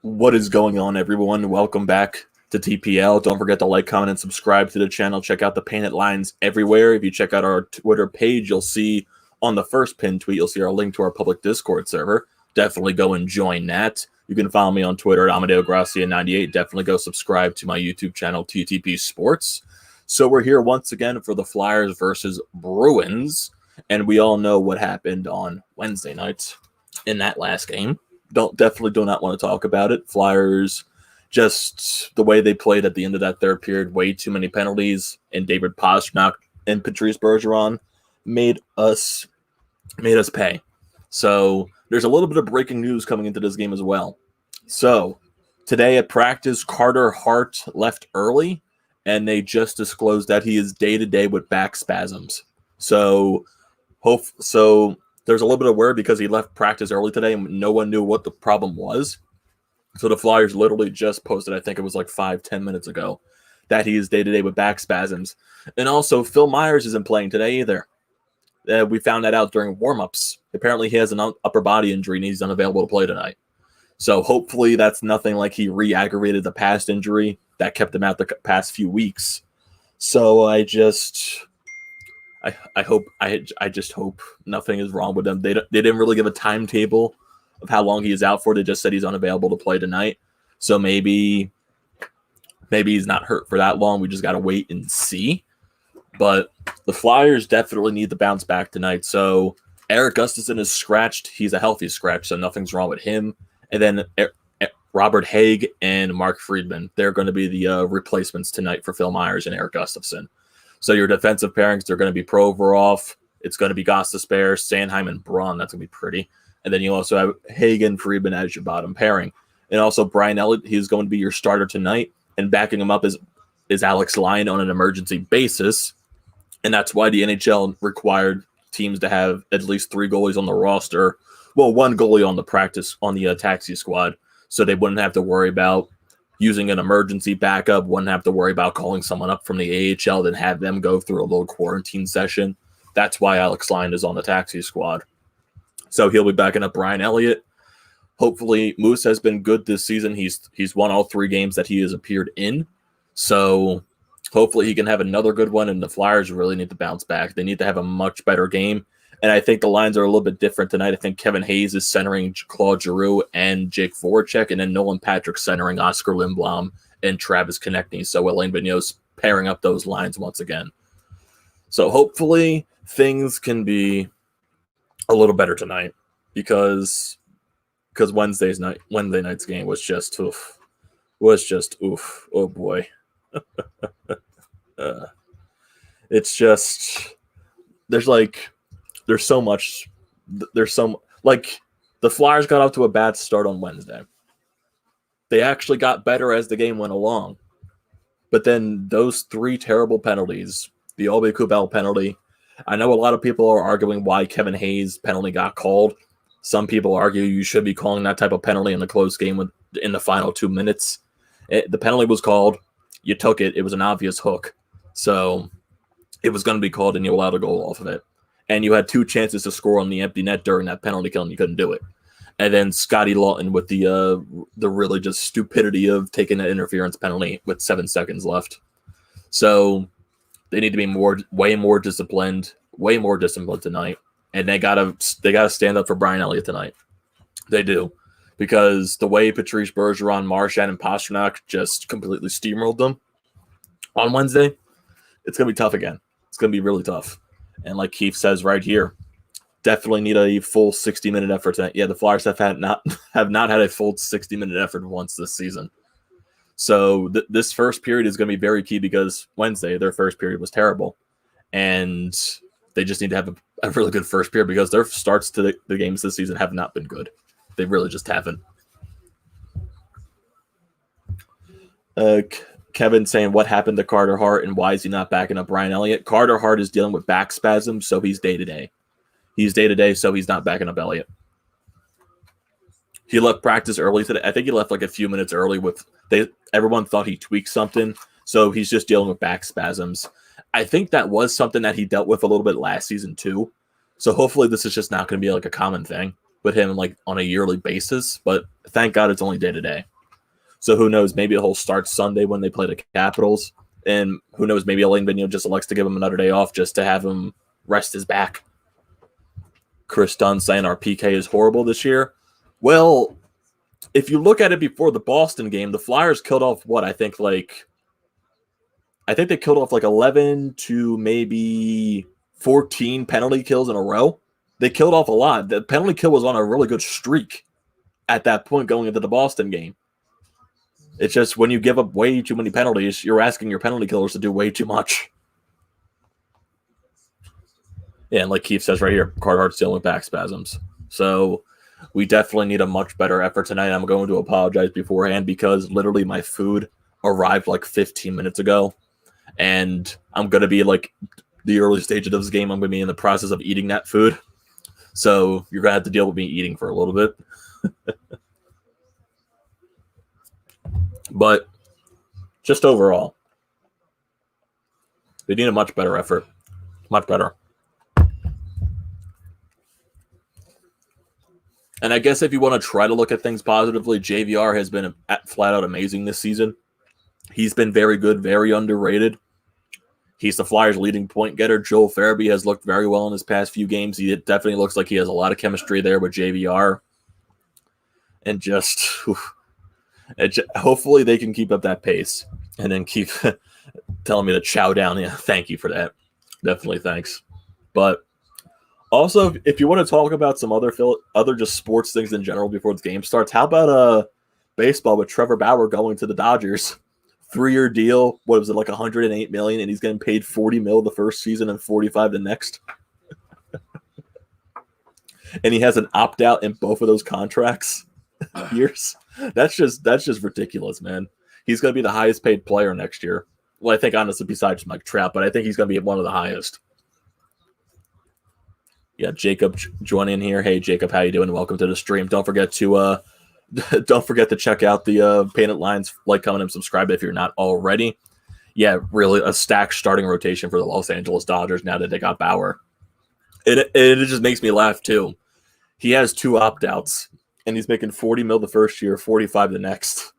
What is going on, everyone? Welcome back to TPL. Don't forget to like, comment, and subscribe to the channel. Check out the painted lines everywhere. If you check out our Twitter page, you'll see on the first pinned tweet, you'll see our link to our public Discord server. Definitely go and join that. You can follow me on Twitter at AmadeoGracia98. Definitely go subscribe to my YouTube channel, TTP Sports. So we're here once again for the Flyers versus Bruins. And we all know what happened on Wednesday night in that last game. Definitely do not want to talk about it. Flyers, just the way they played at the end of that third period, way too many penalties, and David Pastrnak and Patrice Bergeron made us pay. So there's a little bit of breaking news coming into this game as well. So today at practice, Carter Hart left early, and they just disclosed that he is day-to-day with back spasms. So there's a little bit of word because he left practice early today and no one knew what the problem was. So the Flyers literally just posted, I think it was like 5-10 minutes ago, that he is day-to-day with back spasms. And also, Phil Myers isn't playing today either. We found that out during warm-ups. Apparently he has an upper body injury and he's unavailable to play tonight. So hopefully that's nothing like he re-aggravated the past injury that kept him out the past few weeks. So I just hope nothing is wrong with him. They didn't really give a timetable of how long he is out for. They just said he's unavailable to play tonight. So maybe he's not hurt for that long. We just got to wait and see. But the Flyers definitely need to bounce back tonight. So Eric Gustafsson is scratched. He's a healthy scratch, so nothing's wrong with him. And then Robert Haig and Mark Friedman, they're going to be the replacements tonight for Phil Myers and Eric Gustafsson. So your defensive pairings, they're going to be Provorov. It's going to be Gostisbehere, Sanheim, and Braun. That's going to be pretty. And then you also have Hagen, Friedman as your bottom pairing. And also Brian Elliott, he's going to be your starter tonight. And backing him up is Alex Lyon on an emergency basis. And that's why the NHL required teams to have at least 3 goalies on the roster. Well, 1 goalie on the taxi squad. So they wouldn't have to worry about using an emergency backup, wouldn't have to worry about calling someone up from the AHL, then have them go through a little quarantine session. That's why Alex Lyon is on the taxi squad. So he'll be backing up Brian Elliott. Hopefully, Moose has been good this season. He's won all 3 games that he has appeared in. So hopefully he can have another good one, and the Flyers really need to bounce back. They need to have a much better game. And I think the lines are a little bit different tonight. I think Kevin Hayes is centering Claude Giroux and Jake Voracek, and then Nolan Patrick centering Oscar Lindblom and Travis Konechny. So Alain Vigneault's pairing up those lines once again. So hopefully things can be a little better tonight because Wednesday night's game was just oof. Oh boy. It's just there's so much. The Flyers got off to a bad start on Wednesday. They actually got better as the game went along. But then those 3 terrible penalties, the Aubé-Kubel penalty, I know a lot of people are arguing why Kevin Hayes' penalty got called. Some people argue you should be calling that type of penalty in the close game in the final 2 minutes. The penalty was called. You took it. It was an obvious hook. So it was going to be called and you allowed a goal off of it. And you had 2 chances to score on the empty net during that penalty kill, and you couldn't do it. And then Scotty Lawton with the really just stupidity of taking an interference penalty with 7 seconds left. So they need to be way more disciplined tonight. And they gotta stand up for Brian Elliott tonight. They do, because the way Patrice Bergeron, Marchand, and Pastrnak just completely steamrolled them on Wednesday, it's gonna be tough again. It's gonna be really tough. And like Keith says right here, definitely need a full 60-minute effort tonight. Yeah, the Flyers have not had a full 60-minute effort once this season. So this first period is going to be very key because Wednesday, their first period was terrible. And they just need to have a really good first period because their starts to the games this season have not been good. They really just haven't. Kevin saying, what happened to Carter Hart and why is he not backing up Brian Elliott? Carter Hart is dealing with back spasms, so he's day-to-day. He's day-to-day, so he's not backing up Elliott. He left practice early today. I think he left like a few minutes early everyone thought he tweaked something, so he's just dealing with back spasms. I think that was something that he dealt with a little bit last season too. So hopefully this is just not going to be like a common thing with him like on a yearly basis, but thank God it's only day-to-day. So who knows? Maybe he'll start Sunday when they play the Capitals. And who knows? Maybe Alain Vigneault just elects to give him another day off just to have him rest his back. Chris Dunn saying our PK is horrible this year. Well, if you look at it before the Boston game, the Flyers killed off what? I think they killed off like 11 to maybe 14 penalty kills in a row. They killed off a lot. The penalty kill was on a really good streak at that point going into the Boston game. It's just when you give up way too many penalties, you're asking your penalty killers to do way too much. Yeah, and like Keith says right here, Carhartt's dealing with back spasms. So we definitely need a much better effort tonight. I'm going to apologize beforehand because literally my food arrived like 15 minutes ago. And I'm going to be like the early stage of this game. I'm going to be in the process of eating that food. So you're going to have to deal with me eating for a little bit. But just overall, they need a much better effort. Much better. And I guess if you want to try to look at things positively, JVR has been flat out amazing this season. He's been very good, very underrated. He's the Flyers' leading point getter. Joel Farabee has looked very well in his past few games. He definitely looks like he has a lot of chemistry there with JVR. And hopefully they can keep up that pace and then keep telling me to chow down. Yeah, thank you for that. Definitely thanks. But also, if you want to talk about some other just sports things in general before the game starts, how about baseball with Trevor Bauer going to the Dodgers? 3-year deal. What was it, like $108 million, and he's getting paid $40 million the first season and $45 the next. And he has an opt out in both of those contracts years. That's just ridiculous, man. He's going to be the highest paid player next year. Well, I think honestly, besides Mike Trout, but I think he's going to be one of the highest. Yeah, Jacob joining here. Hey, Jacob, how you doing? Welcome to the stream. Don't forget to check out the Painted Lines, like, comment, and subscribe if you're not already. Yeah, really a stacked starting rotation for the Los Angeles Dodgers now that they got Bauer. It just makes me laugh too. He has 2 opt-outs, and he's making $40 million the first year, $45 the next.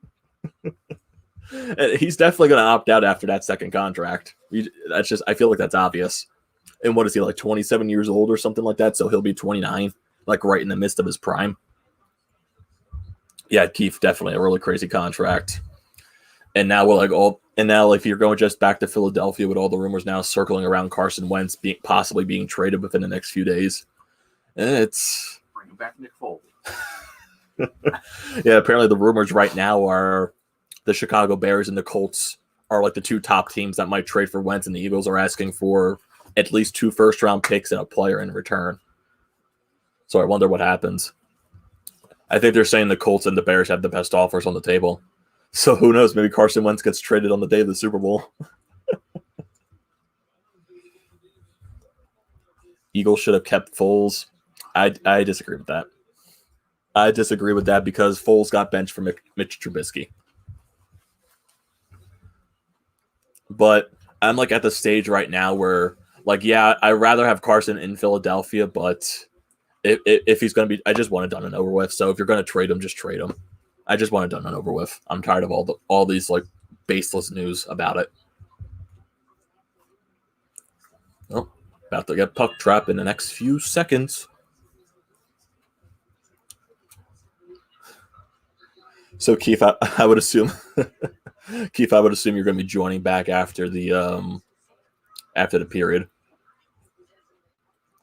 He's definitely going to opt out after that second contract. I feel like that's obvious. And what is he, like 27 years old or something like that? So he'll be 29, like right in the midst of his prime. Yeah, Keith, definitely a really crazy contract. And now if you're going just back to Philadelphia with all the rumors now circling around Carson Wentz possibly being traded within the next few days, it's bring back Nick Foles. Yeah, apparently the rumors right now are the Chicago Bears and the Colts are like the 2 top teams that might trade for Wentz, and the Eagles are asking for at least 2 first-round picks and a player in return. So I wonder what happens. I think they're saying the Colts and the Bears have the best offers on the table. So who knows? Maybe Carson Wentz gets traded on the day of the Super Bowl. Eagles should have kept Foles. I disagree with that. I disagree with that because Foles got benched for Mitch Trubisky. But I'm like at the stage right now where, like, yeah, I'd rather have Carson in Philadelphia, but if he's going to be, I just want it done and over with. So if you're going to trade him, just trade him. I just want it done and over with. I'm tired of all these like baseless news about it. Oh, about to get puck trap in the next few seconds. So Keith, I would assume, Keith, I would assume you're going to be joining back after the period.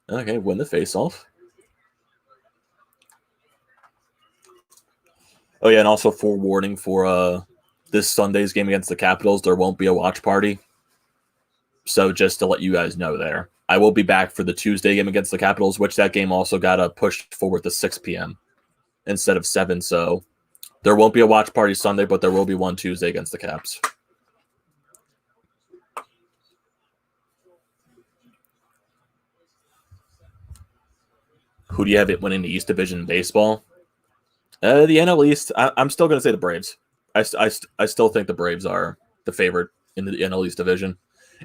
Okay, win the face-off. Oh, yeah, and also forewarning for this Sunday's game against the Capitals, there won't be a watch party. So just to let you guys know there. I will be back for the Tuesday game against the Capitals, which that game also got pushed forward to 6 p.m. instead of 7. So there won't be a watch party Sunday, but there will be one Tuesday against the Caps. Who do you have it winning the East Division in baseball? The NL East, I'm still going to say the Braves. I still think the Braves are the favorite in the NL East division.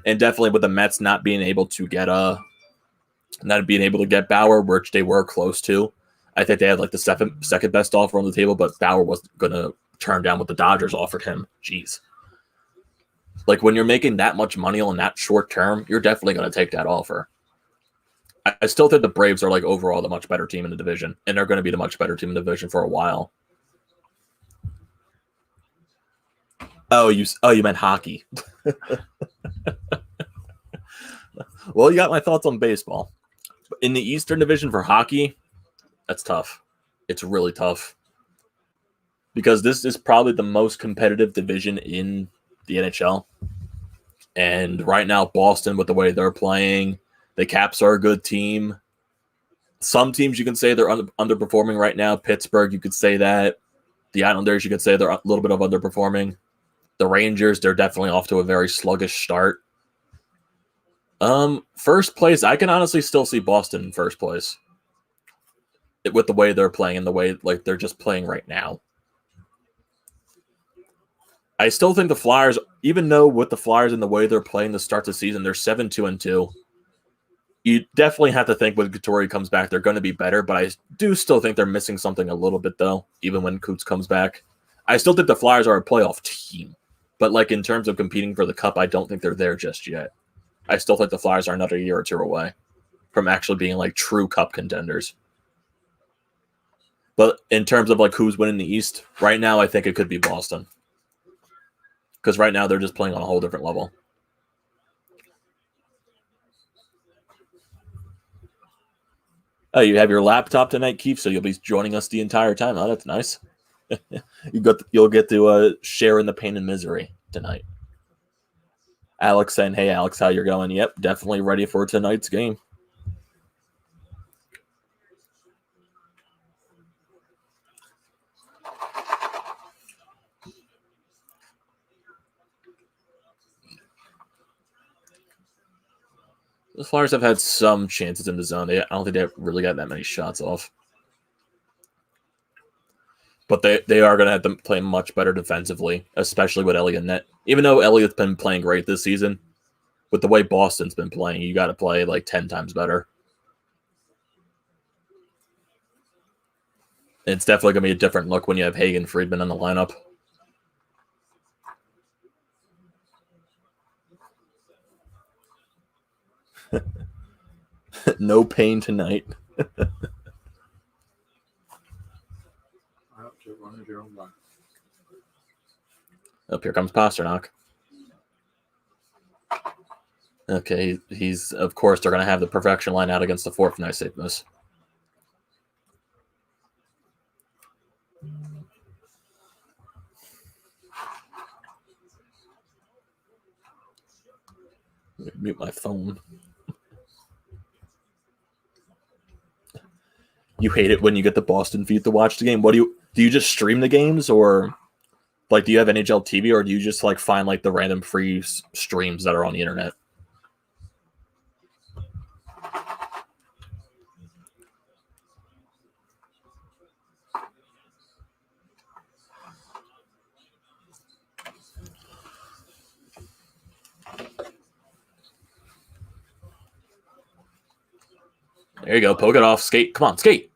And definitely with the Mets not being able to get Bauer, which they were close to. I think they had like the second best offer on the table, but Bauer wasn't going to turn down what the Dodgers offered him. Jeez. Like, when you're making that much money on that short term, you're definitely going to take that offer. I still think the Braves are, like, overall the much better team in the division, and they're going to be the much better team in the division for a while. Oh, you meant hockey. Well, you got my thoughts on baseball. In the Eastern Division for hockey, that's tough. It's really tough. Because this is probably the most competitive division in the NHL. And right now, Boston, with the way they're playing, the Caps are a good team. Some teams you can say they're underperforming right now. Pittsburgh, you could say that. The Islanders, you could say they're a little bit of underperforming. The Rangers, they're definitely off to a very sluggish start. First place, I can honestly still see Boston in first place. With the way they're playing and the way like they're just playing right now. I still think the Flyers, even though with the Flyers and the way they're playing to start the season, they're 7-2-2. You definitely have to think when Couture comes back, they're going to be better, but I do still think they're missing something a little bit, though, even when Coots comes back. I still think the Flyers are a playoff team, but like in terms of competing for the Cup, I don't think they're there just yet. I still think the Flyers are another year or two away from actually being like true Cup contenders. But in terms of like who's winning the East, right now I think it could be Boston. Because right now they're just playing on a whole different level. Oh, you have your laptop tonight, Keith, so you'll be joining us the entire time. Oh, that's nice. You'll get to share in the pain and misery tonight. Alex saying, hey, Alex, how you're going? Yep, definitely ready for tonight's game. The Flyers have had some chances in the zone. I don't think they've really got that many shots off. But they are going to have to play much better defensively, especially with Elliott net. Even though Elliott's been playing great this season, with the way Boston's been playing, you got to play like 10 times better. It's definitely going to be a different look when you have Hagen Friedman in the lineup. No pain tonight. Up here comes Pasternak. Okay, he's of course they're going to have the perfection line out against the fourth. Nice save miss. Mute my phone. You hate it when you get the Boston feed to watch the game. What do you just stream the games, or like do you have NHL TV, or do you just like find like the random free streams that are on the internet? There you go. Poke it off. Skate. Come on, skate.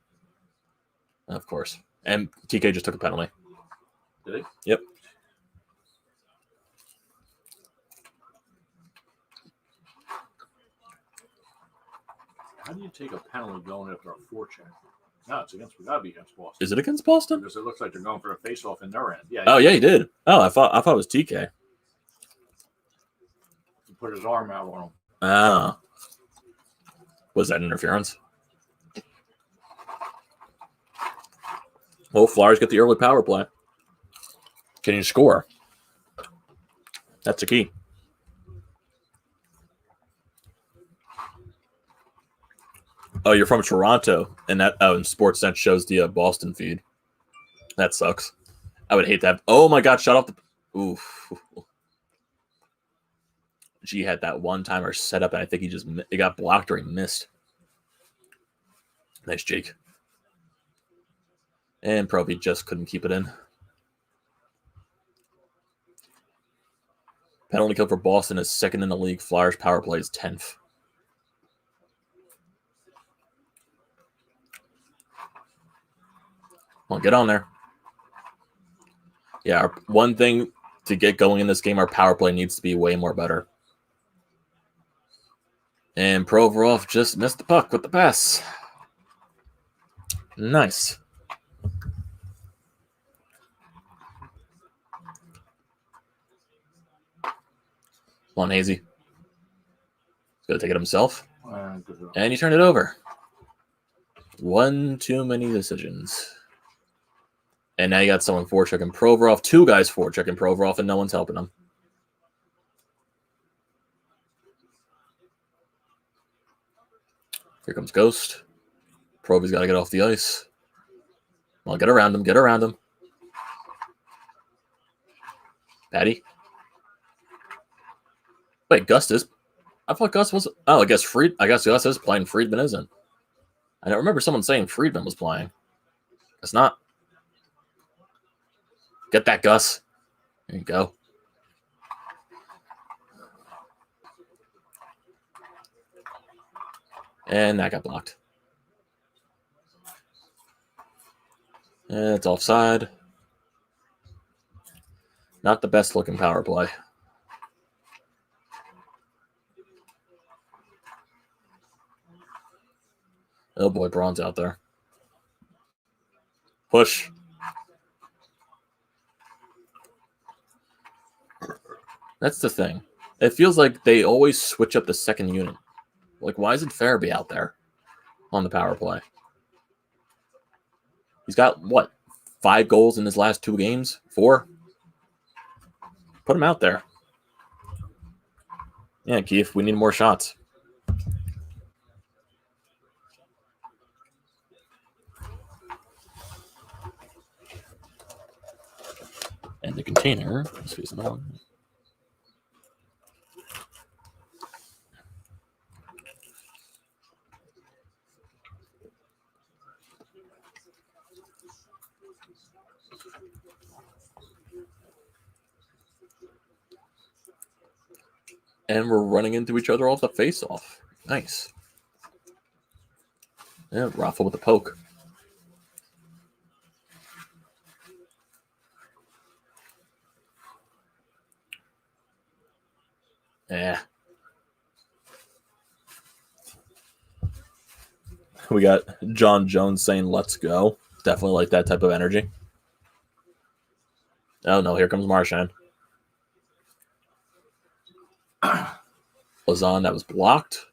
Of course. And TK just took a penalty. Did he? Yep. How do you take a penalty going after a forecheck? No, it's gotta be against Boston. Is it against Boston? Because it looks like they're going for a face-off in their end. Yeah. Oh yeah, he did. Oh, I thought it was TK. He put his arm out on him. Ah. Was that interference? Well, Flyers get the early power play. Can you score? That's the key. Oh, you're from Toronto, and and Sportsnet shows the Boston feed. That sucks. I would hate that. Oh my God! Shut off the. Oof. G had that one-timer set up, and I think it got blocked or he missed. Nice, Jake. And probably just couldn't keep it in. Penalty kill for Boston is second in the league. Flyers power play is 10th. Well, get on there. Yeah, one thing to get going in this game, our power play needs to be way more better. And Provorov just missed the puck with the pass. Nice. Come on, Hazy. He's going to take it himself. And he turned it over. One too many decisions. And now you got someone forechecking Provorov. Two guys forechecking Provorov, and no one's helping him. Here comes Ghost. Provy's got to get off the ice. Well, get around him. Get around him. Patty. Wait, Gus is. I thought Gus was. Oh, I guess Gus is playing. Friedman isn't. I don't remember someone saying Friedman was playing. It's not. Get that, Gus. There you go. And that got blocked. And it's offside. Not the best looking power play. Oh boy, Braun's out there. Push. That's the thing. It feels like they always switch up the second unit. Like, why isn't Farabee out there on the power play? He's got, what, 5 goals in his last 2 games? 4? Put him out there. Yeah, Keith, we need more shots. And the container. Let's use them on. And we're running into each other off the face-off. Nice. Yeah, Rafa with the poke. Yeah. We got John Jones saying, let's go. Definitely like that type of energy. Oh, no, here comes Marchand. Lazan, that was blocked.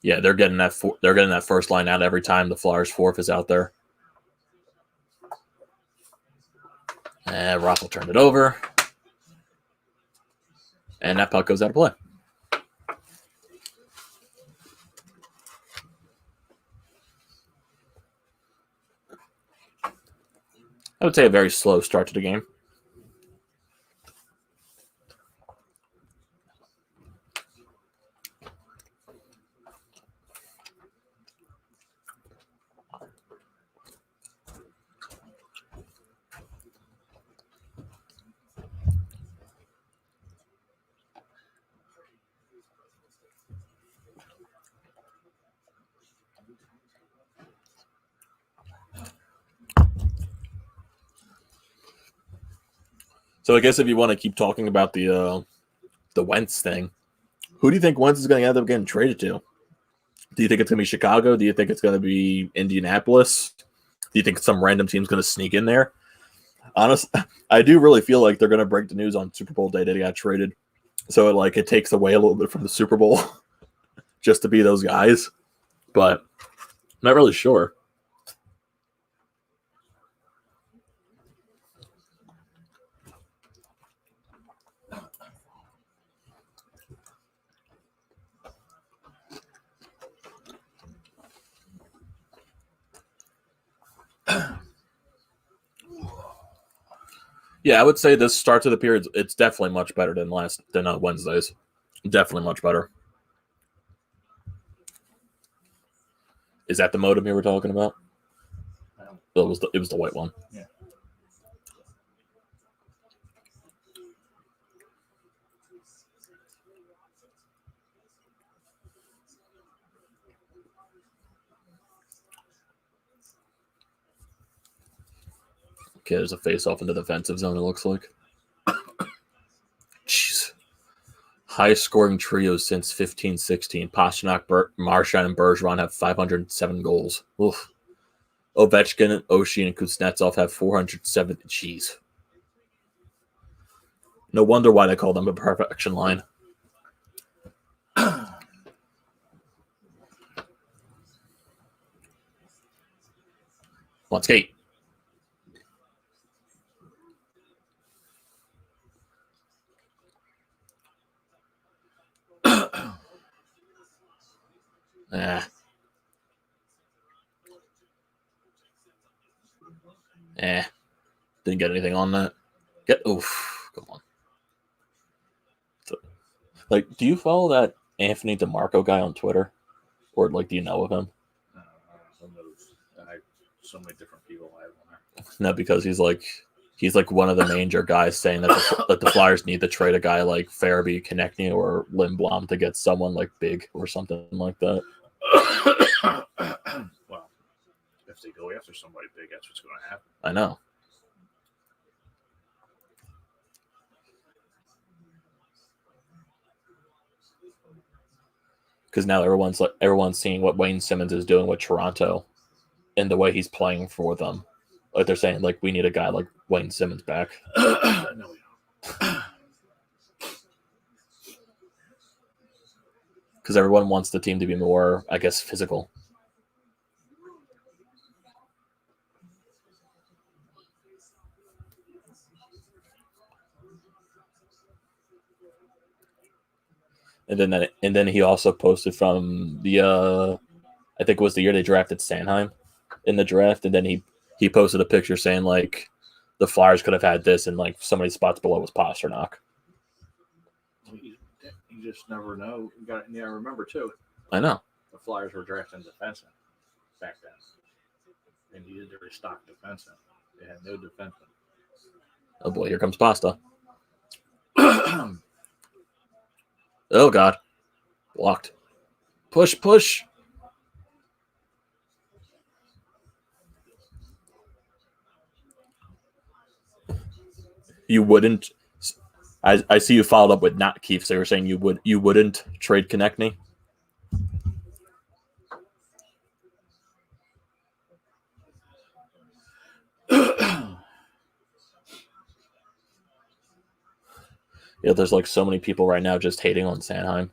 Yeah, they're getting that. They're getting that first line out every time the Flyers fourth is out there. And Russell turned it over, and that puck goes out of play. I would say a very slow start to the game. So I guess if you want to keep talking about the Wentz thing, who do you think Wentz is going to end up getting traded to? Do you think it's going to be Chicago? Do you think it's going to be Indianapolis? Do you think some random team's going to sneak in there? Honestly, I do really feel like they're going to break the news on Super Bowl day that he got traded. So it takes away a little bit from the Super Bowl just to be those guys. But I'm not really sure. Yeah, I would say this start to the period, it's definitely much better than Wednesdays. Definitely much better. Is that the modem you were talking about? It was the white one. Yeah. Okay, there's a face-off in the defensive zone, it looks like. Jeez. Highest-scoring trios since 15-16. Pasternak, Marchand, and Bergeron have 507 goals. Oof. Ovechkin, Oshie, and Kuznetsov have 407. Jeez. No wonder why they call them a perfection line. Let's skate. Didn't get anything on that. Come on. Like, do you follow that Anthony DeMarco guy on Twitter? Or, like, do you know of him? So many different people I have on there. No, because he's like one of the major guys saying that the Flyers need to trade a guy like Farabee, Konechny, or Lindblom to get someone like big or something like that. Well, if they go after somebody big, that's what's going to happen. I know. Because now everyone's seeing what Wayne Simmons is doing with Toronto, and the way he's playing for them. Like they're saying, like we need a guy like Wayne Simmons back. No, we don't. Because everyone wants the team to be more, I guess, physical. And then he also posted from the I think it was the year they drafted Sanheim in the draft, and then he posted a picture saying like the Flyers could have had this, and like so many spots below was Pasternak. You just never know. You got to remember too. I know the Flyers were drafting defensemen back then. They needed to restock defensemen. They had no defensemen. Oh boy, here comes Pasta. Oh God, blocked. Push. You wouldn't. I see you followed up with not Keefe, so you're saying you wouldn't trade Konechny? Yeah, there's like so many people right now just hating on Sanheim.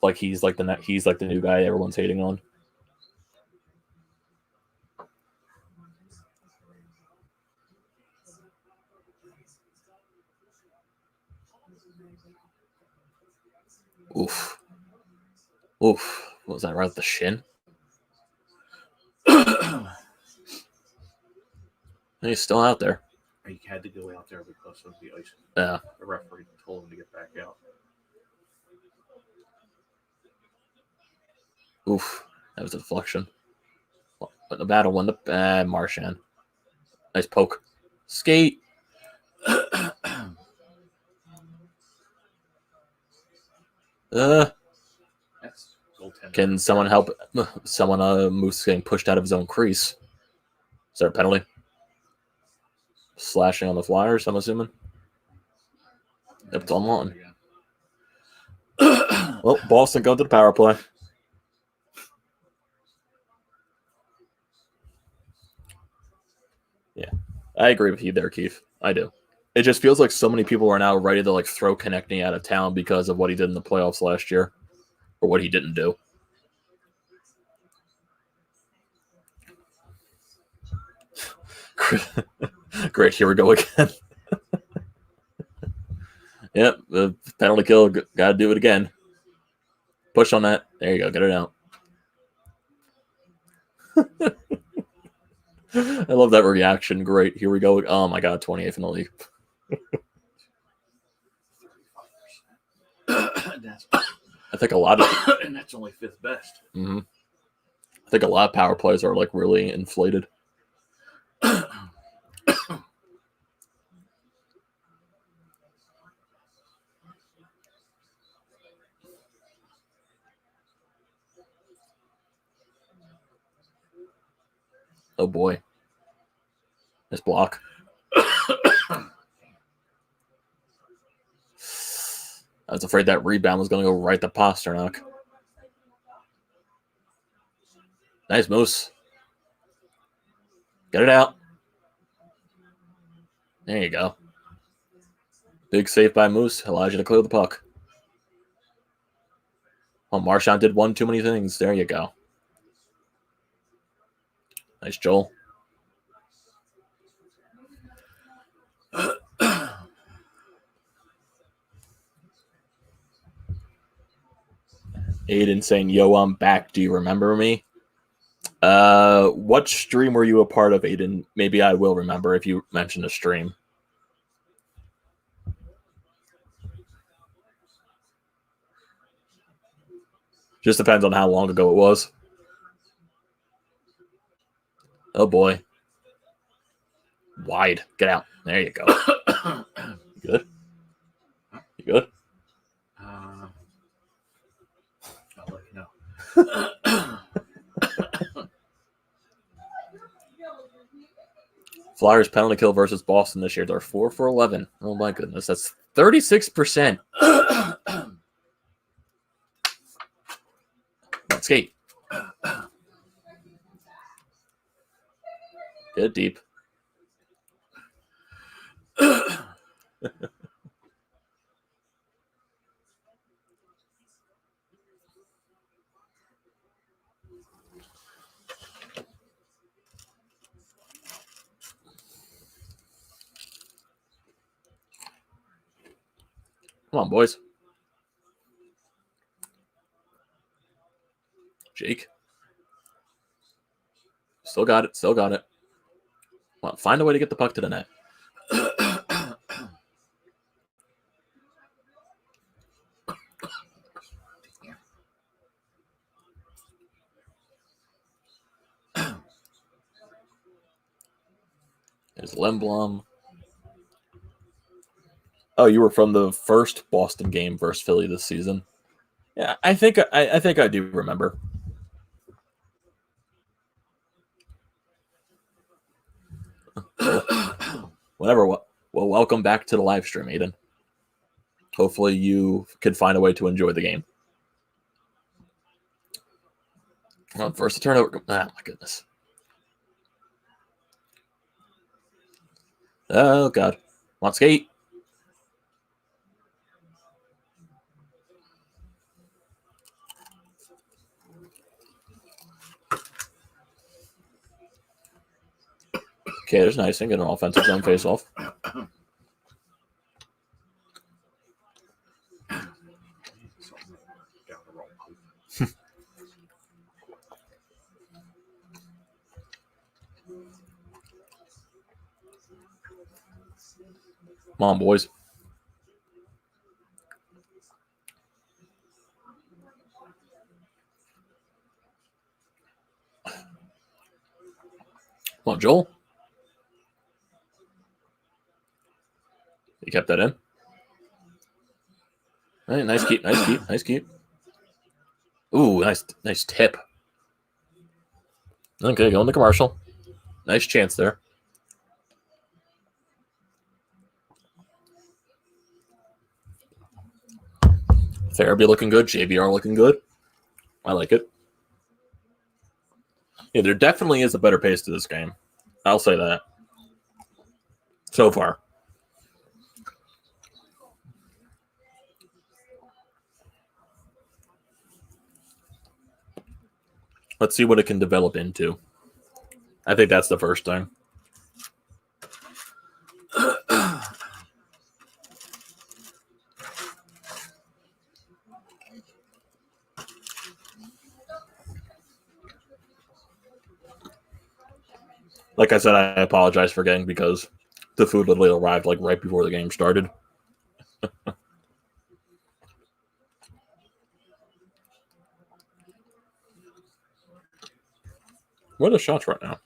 Like he's like the new guy everyone's hating on. Oof. What was that, right at the shin? He's still out there. He had to go out there because of the ice. Yeah. The referee told him to get back out. Oof. That was a deflection. But the battle won the Marchand. Nice poke. Skate. Can someone help? Moose getting pushed out of his own crease. Is there a penalty? Slashing on the Flyers, I'm assuming. Yep, it's on Lawton. Well, Boston go to the power play. Yeah, I agree with you there, Keith. I do. It just feels like so many people are now ready to like throw Konechny out of town because of what he did in the playoffs last year, or what he didn't do. Great, here we go again. Yep, the penalty kill. Got to do it again. Push on that. There you go. Get it out. I love that reaction. Great. Here we go. Oh my God, 28th in the league. I think a lot of and that's only fifth best. Mm-hmm. I think a lot of power plays are like really inflated. Oh boy. This block. I was afraid that rebound was going to go right to Pasternak. Nice, Moose. Get it out. There you go. Big save by Moose. Allows you to clear the puck. Well, Marchand did one too many things. There you go. Nice, Joel. Aiden saying, "Yo, I'm back. Do you remember me?" What stream were you a part of, Aiden? Maybe I will remember if you mention a stream. Just depends on how long ago it was. Oh boy. Wide. Get out. There you go. You good? You good? I'll let you know. Flyers penalty kill versus Boston this year. They're 4 for 11. Oh my goodness. That's 36%. Skate. Get deep. Come on, boys. Jake. Still got it. Still got it. Well, find a way to get the puck to the net. There's Lindblom. Oh, you were from the first Boston game versus Philly this season. Yeah, I think I do remember. Whatever. Well, welcome back to the live stream, Aiden. Hopefully you could find a way to enjoy the game. Well, first the turnover. Ah, my goodness. Oh, God. Want skate? Okay, there's an icing. Get an offensive zone face-off. Come on, boys. Come on, Joel. You kept that in. All right, nice keep, nice keep, nice keep. Ooh, nice tip. Okay, going to commercial. Nice chance there. Farabee looking good. JBR looking good. I like it. Yeah, there definitely is a better pace to this game. I'll say that. So far. Let's see what it can develop into. I think that's the first thing. Like I said, I apologize for getting because the food literally arrived like right before the game started. What are the shots right now?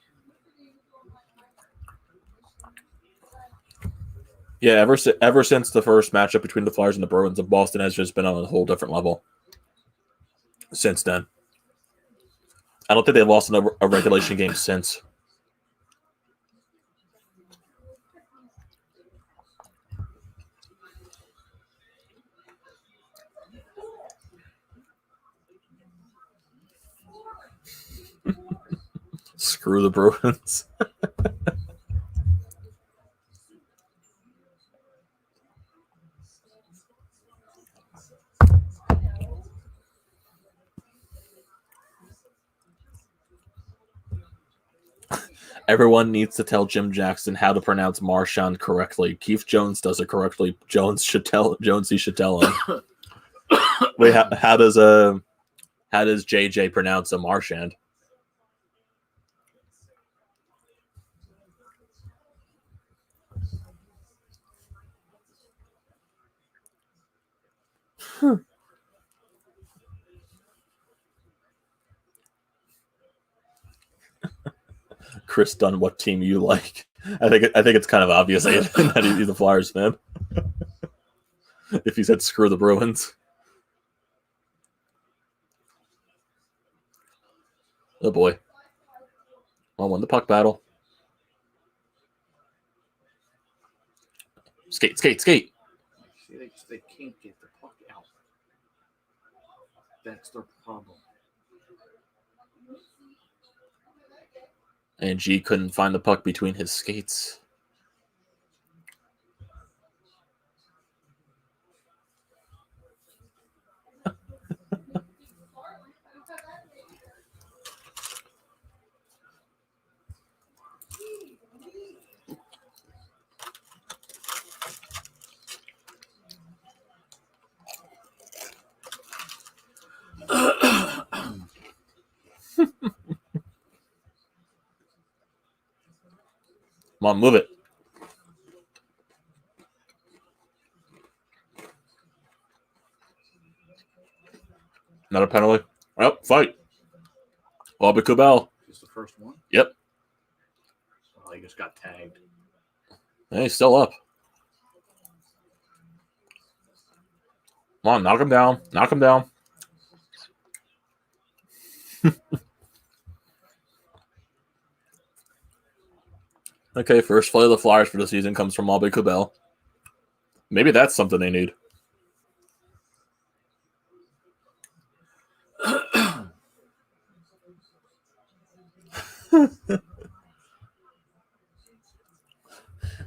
Yeah, ever since the first matchup between the Flyers and the Bruins, of Boston has just been on a whole different level since then. I don't think they've lost in a regulation game since. screw the Bruins. Everyone needs to tell Jim Jackson how to pronounce Marchand correctly. Keith Jones does it correctly. Jonesy should tell him. Wait, how does JJ pronounce a Marchand? Chris Dunn, what team you like? I think it's kind of obvious that he's a Flyers fan. If he said screw the Bruins. Oh boy. 1-1 the puck battle. Skate. See, they can't get the puck out. That's their problem. And G couldn't find the puck between his skates. Come on, move it. Not a penalty. Well, fight. Bobby Kubel. Is the first one? Yep. Well, he just got tagged. Hey, he's still up. Come on, knock him down. Knock him down. Okay, first play of the Flyers for the season comes from Bobby Kubel. Maybe that's something they need.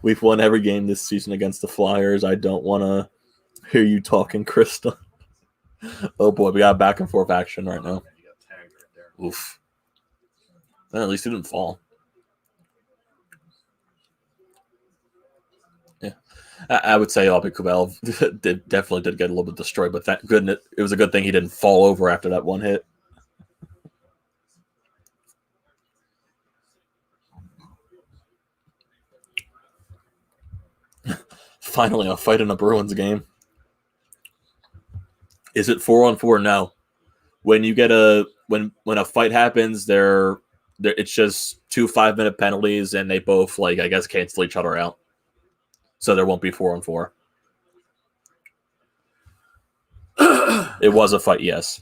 We've won every game this season against the Flyers. I don't want to hear you talking, Krista. Oh boy, we got back and forth action right now. You got tagged right there. Oof. Well, at least he didn't fall. Yeah, I would say Bobby Kubel definitely did get a little bit destroyed, but it was a good thing he didn't fall over after that one hit. Finally, a fight in a Bruins game. Is it 4-on-4? No. When you get when a fight happens, it's just 2 5-minute penalties, and they both cancel each other out. So there won't be 4-on-4. It was a fight, yes.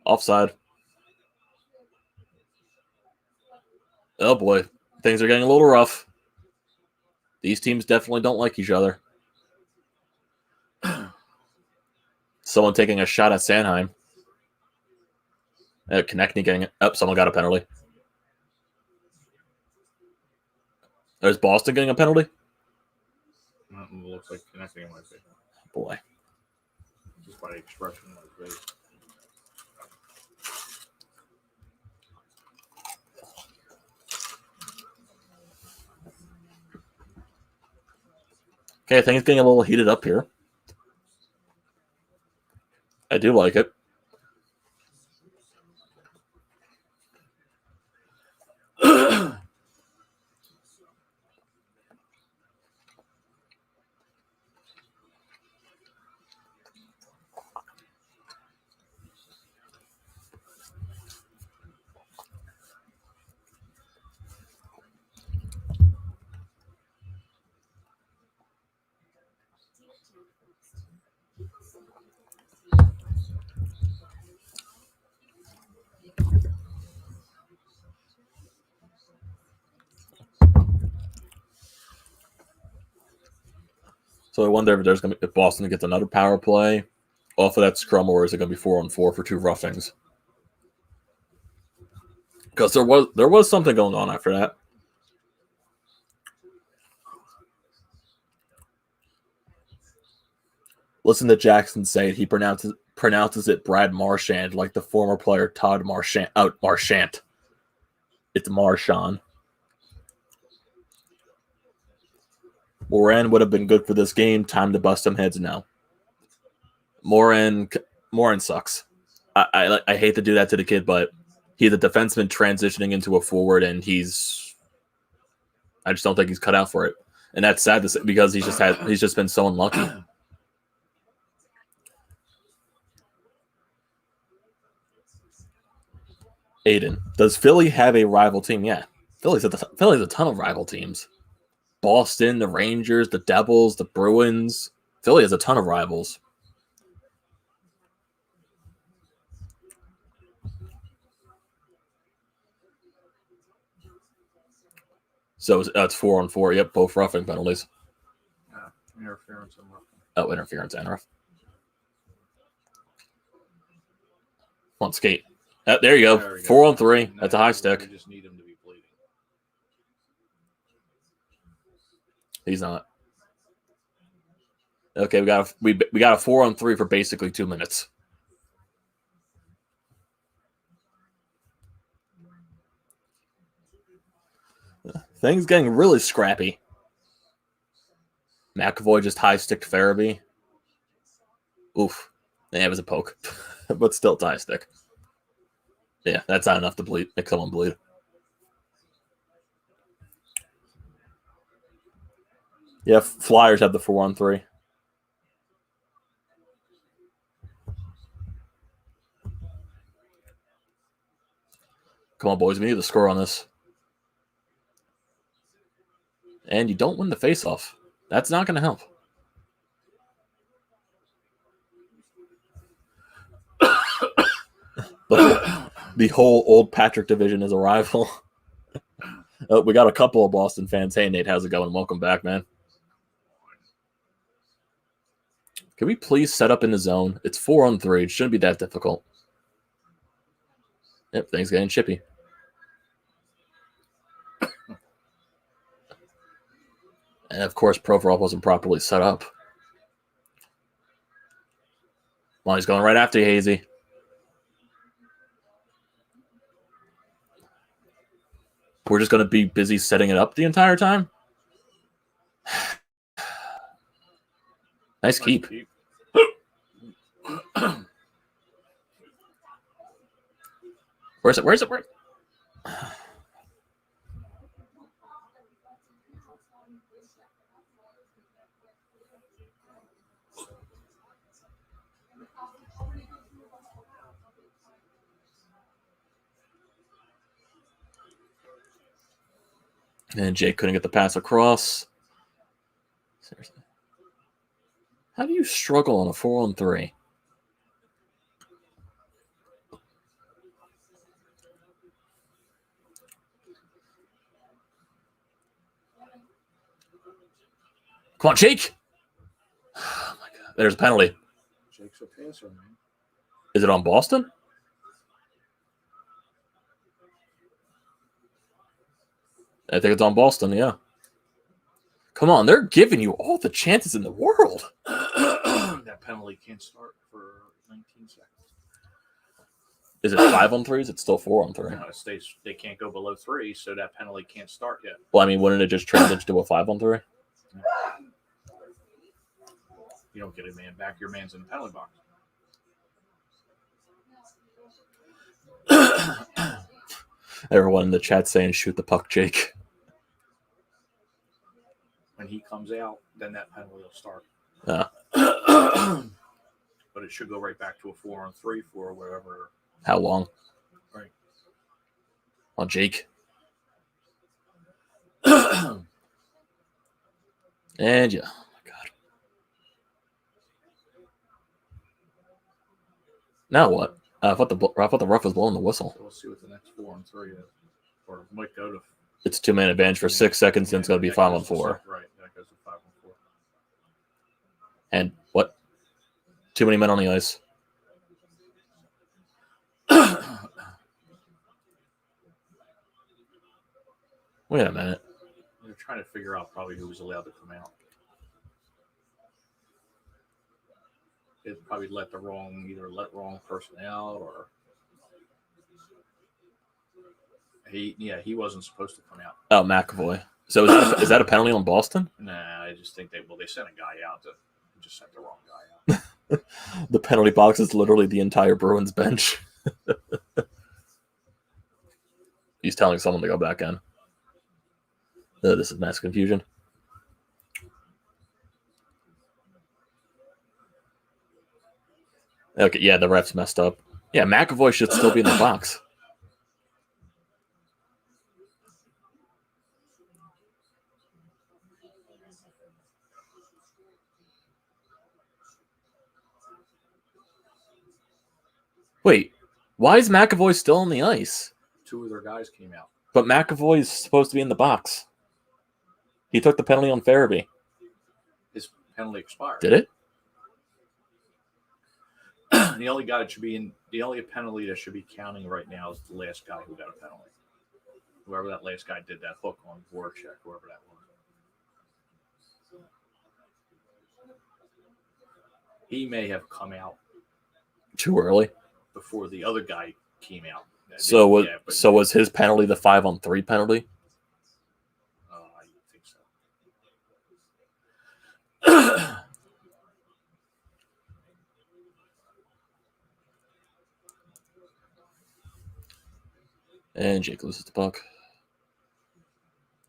Offside. Oh boy, things are getting a little rough. These teams definitely don't like each other. Someone taking a shot at Sanheim. Konechny getting it. Oh, someone got a penalty. Is Boston getting a penalty? Looks like Konechny might be. Boy. Just by the expression of his face. Okay, things getting a little heated up here. I do like it. So I wonder if Boston gets another power play off of that scrum, or is it going to be 4-on-4 for 2 roughings? Because there was something going on after that. Listen to Jackson say it. He pronounces it Brad Marchand, like the former player Todd Marchand. Marchand. It's Marchand. Moran would have been good for this game. Time to bust some heads now. Moran sucks. I hate to do that to the kid, but he's a defenseman transitioning into a forward, and I just don't think he's cut out for it. And that's sad to say because he's just been so unlucky. Aiden, does Philly have a rival team? Yeah. Philly's a ton of rival teams. Boston, the Rangers, the Devils, the Bruins. Philly has a ton of rivals. So it's 4-on-4. Yep, both roughing penalties. Interference and roughing. Oh, interference and rough. Come on, skate. There you go. 4-on-3. That's a high stick. We just need him to be bleeding. He's not. Okay, we got a 4-on-3 for basically 2 minutes. Things getting really scrappy. McAvoy just high sticked Farabee. Oof. Yeah, it was a poke. But still high stick. Yeah, that's not enough to make someone bleed. Yeah, Flyers have the 4-on-3. Come on, boys. We need to score on this. And you don't win the faceoff. That's not going to help. The whole old Patrick division is a rival. We got a couple of Boston fans. Hey, Nate, how's it going? Welcome back, man. Can we please set up in the zone? It's 4-on-3. It shouldn't be that difficult. Yep, things getting chippy. And, of course, Provorov wasn't properly set up. Well, he's going right after you, Hazy. We're just going to be busy setting it up the entire time? Nice keep. Where's it? And Jake couldn't get the pass across. Seriously. How do you struggle on a 4-on-3? Come on, Jake! Oh my God. There's a penalty. Jake's a passer, man. Is it on Boston? I think it's on Boston, yeah. Come on, they're giving you all the chances in the world. That penalty can't start for 19 seconds. Is it 5-on-3s? It's still 4-on-3. No, they can't go below 3, so that penalty can't start yet. Well, I mean, wouldn't it just transition to a 5-on-3? You don't get a man back. Your man's in the penalty box. Everyone in the chat saying, shoot the puck, Jake. When he comes out, then that penalty will start. But it should go right back to a 4-on-3 for whatever. How long? Right. On Jake. And yeah. Oh my God. Now what? I thought the ref was blowing the whistle. So we'll see what the next 4-on-3 is. Or it might go to. It's 2-man advantage for 6 seconds, and it's going to be 5-on-4. Right. That goes to 5-on-4. And what? Too many men on the ice. Wait a minute. They're trying to figure out probably who was allowed to come out. They probably either let wrong person out or he wasn't supposed to come out. Oh, McAvoy. So is that a penalty on Boston? Nah, I just think they sent a guy out to just sent the wrong guy out. The penalty box is literally the entire Bruins bench. He's telling someone to go back in. This is mass confusion. Okay, yeah, the refs messed up. Yeah, McAvoy should still be in the box. Wait, why is McAvoy still on the ice? Two of their guys came out. But McAvoy is supposed to be in the box. He took the penalty on Farabee. His penalty expired. Did it? The only penalty that should be counting right now is the last guy who got a penalty. Whoever that last guy did that hook on Voracek, whoever that was. He may have come out Too early. before the other guy came out. So was his penalty the 5-on-3 penalty? I think so. And Jake loses the puck.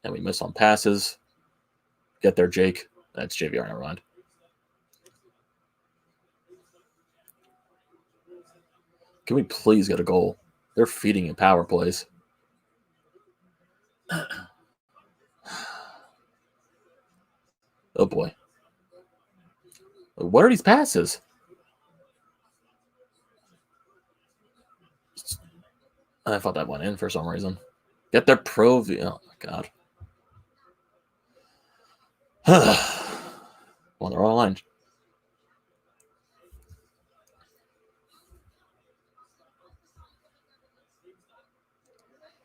And we miss on passes. Get there, Jake. That's JVR, never mind. Can we please get a goal? They're feeding in power plays. Oh, boy. What are these passes? I thought that went in for some reason. Get their pro. Oh, my God. Well, they're all aligned.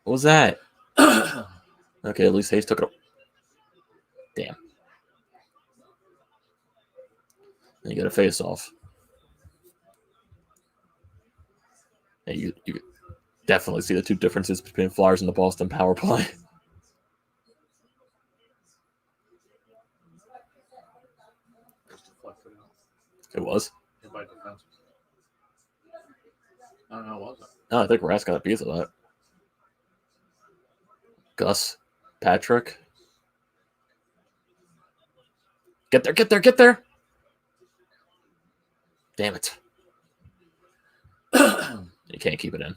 What was that? Okay, at least Hayes took it. Damn. And you get a face off. And you definitely see the two differences between Flyers and the Boston power play. It was. By defense. I don't know, was it? No, I think Rask got a piece of that. Gus, Patrick. Get there. Damn it. You can't keep it in.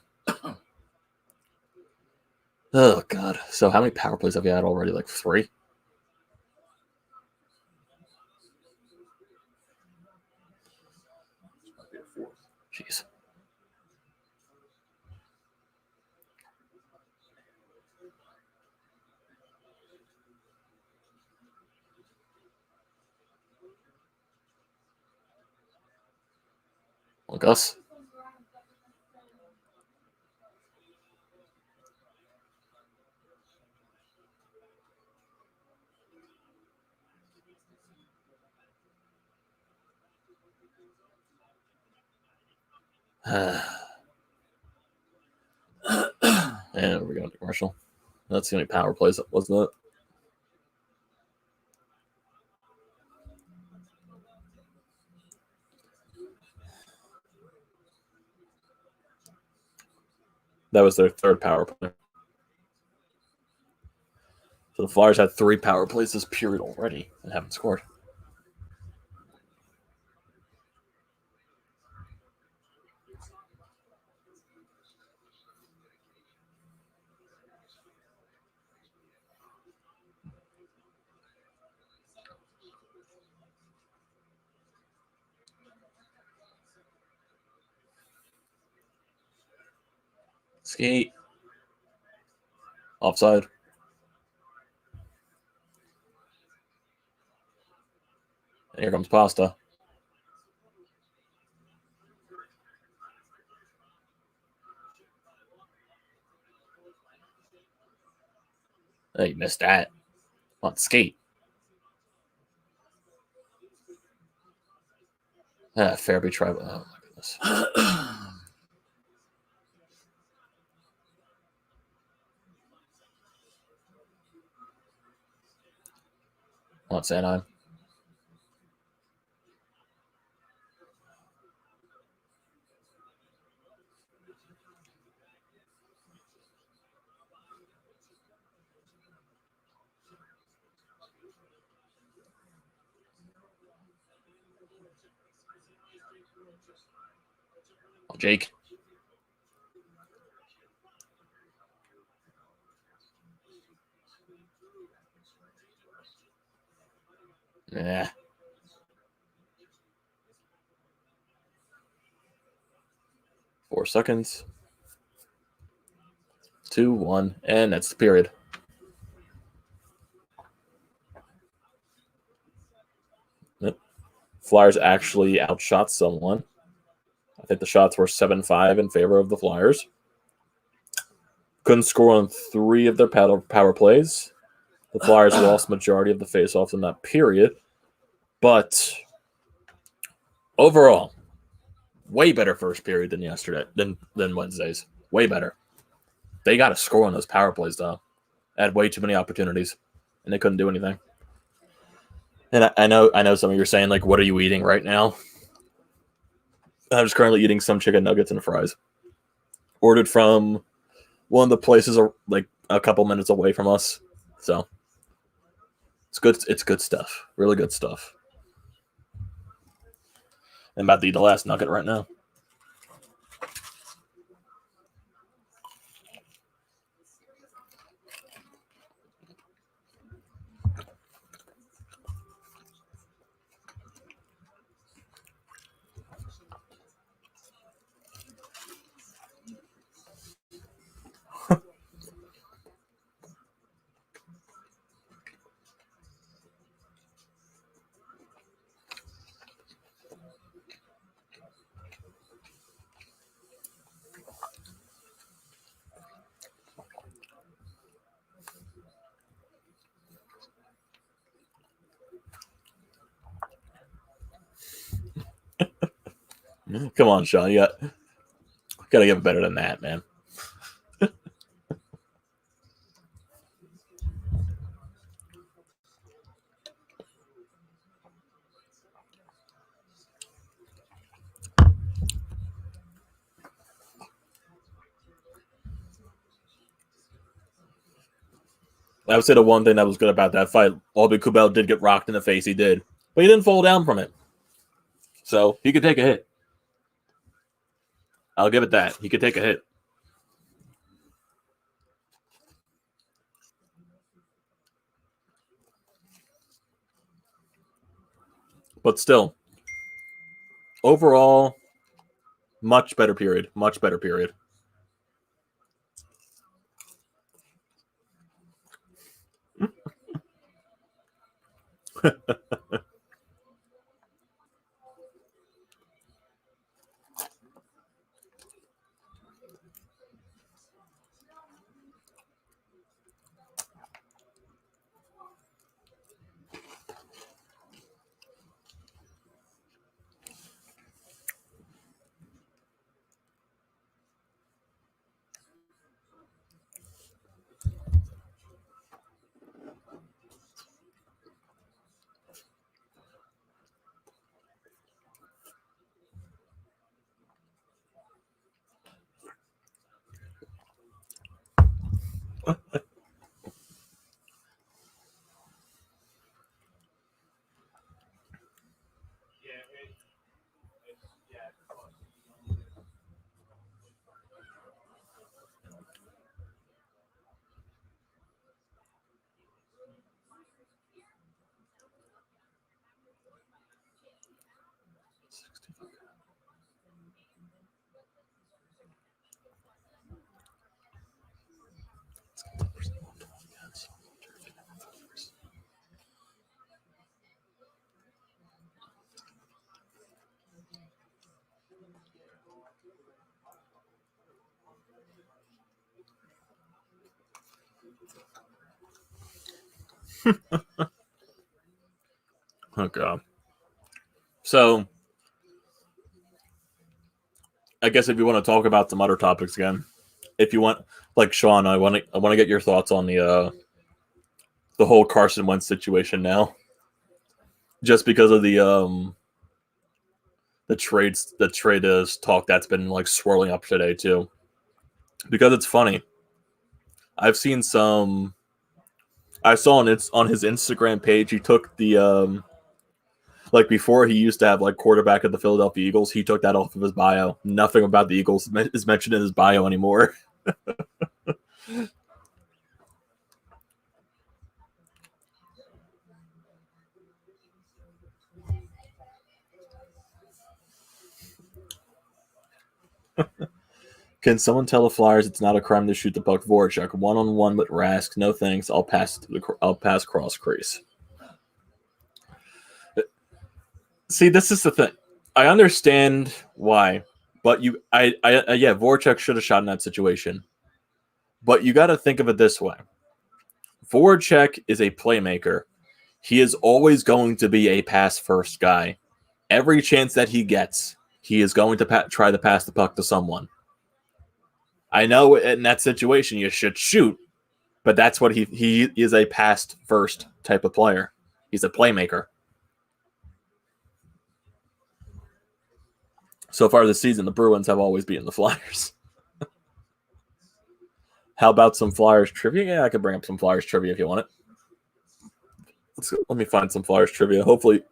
Oh, God. So how many power plays have you had already? Like 3? Jeez. Well, Gus. And we're going to commercial. That's the only power plays, wasn't it? That was their third power play. So the Flyers had 3 power plays this period already and haven't scored. Skate. Offside. And here comes Pasta. Oh, you missed that. On skate. Fairby Tribal. Oh, my goodness. On Anaheim. Jake. Yeah. Four seconds. 2, 1, and that's the period. Yep. Flyers actually outshot someone. I think the shots were 7-5 in favor of the Flyers. Couldn't score on 3 of their power plays. The Flyers lost majority of the faceoffs in that period. But overall, way better first period than yesterday, than Wednesday's. Way better. They got to score on those power plays, though. Had way too many opportunities, and they couldn't do anything. And I know some of you are saying, like, what are you eating right now? I'm just currently eating some chicken nuggets and fries. Ordered from one of the places like a couple minutes away from us. So it's good. It's good stuff. Really good stuff. I'm about to eat the last nugget right now. Come on, Sean. You gotta give it better than that, man. I would say the one thing that was good about that fight, Albie Kubel did get rocked in the face. He did. But he didn't fall down from it. So he could take a hit. I'll give it that. He could take a hit. But still, overall, much better period. Much better period. Okay. So, I guess if you want to talk about some other topics again, if you want, like Sean, I want to get your thoughts on the whole Carson Wentz situation now, just because of the trade talk that's been like swirling up today too. Because it's funny, I've seen some. I saw on his Instagram page he took the like before he used to have like quarterback of the Philadelphia Eagles. He took that off of his bio. Nothing about the Eagles is mentioned in his bio anymore. Can someone tell the Flyers it's not a crime to shoot the puck? Voracek 1-on-1 with Rask. No thanks. I'll pass cross crease. See, this is the thing. I understand why, but yeah, Voracek should have shot in that situation. But you got to think of it this way: Voracek is a playmaker. He is always going to be a pass first guy. Every chance that he gets, he is going to try to pass the puck to someone. I know in that situation you should shoot, but that's what he is, a pass first type of player. He's a playmaker. So far this season, the Bruins have always beaten the Flyers. How about some Flyers trivia? Yeah, I could bring up some Flyers trivia if you want it. Let me find some Flyers trivia. Hopefully,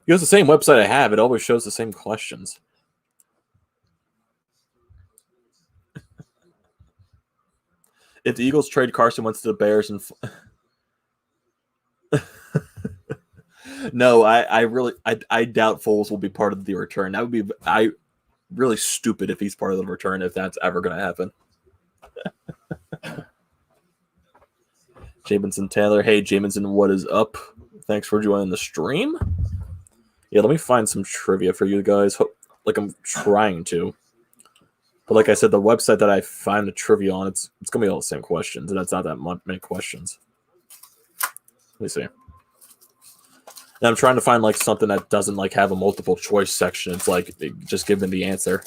because the same website I have, it always shows the same questions. If the Eagles trade Carson Wentz to the Bears and no, I doubt Foles will be part of the return. That would be really stupid if he's part of the return, if that's ever going to happen. Jamison Taylor. Hey, Jamison, what is up? Thanks for joining the stream. Yeah, let me find some trivia for you guys. Like I'm trying to. But like I said, the website that I find the trivia on, it's going to be all the same questions, and that's not that many questions. Let me see. And I'm trying to find like something that doesn't like have a multiple choice section. It's like just give me the answer.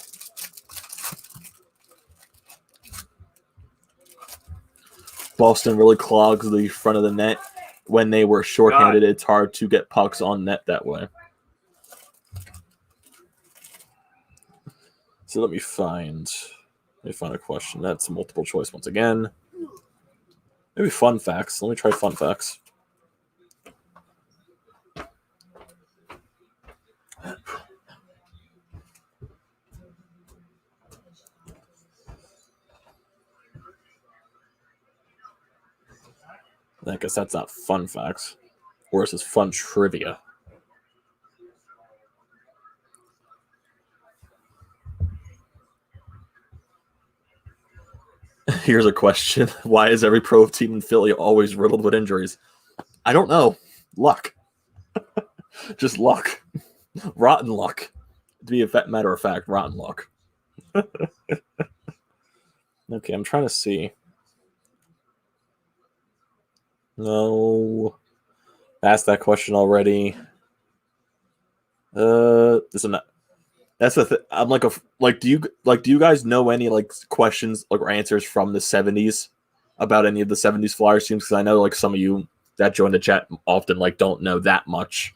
Boston really clogs the front of the net when they were shorthanded. God. It's hard to get pucks on net that way. So let me find a question. That's multiple choice once again. Maybe fun facts. Let me try fun facts. I guess that's not fun facts. Or is this fun trivia? Here's a question. Why is every pro team in Philly always riddled with injuries? I don't know. Luck. Just luck. Rotten luck. To be a matter of fact, rotten luck. Okay, I'm trying to see. No. Asked that question already. This is not. That's the thing. I'm do you guys know any like questions or answers from the 70s about any of the 70s Flyers teams? Because I know like some of you that join the chat often like don't know that much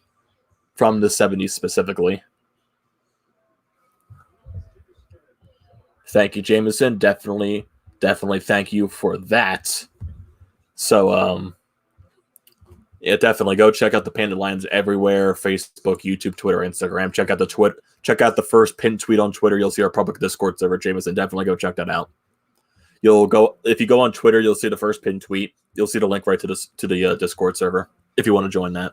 from the 70s specifically. Thank you, Jameson. Definitely thank you for that. So yeah, definitely go check out the Panda Lions everywhere: Facebook, YouTube, Twitter, Instagram. Check out the first pinned tweet on Twitter. You'll see our public Discord server, Jameson. Definitely go check that out. If you go on Twitter, you'll see the first pinned tweet. You'll see the link right to the Discord server if you want to join that.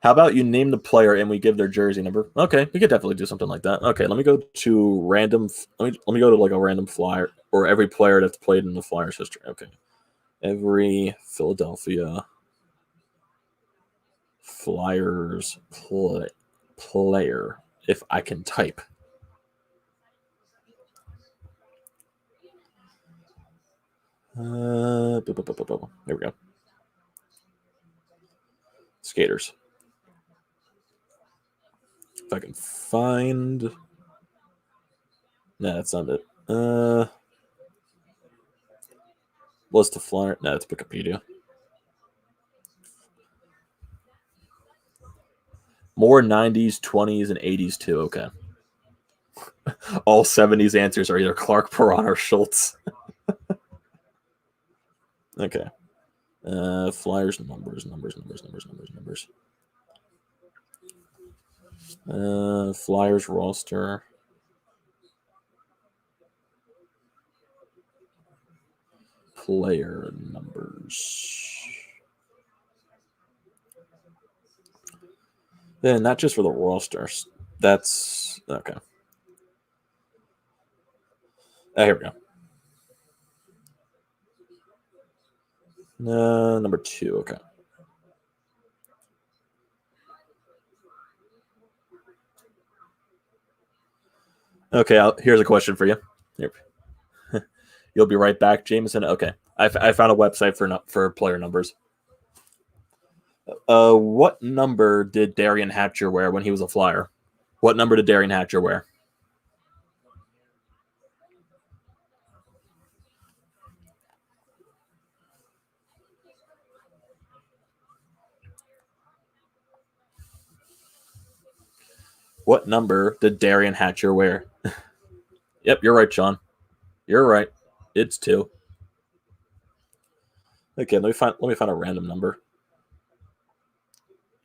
How about you name the player and we give their jersey number? Okay, we could definitely do something like that. Okay, let me go to random. Let me go to like a random Flyer or every player that's played in the Flyers history. Okay, every Philadelphia Flyers player, if I can type. Here we go. Skaters. If I can find. No, that's not it. What's the flyer? No, it's Wikipedia. More 90s, 20s, and 80s too. Okay. All 70s answers are either Clark, Perron, or Schultz. Okay. Flyers, numbers. Flyers roster. Player numbers. Yeah, not just for the rosters. That's okay. Here we go. Number 2. Okay. Okay. Here's a question for you. Here. You'll be right back, Jameson. Okay. I found a website for player numbers. What number did Darian Hatcher wear when he was a Flyer? What number did Darian Hatcher wear? What number did Darian Hatcher wear? Yep, you're right, Sean. You're right. It's 2. Okay, let me find a random number.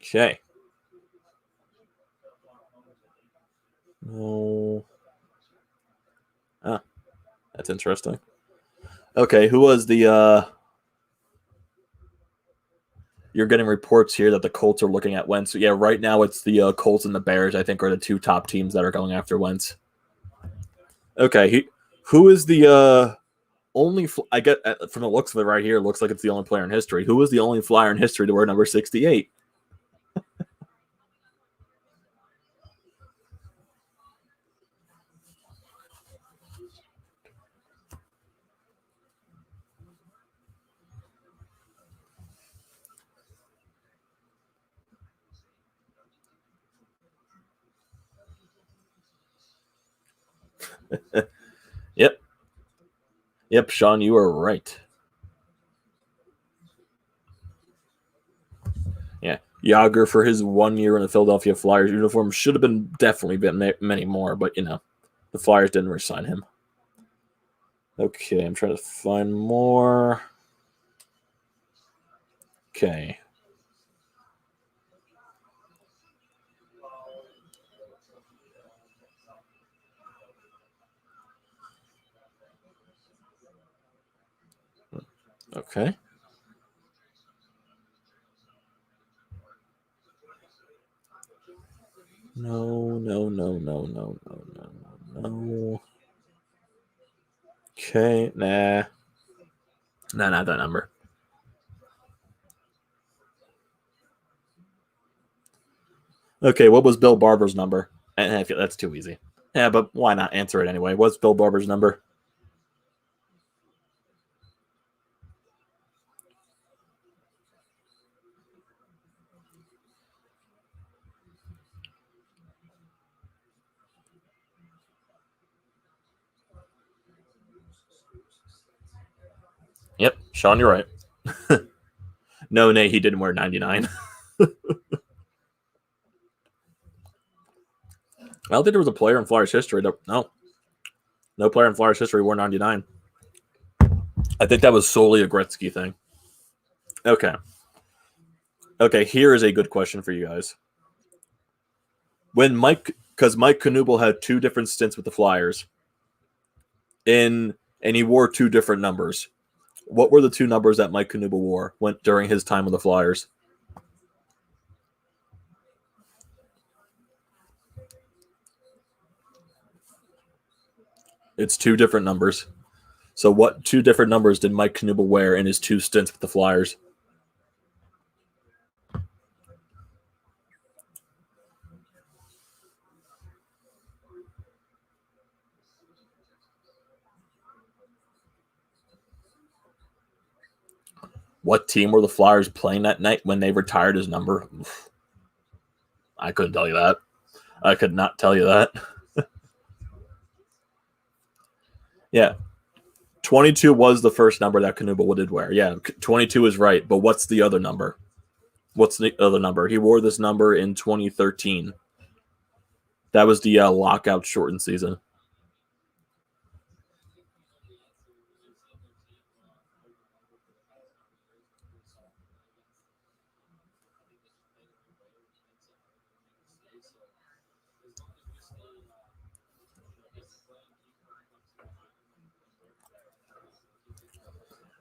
Okay. No. That's interesting. Okay, who was the you're getting reports here that the Colts are looking at Wentz. So yeah, right now it's the Colts and the Bears, I think, are the 2 top teams that are going after Wentz. Okay, who is the only? I get from the looks of it right here, it looks like it's the only player in history. Who was the only Flyer in history to wear number 68? Yep, Sean, you are right. Yeah, Yager for his 1 year in the Philadelphia Flyers uniform should have been definitely many more, but the Flyers didn't re-sign him. Okay, I'm trying to find more. Okay. Okay. No. Okay, nah. Nah, not that number. Okay, what was Bill Barber's number? I feel that's too easy. Yeah, but why not answer it anyway? What's Bill Barber's number? Yep, Sean, you're right. No, Nate, he didn't wear 99. I don't think there was a player in Flyers history. No player in Flyers history wore 99. I think that was solely a Gretzky thing. Okay, here is a good question for you guys. When because Mike Knuble had 2 different stints with the Flyers, and he wore 2 different numbers. What were the 2 numbers that Mike Knuble wore during his time with the Flyers? It's 2 different numbers. So what 2 different numbers did Mike Knuble wear in his 2 stints with the Flyers? What team were the Flyers playing that night when they retired his number? I couldn't tell you that. I could not tell you that. Yeah. 22 was the first number that Knuble did wear. Yeah, 22 is right, but what's the other number? What's the other number? He wore this number in 2013. That was the lockout shortened season.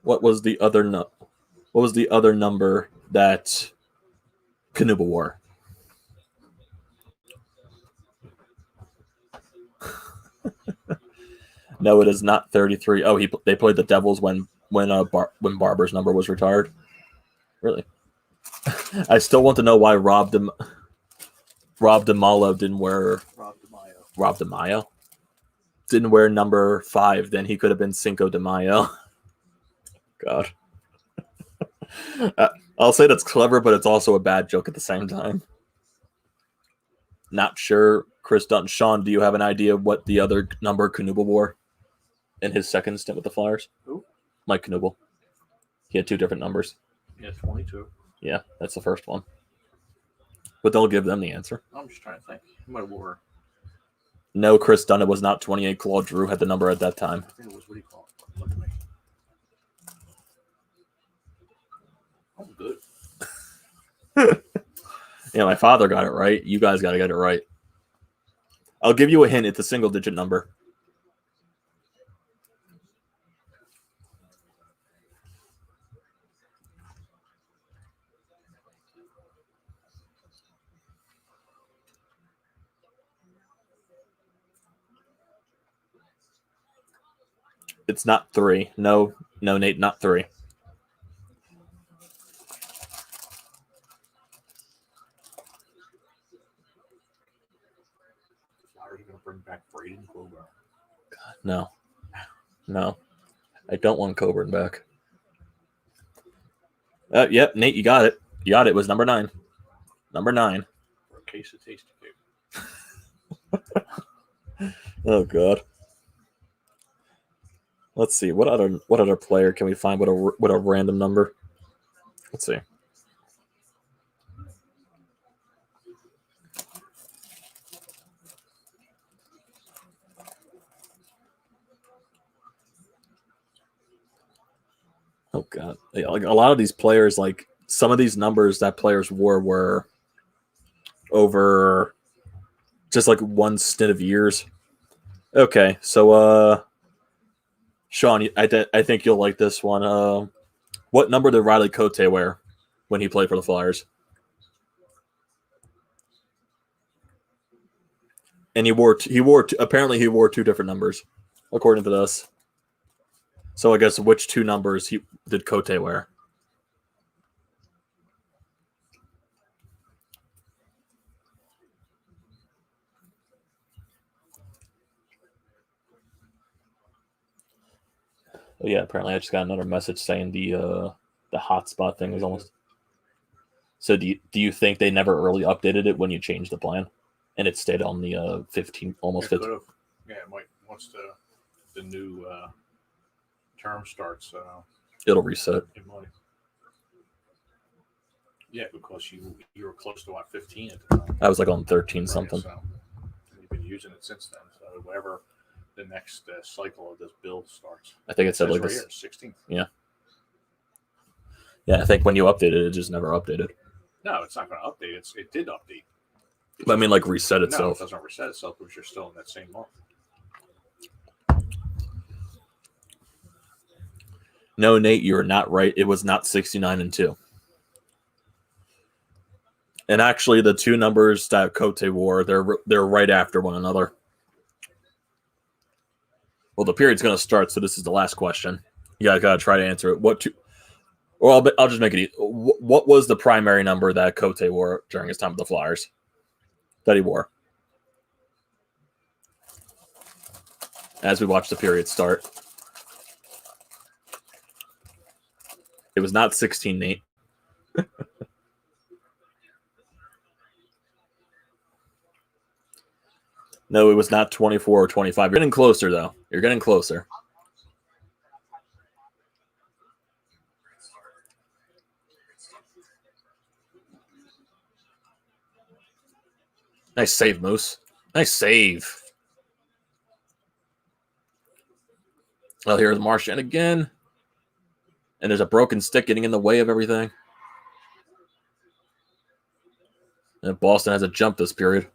What was the other What was the other number that Knuble wore? No, it is not 33. Oh, they played the Devils when Barber's number was retired. Really? I still want to know why Rob DeMalo didn't wear Rob DeMaio didn't wear number 5. Then he could have been Cinco de Mayo. God. I'll say that's clever, but it's also a bad joke at the same time. Not sure. Chris Dutton. Sean, do you have an idea of what the other number Knuble wore in his second stint with the Flyers? Who? Mike Knuble. He had 2 different numbers. Yeah, 22. Yeah, that's the first one. But they'll give them the answer. I'm just trying to think. Who might have wore? No, Chris Dunn. It was not 28. Claude Giroux had the number at that time. I think it was, what do you call it? Look at me. I'm good. Yeah, my father got it right. You guys got to get it right. I'll give you a hint. It's a single-digit number. It's not 3. No, Nate, not 3. Are you going to bring back Braden Coburn? No. I don't want Coburn back. Yep, Nate, you got it. It was number 9. Number 9. For a case of tasty cake. Oh God. Let's see. What other player can we find with a random number? Let's see. Oh God. Yeah, like a lot of these players, like some of these numbers that players wore were over just like one stint of years. Okay, so Sean, I think you'll like this one. What number did Riley Cote wear when he played for the Flyers? And apparently he wore 2 different numbers, according to this. So I guess which 2 numbers did Cote wear? Oh yeah, apparently I just got another message saying the hotspot thing is almost. So do you think they never really updated it when you changed the plan, and it stayed on the 15 almost 15? Yeah, it might once the new term starts. It'll reset. It might. Yeah, because you were close to 15 at the time. I was like on 13 something. So you've been using it since then. So whatever the next cycle of this build starts. I think it said like right this. 16th. Yeah. Yeah, I think when you updated it just never updated. No, it's not going to update. It did update. But I mean, like reset itself. No, it doesn't reset itself because you're still in that same month. No, Nate, you are not right. It was not 69 and 2. And actually, the 2 numbers that Cote wore, they're right after one another. Well, the period's going to start, so this is the last question. You guys got to try to answer it. I'll just make it easy. What was the primary number that Cote wore during his time with the Flyers? That he wore. As we watch the period start. It was not 16, Nate. No, it was not 24 or 25. You're getting closer, though. You're getting closer. Nice save, Moose. Nice save. Well, here's Marchand again. And there's a broken stick getting in the way of everything. And Boston has a jump this period.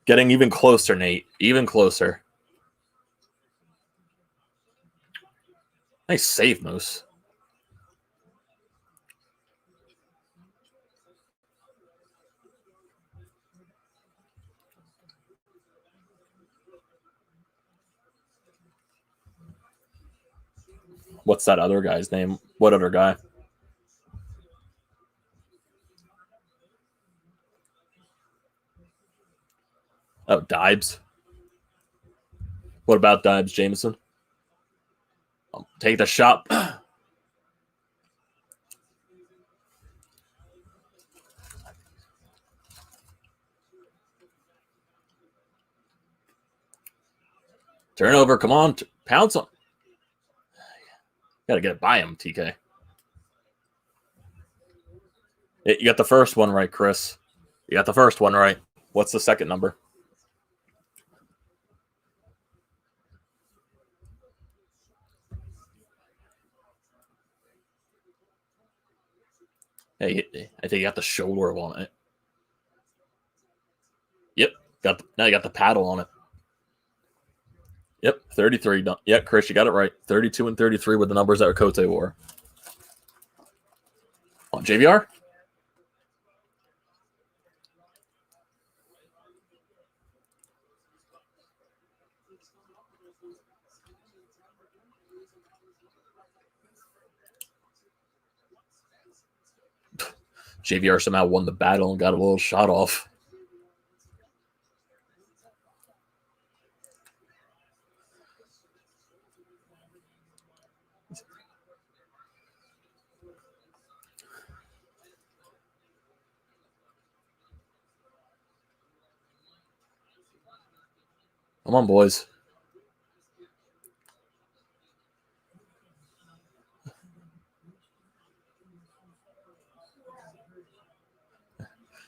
Getting even closer, Nate. Even closer. Nice save, Moose. What's that other guy's name? What other guy? Oh, Dibes. What about Dibes, Jameson? Take the shot. Turnover. Come on. Pounce on. Gotta get it by him, TK. You got the first one right, Chris. You got the first one right. What's the second number? Hey, I think you got the shoulder on it. Yep. Now you got the paddle on it. Yep, 33. Yeah, Chris, you got it right. 32 and 33 were the numbers that Cote wore. On JVR? JVR somehow won the battle and got a little shot off. Come on, boys.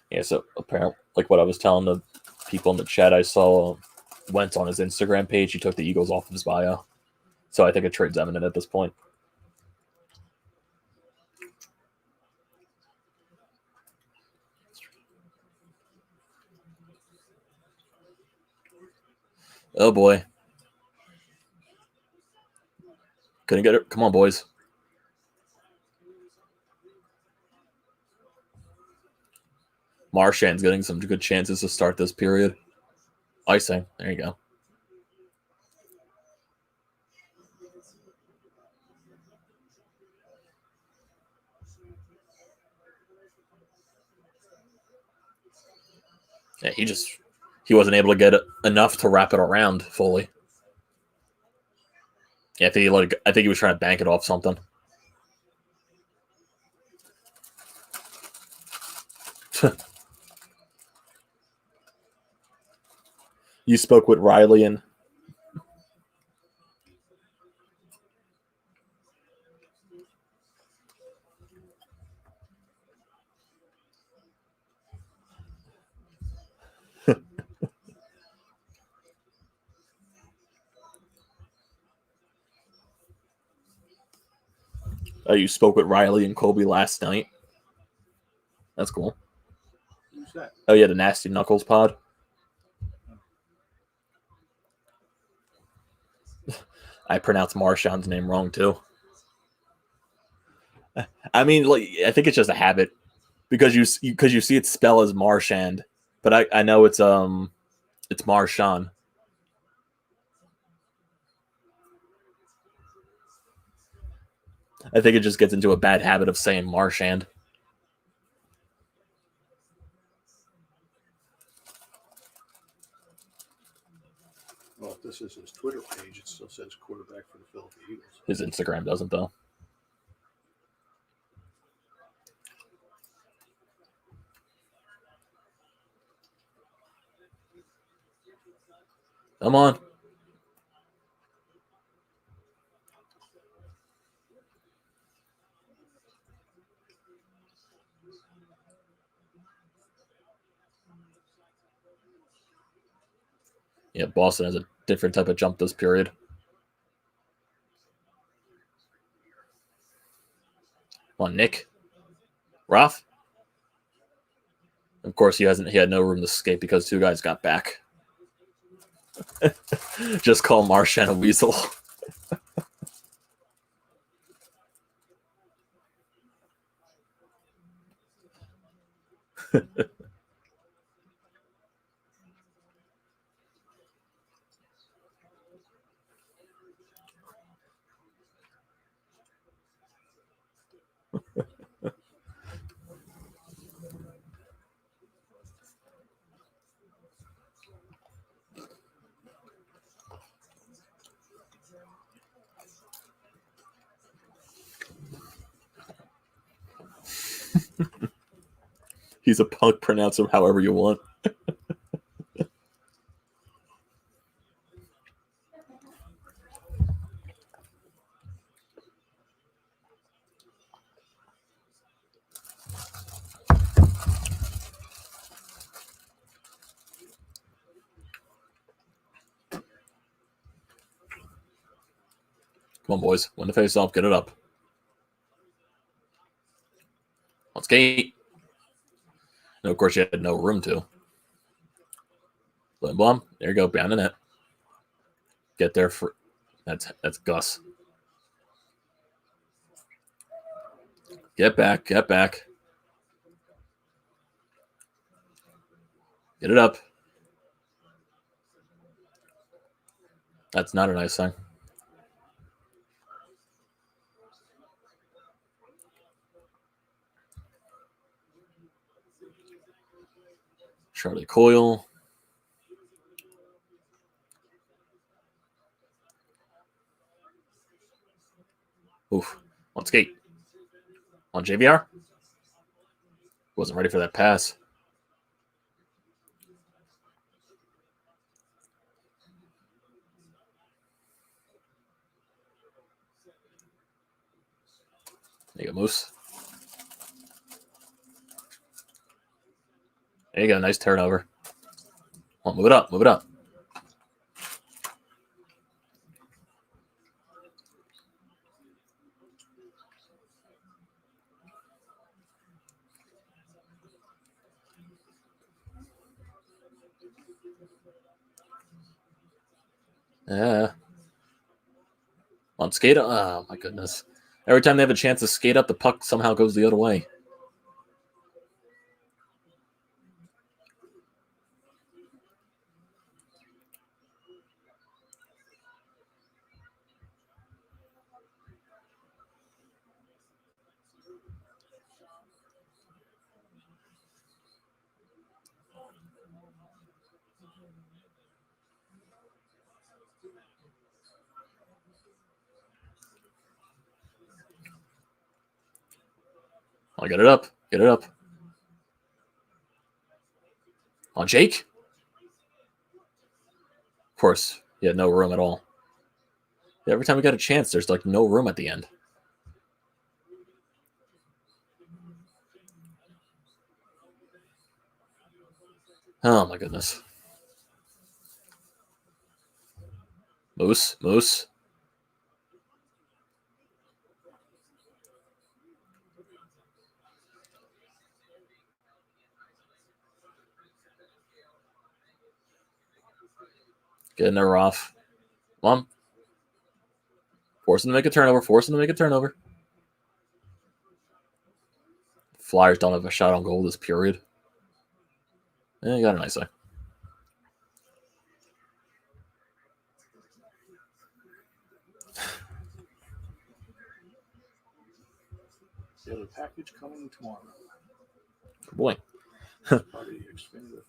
Yeah, so apparently, like what I was telling the people in the chat, I saw Wentz on his Instagram page. He took the Eagles off of his bio. So I think a trade's imminent at this point. Oh, boy. Couldn't get it. Come on, boys. Marchand's getting some good chances to start this period. Icing. There you go. Yeah, he wasn't able to get it enough to wrap it around fully. Yeah, I think he was trying to bank it off something. You spoke with Riley and you spoke with Riley and Colby last night. That's cool. Who's that? Oh yeah, the Nasty Knuckles pod. I pronounced Marchand's name wrong too. I mean, like, I think it's just a habit because you see it spelled as Marchand, but I know it's Marchand. I think it just gets into a bad habit of saying Marchand. Well, if this this is his Twitter page. It still says quarterback for the Philadelphia Eagles. His Instagram doesn't, though. Come on. Yeah, Boston has a different type of jump this period. Come on, Nick. Ralph. Of course, he had no room to escape because two guys got back. Just call Marchand a weasel. He's a punk. Pronounce him however you want. Come on, boys. Win the face-off. Get it up. Let's skate. And, of course, you had no room to. Lindblom. There you go. Behind the net. Get there for... That's Gus. Get back. Get back. Get it up. That's not a nice thing. Charlie Coyle. Oof. On skate. On JVR. Wasn't ready for that pass. There you go, Moose. There you go. Nice turnover. Come on, move it up. Move it up. Yeah. On skate. Oh, my goodness. Every time they have a chance to skate up, the puck somehow goes the other way. Oh, get it up. Get it up. On Jake. Of course, he had no room at all. Every time we got a chance, there's like no room at the end. Oh, my goodness. Moose. Moose. Getting her off. Come on. Force him to make a turnover. Force him to make a turnover. Flyers don't have a shot on goal this period. Yeah, you got a nice eye. The other package coming tomorrow. Good boy. Probably Xfinity.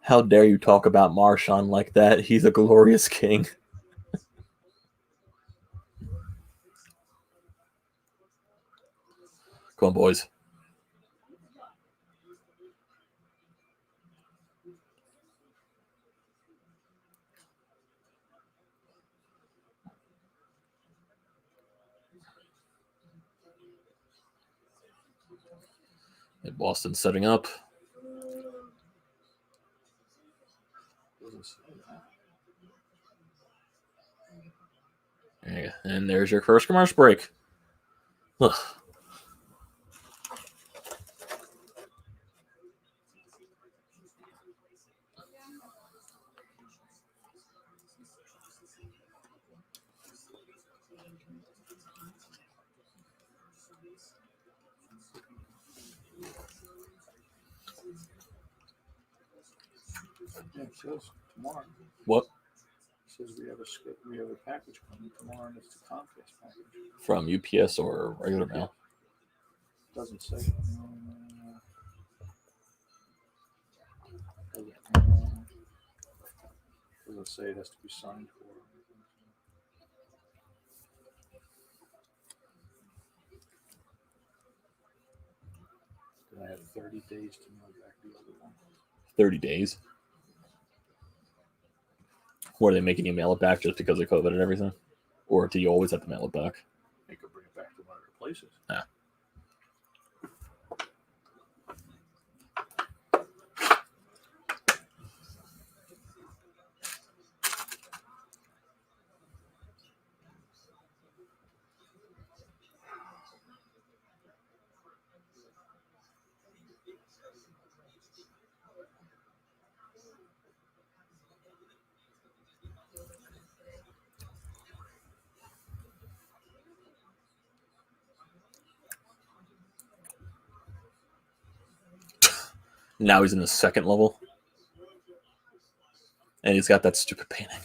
How dare you talk about Marshawn like that? He's a glorious king. Come on, boys. And Boston setting up. And there's your first commercial break. Ugh. Yeah, it says tomorrow. What? It says we have a package coming tomorrow, and it's the Comcast package. From UPS or regular mail? It doesn't say. Doesn't say it has to be signed for. Then I have 30 days to mail back the other one. 30 days? Or are they making you mail it back just because of COVID and everything? Or do you always have to mail it back? They could bring it back to one of their places. Yeah. Now he's in the second level. And he's got that stupid painting.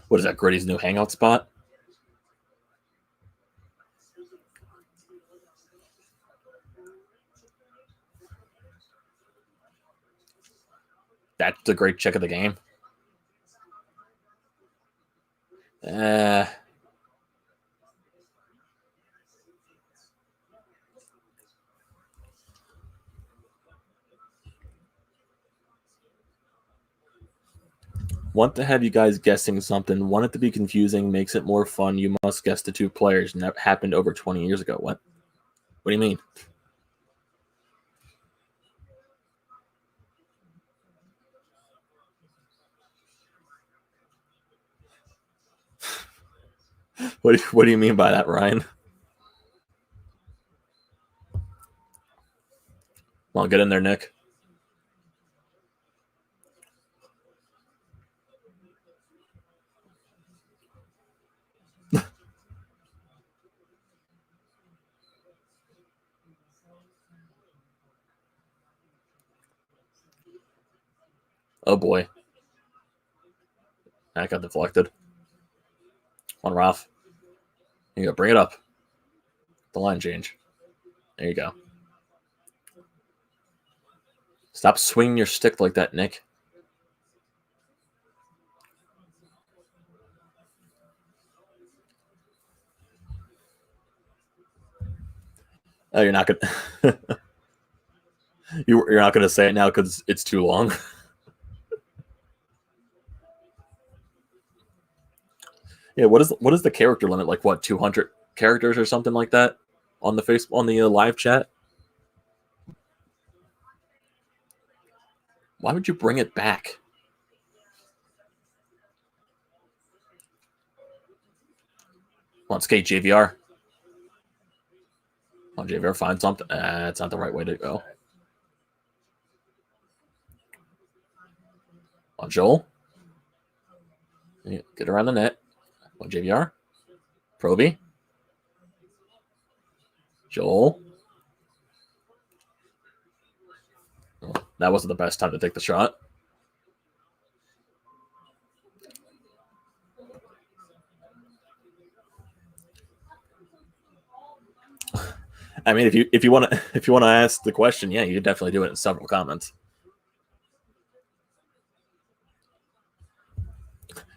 What is that, Gritty's new hangout spot? That's a great check of the game. Want to have you guys guessing something. Want it to be confusing, makes it more fun. You must guess the two players. And that happened over 20 years ago. What? What do you mean? What do you mean by that, Ryan? Well, get in there, Nick. Oh boy. That got deflected. Come on, Ralph. There you go. Bring it up. The line change. There you go. Stop swinging your stick like that, Nick. Oh, you're not gonna. You're not gonna say it now because it's too long. Yeah. What is the character limit? Like what? 200 characters or something like that on the live chat. Why would you bring it back? Come on, skate, JVR. Come on, JVR, find something. It's not the right way to go. On Joel. Get around the net. On JVR. Proby. Joel. Oh, that wasn't the best time to take the shot. I mean, if you want to ask the question, yeah, you could definitely do it in several comments.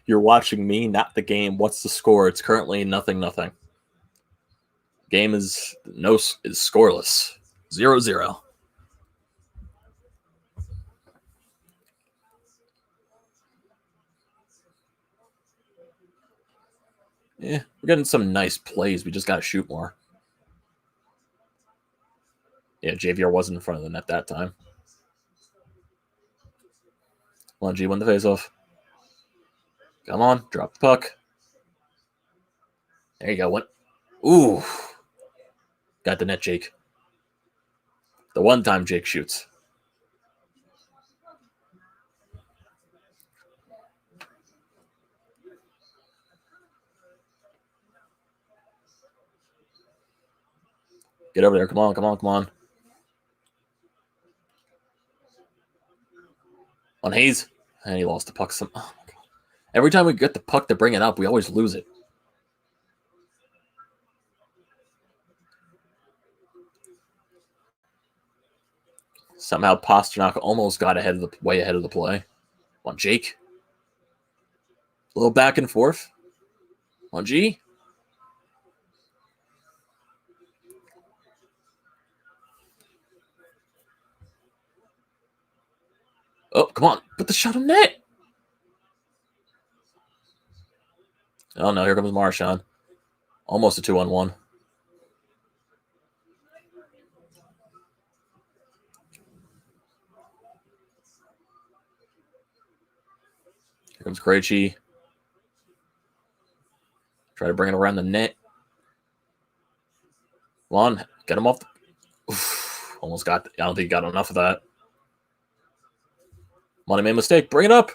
You're watching me, not the game. What's the score? It's currently 0-0. Game is scoreless. 0-0. Yeah, we're getting some nice plays. We just got to shoot more. Yeah, JVR wasn't in front of the net that time. Come on, G, win the faceoff. Come on, drop the puck. There you go. What? Ooh. Got the net, Jake. The one time Jake shoots. Get over there. Come on, come on, come on. On Hayes. And he lost the puck. Oh, my God. Every time we get the puck to bring it up, we always lose it. Somehow Pasternak almost got way ahead of the play. On Jake. A little back and forth. On G. Oh, come on. Put the shot on net. Oh, no. Here comes Marchand. Almost a 2-on-1. Here comes Krejci. Try to bring it around the net. Come on. Get him off. Almost got. I don't think he got enough of that. Money made a mistake. Bring it up.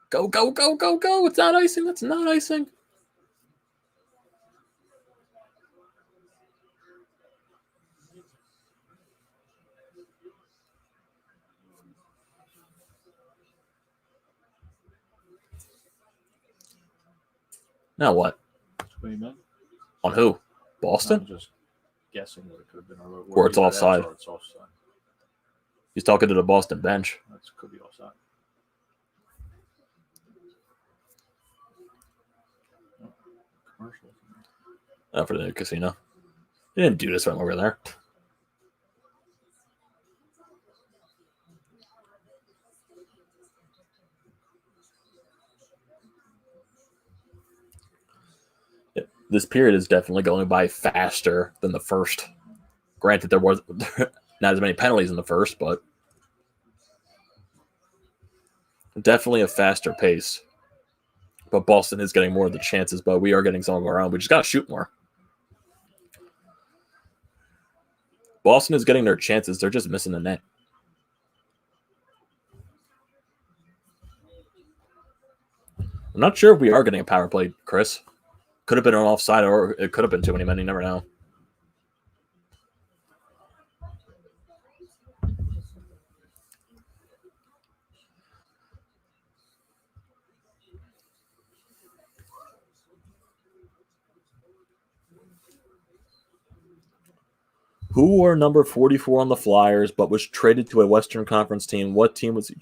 Go, go, go, go, go. It's not icing. That's not icing. Now what? What do you mean? On who? Boston? I'm just guessing what it could have been. Or it's offside. Or it's offside. He's talking to the Boston bench. That could be offside. Commercial. Oh, for the casino. They didn't do this when we were there. This period is definitely going by faster than the first. Granted, there was not as many penalties in the first, but definitely a faster pace. But Boston is getting more of the chances, but we are getting some of our own. We just got to shoot more. Boston is getting their chances. They're just missing the net. I'm not sure if we are getting a power play, Chris. Could have been an offside, or it could have been too many men. You never know. Who wore number 44 on the Flyers, but was traded to a Western Conference team? What team was he?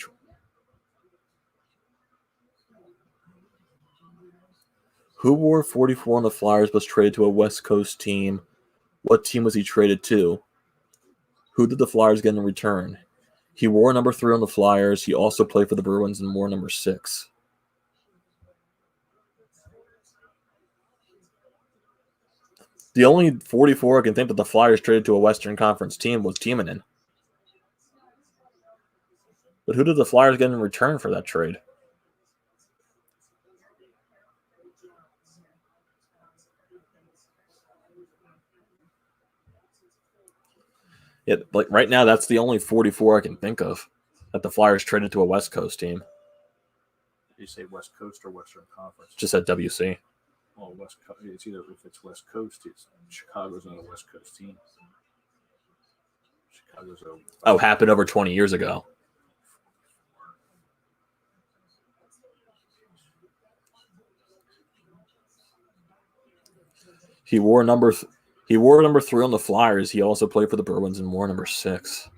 Who wore 44 on the Flyers, was traded to a West Coast team? What team was he traded to? Who did the Flyers get in return? He wore number 3 on the Flyers. He also played for the Bruins and wore number 6. The only 44 I can think that the Flyers traded to a Western Conference team was Timonen. But who did the Flyers get in return for that trade? Yeah, like right now, that's the only 44 I can think of that the Flyers traded to a West Coast team. Did you say West Coast or Western Conference? Just said WC. Well, West Coast. It's either if it's West Coast, it's Chicago's not a West Coast team. Chicago's a. Happened over 20 years ago. He wore number He wore number 3 on the Flyers. He also played for the Bruins and wore number 6.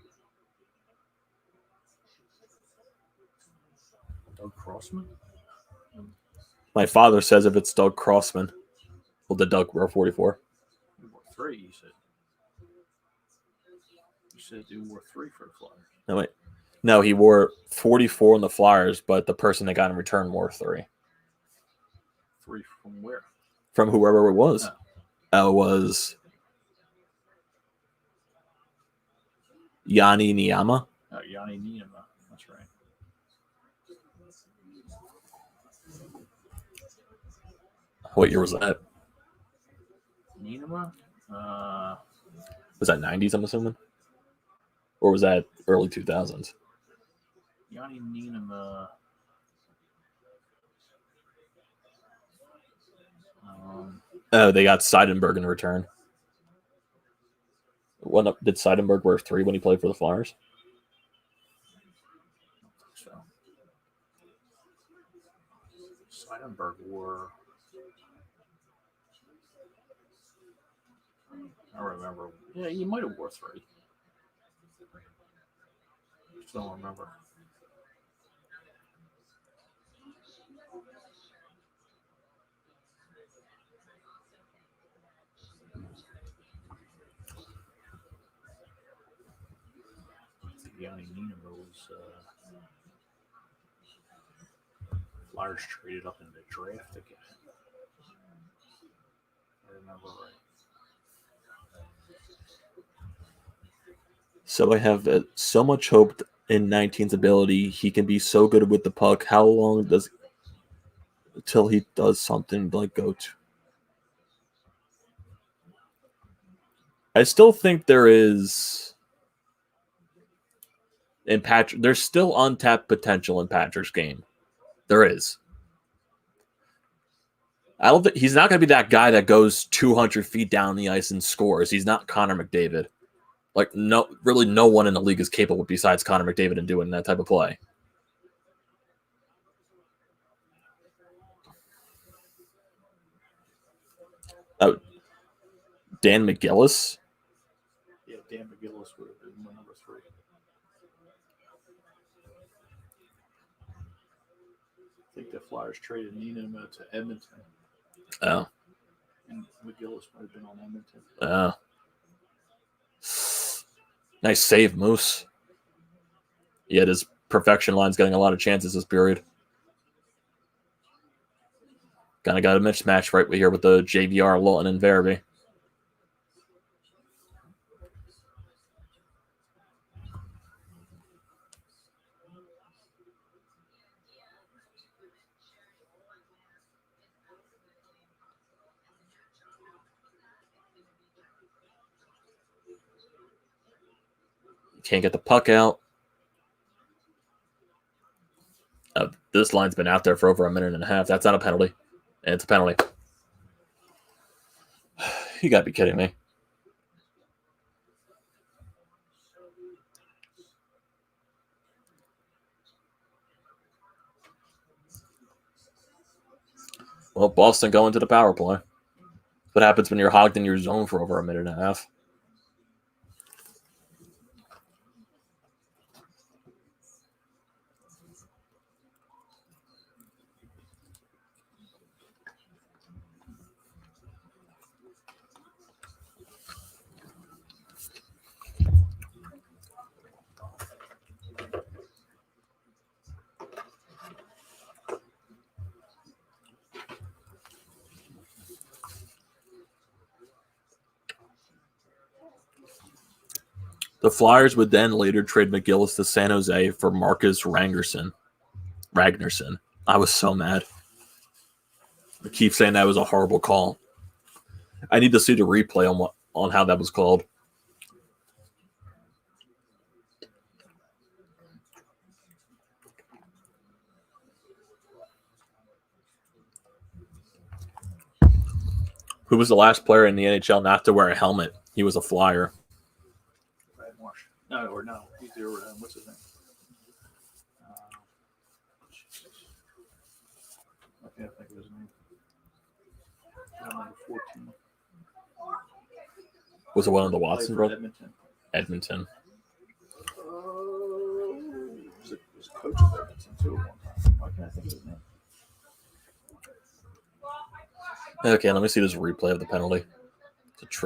Doug Crossman? My father says if it's Doug Crossman, well, did Doug wear 44? He wore 3, you said. You said he wore 3 for the Flyers. No, wait. No, he wore 44 on the Flyers, but the person that got in return wore 3. 3 from where? From whoever it was. Oh. It was Yanni Niama. Oh, Yanni Niema. That's right. What year was that? Niema? Was that 90s, I'm assuming? Or was that early 2000s? Yanni Niema. Oh, they got Seidenberg in return. Did Seidenberg wear 3 when he played for the Flyers? So Seidenberg wore. I remember. Yeah, he might have wore 3. Just don't remember. Yanni Niema was Flyers traded up in the draft again. I remember right. So I have so much hope in 19's ability. He can be so good with the puck. How long does until he does something like go to? I still think there is in Patrick. There's still untapped potential in Patrick's game. There is. I don't think he's not going to be that guy that goes 200 feet down the ice and scores. He's not Connor McDavid. Like no one in the league is capable besides Connor McDavid in doing that type of play. Oh, Dan McGillis. Yeah, Dan McGillis would have been my number 3. I think the Flyers traded Niema to Edmonton. Oh. And McGillis might have been on Edmonton. Oh. Nice save, Moose. Yet his perfection line's getting a lot of chances this period. Kind of got a mismatch right here with the JVR, Lawton, and Verby. Can't get the puck out. This line's been out there for over a minute and a half. That's not a penalty. And it's a penalty. You got to be kidding me. Well, Boston going to the power play. What happens when you're hogged in your zone for over a minute and a half? The Flyers would then later trade McGillis to San Jose for Marcus Ragnarsson. I was so mad. I keep saying that was a horrible call. I need to see the replay on how that was called. Who was the last player in the NHL not to wear a helmet? He was a Flyer. Brad Marsh. No. He's the what's his name? I can't think of his name. Number 14. Was it one of the Played Watson for brothers? Edmonton. Edmonton. Was a coach of Edmonton too at one time. Why can't I think of his name? Okay, let me see this replay of the penalty.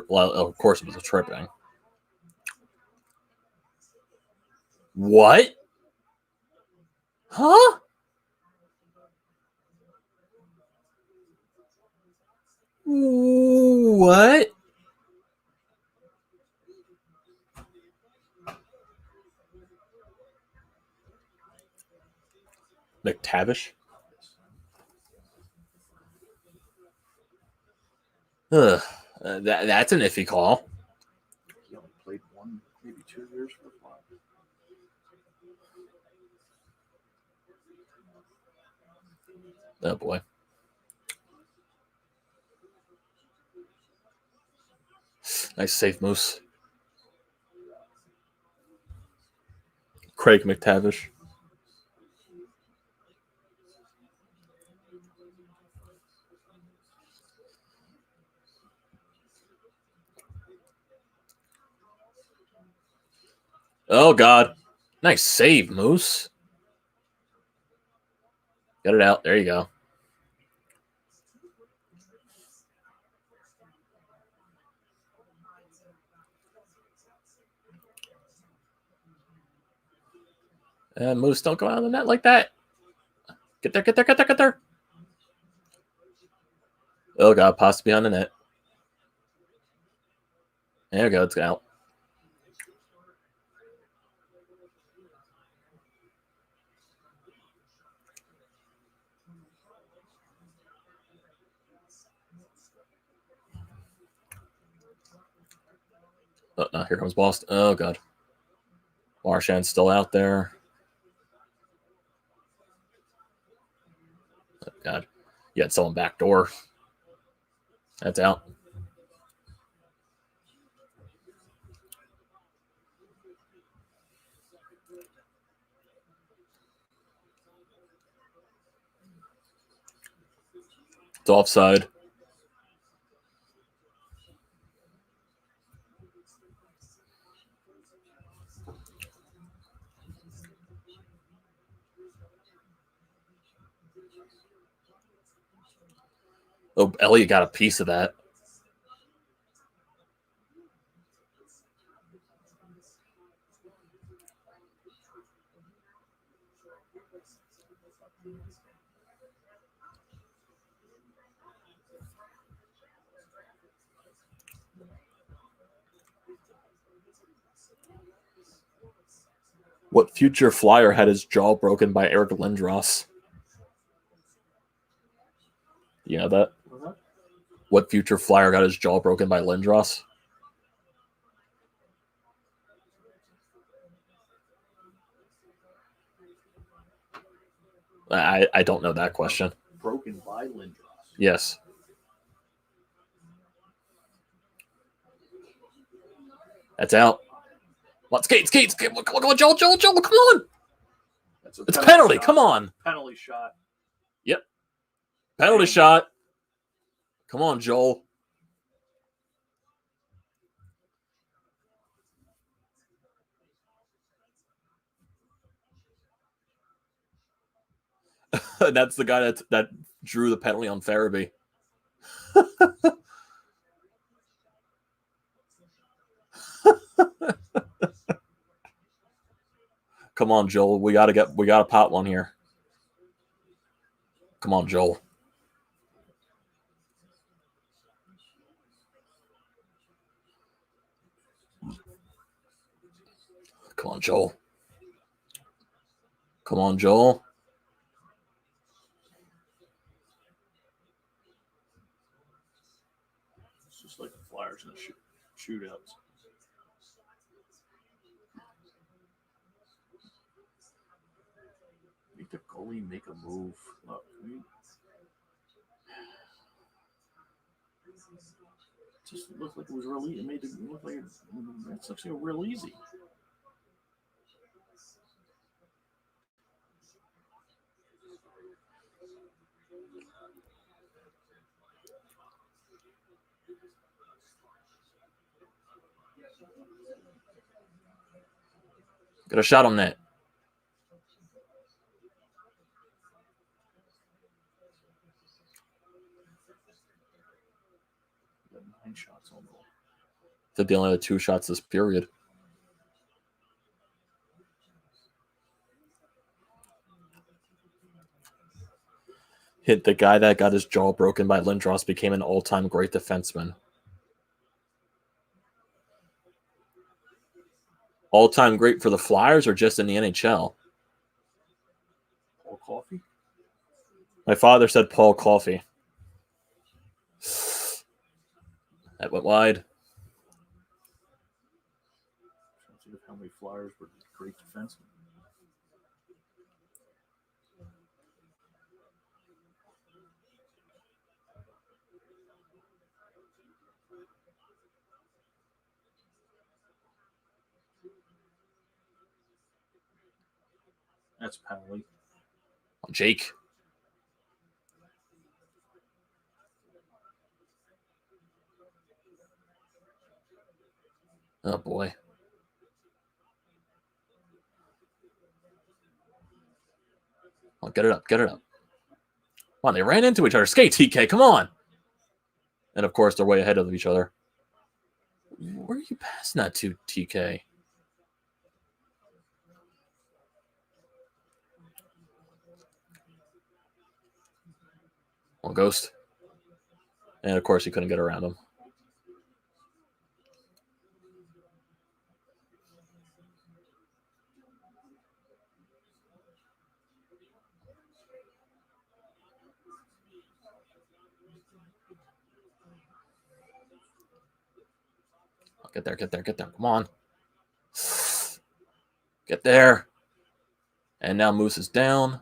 Well, of course it was a tripping. What? Huh? What? McTavish? Ugh. That's an iffy call. He only played 1, maybe 2 years for the Flyers. Oh boy. Nice save, Moose. Craig McTavish. Oh God. Nice save, Moose. Get it out. There you go. And Moose, don't go out of the net like that. Get there, get there, get there, get there. Oh God, pass behind the net. There we go, it's out. Oh, no, here comes Boston. Oh God. Marchand's still out there. Oh, God. You had someone back door. That's out. It's offside. Oh, Elliott got a piece of that. What future Flyer had his jaw broken by Eric Lindros? You know that? Uh-huh. What future Flyer got his jaw broken by Lindros? I don't know that question. Broken by Lindros. Yes. That's out. Let's skate. Come on, Joel, come on. It's a penalty. Shot. Come on. Penalty shot. Yep. Penalty shot. Come on, Joel. That's the guy that drew the penalty on Farabee. Come on, Joel. We gotta pot one here. Come on, Joel. Come on, Joel. Come on, Joel. It's just like the Flyers in the shootouts. Make the goalie make a move. Look, it just looked like it was real easy. It made it look like it's actually real easy. Get a shot on net. Got 9 shots on goal. That they only had 2 shots this period. Hit the guy that got his jaw broken by Lindros became an all-time great defenseman. All-time great for the Flyers or just in the NHL? Paul Coffey. My father said Paul Coffey. That went wide. Trying to think of how many Flyers were great defensemen. That's a penalty. Jake. Oh, boy. Oh, get it up. Get it up. Come on, they ran into each other. Skate, TK, come on. And, of course, they're way ahead of each other. Where are you passing that to, TK? Well, Ghost. And, of course, he couldn't get around him. Get there, get there, get there. Come on. Get there. And now Moose is down.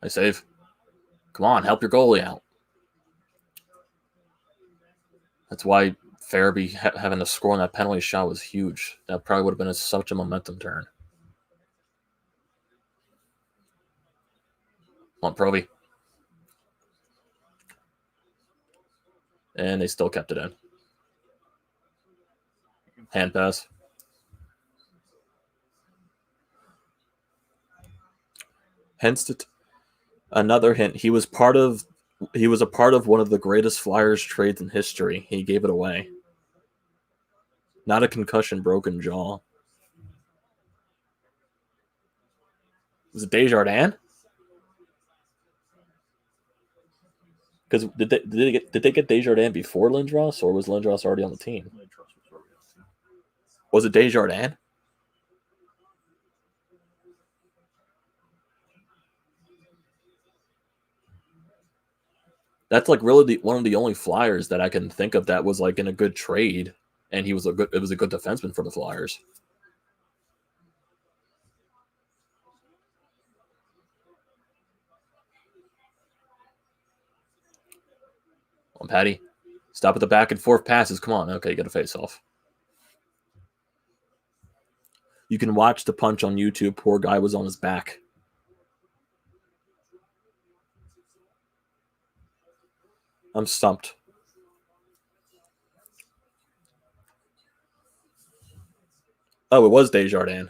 Nice save. Come on, help your goalie out. That's why Farabee having to score on that penalty shot was huge. That probably would have been such a momentum turn. Come on, Provy. And they still kept it in. Hand pass. Hence, another hint. He was a part of one of the greatest Flyers trades in history. He gave it away. Not a concussion, broken jaw. Was it Desjardins? Because did they get Desjardins before Lindros, or was Lindros already on the team? Was it Desjardins? That's like really one of the only Flyers that I can think of that was like in a good trade, and it was a good defenseman for the Flyers. Come on, Patty. Stop at the back and forth passes. Come on. Okay, you got a face off. You can watch the punch on YouTube. Poor guy was on his back. I'm stumped. Oh, it was Desjardins.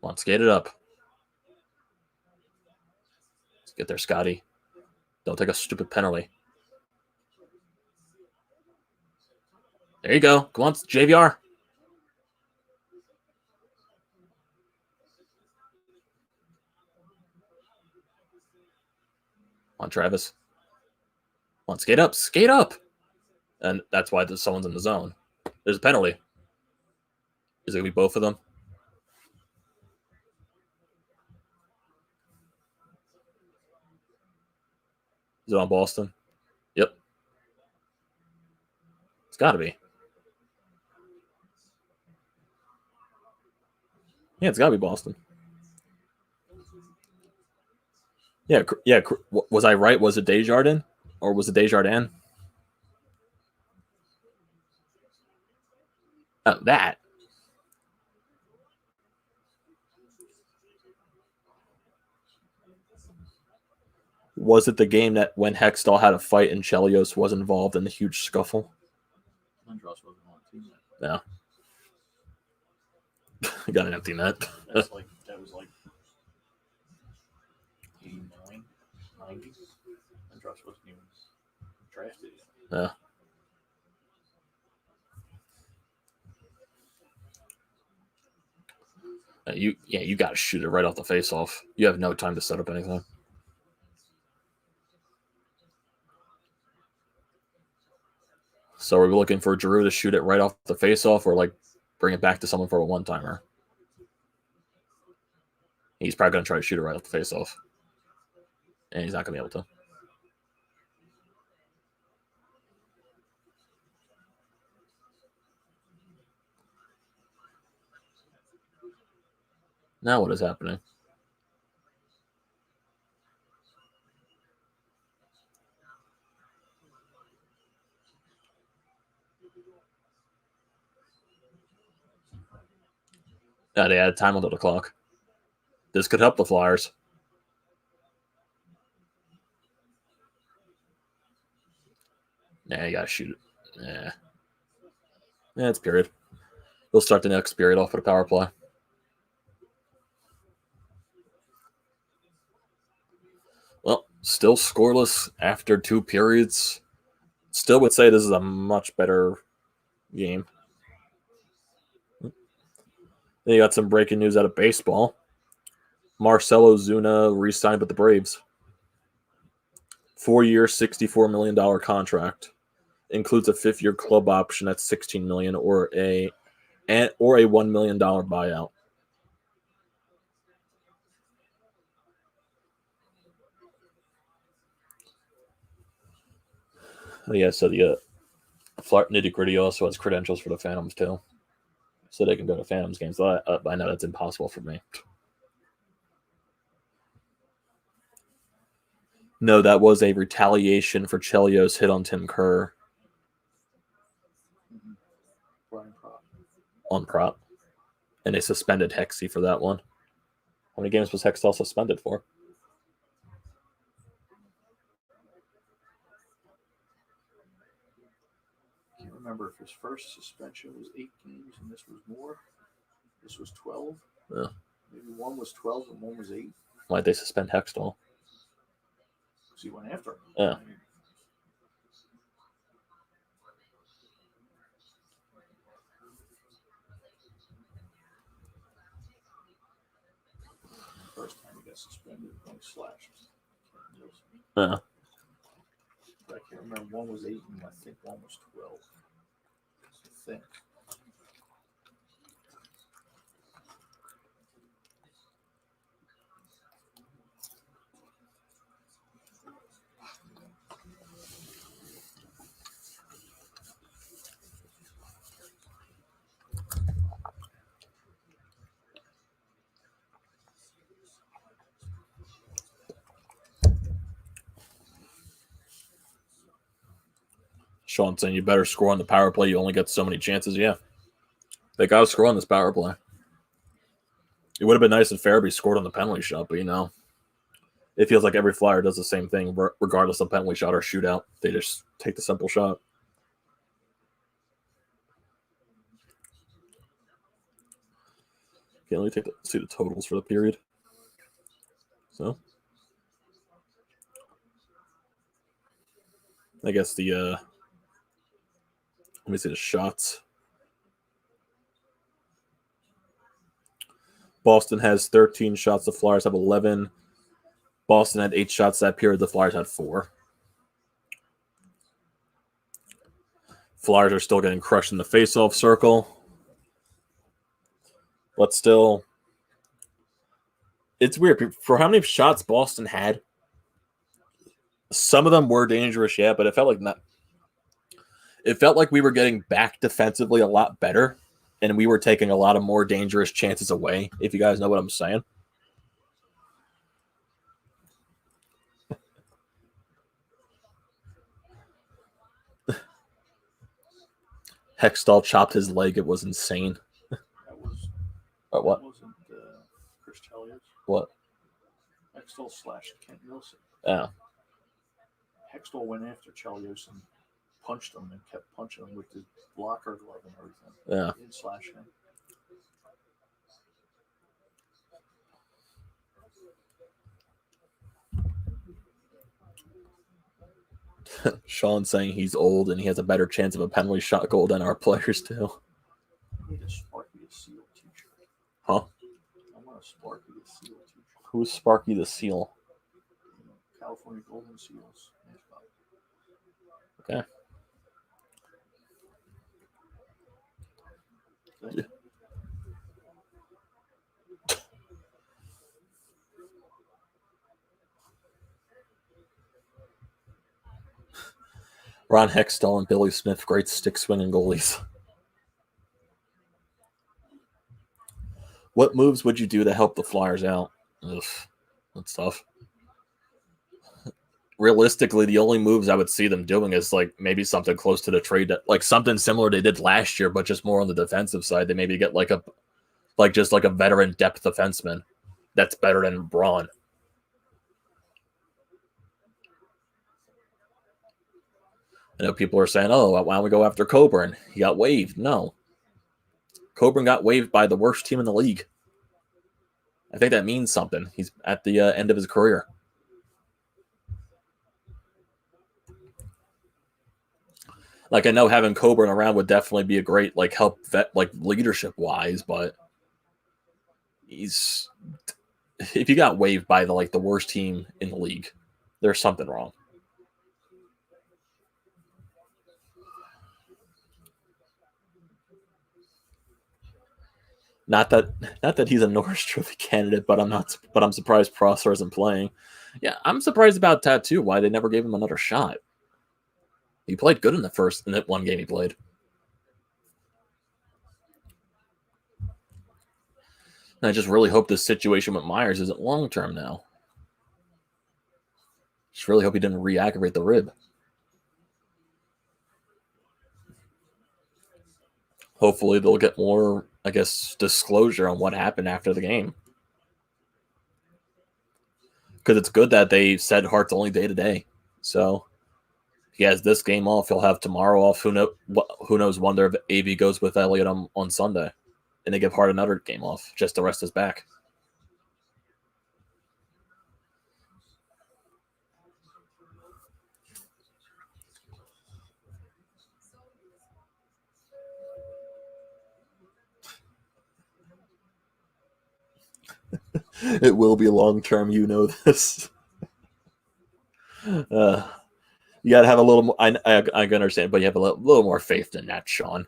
Come on, skate it up. Let's get there, Scotty. Don't take a stupid penalty. There you go. Come on, JVR. Come on, Travis. Come on, skate up. Skate up. And that's why someone's in the zone. There's a penalty. Is it going to be both of them? Is it on Boston? Yep. It's got to be. Yeah, it's got to be Boston. Yeah. Was I right? Was it Desjardins or was it Desjardins? Oh, that. Was it the game that when Hextall had a fight and Chelios was involved in the huge scuffle? Lindros wasn't on the team. Yeah. I got an empty net. That was like 89, 90. Lindros wasn't even drafted yet. Yeah. You got to shoot it right off the face-off. You have no time to set up anything. So are we looking for Giroux to shoot it right off the face-off or like bring it back to someone for a one-timer? He's probably going to try to shoot it right off the face-off. And he's not going to be able to. Now what is happening? They add time onto the clock. This could help the Flyers. Nah, you got to shoot it. Yeah, it's period. We'll start the next period off with a power play. Well, still scoreless after 2 periods. Still would say this is a much better game. Then you got some breaking news out of baseball. Marcelo Zuna re-signed with the Braves. 4-year, $64 million contract. Includes a 5th-year club option at $16 million or a $1 million buyout. Yeah, so the Nitty Gritty also has credentials for the Phantoms too, so they can go to Phantoms games. But I know that's impossible for me. No, that was a retaliation for Chelios' hit on Tim Kerr. On prop. And they suspended Hexy for that one. How many games was Hextall suspended for? I can't remember if his first suspension was 8 games and this was more. This was 12. Yeah. Maybe one was 12 and one was 8. Why'd they suspend Hextall? Because he went after him. Yeah. First time he got suspended when he slashed. Yeah. I can't remember. One was 8 and I think one was 12. I think. Sean saying you better score on the power play. You only get so many chances. Yeah. They got to score on this power play. It would have been nice if Farabee scored on the penalty shot, but it feels like every Flyer does the same thing, regardless of penalty shot or shootout. They just take the simple shot. Okay, let me see the totals for the period. So, I guess let me see the shots. Boston has 13 shots. The Flyers have 11. Boston had 8 shots that period. The Flyers had 4. Flyers are still getting crushed in the face-off circle. But still, it's weird. For how many shots Boston had, some of them were dangerous, yeah, but it felt like not. It felt like we were getting back defensively a lot better, and we were taking a lot of more dangerous chances away, if you guys know what I'm saying. Hextall chopped his leg. It was insane. That was What? That wasn't Chris Chelios. What? Hextall slashed Kent Nielsen. Yeah. Hextall went after Chelios and punched him and kept punching him with the blocker glove and everything. Yeah. He didn't slash him. Sean saying he's old and he has a better chance of a penalty shot goal than our players do. I need a Sparky the Seal t-shirt. Huh? I want a Sparky the Seal t-shirt. Who's Sparky the Seal? California Golden Seals. Okay. Yeah. Ron Hextall and Billy Smith, great stick swinging goalies. What moves would you do to help the Flyers out? Ugh, that's tough. Realistically, the only moves I would see them doing is like maybe something close to the trade, like something similar they did last year, but just more on the defensive side. They maybe get like a veteran depth defenseman that's better than Braun. I know people are saying, "Oh, why don't we go after Coburn? He got waived." No, Coburn got waived by the worst team in the league. I think that means something. He's at the end of his career. Like, I know having Coburn around would definitely be a great help leadership wise, but if you got waived by the worst team in the league, there's something wrong. Not that he's a Norris Trophy candidate, but I'm surprised Prosser isn't playing. Yeah, I'm surprised about that too. Why they never gave him another shot. He played good in that one game he played. And I just really hope this situation with Myers isn't long term now. Just really hope he didn't re-aggravate the rib. Hopefully they'll get more, disclosure on what happened after the game. Because it's good that they said Hart's only day to day. So he has this game off. He'll have tomorrow off. Who knows? Wonder if AV goes with Elliott on Sunday, and they give Hart another game off just to rest his back. It will be long term. You know this. You got to have a little more. I can understand, but you have a little more faith than that, Sean.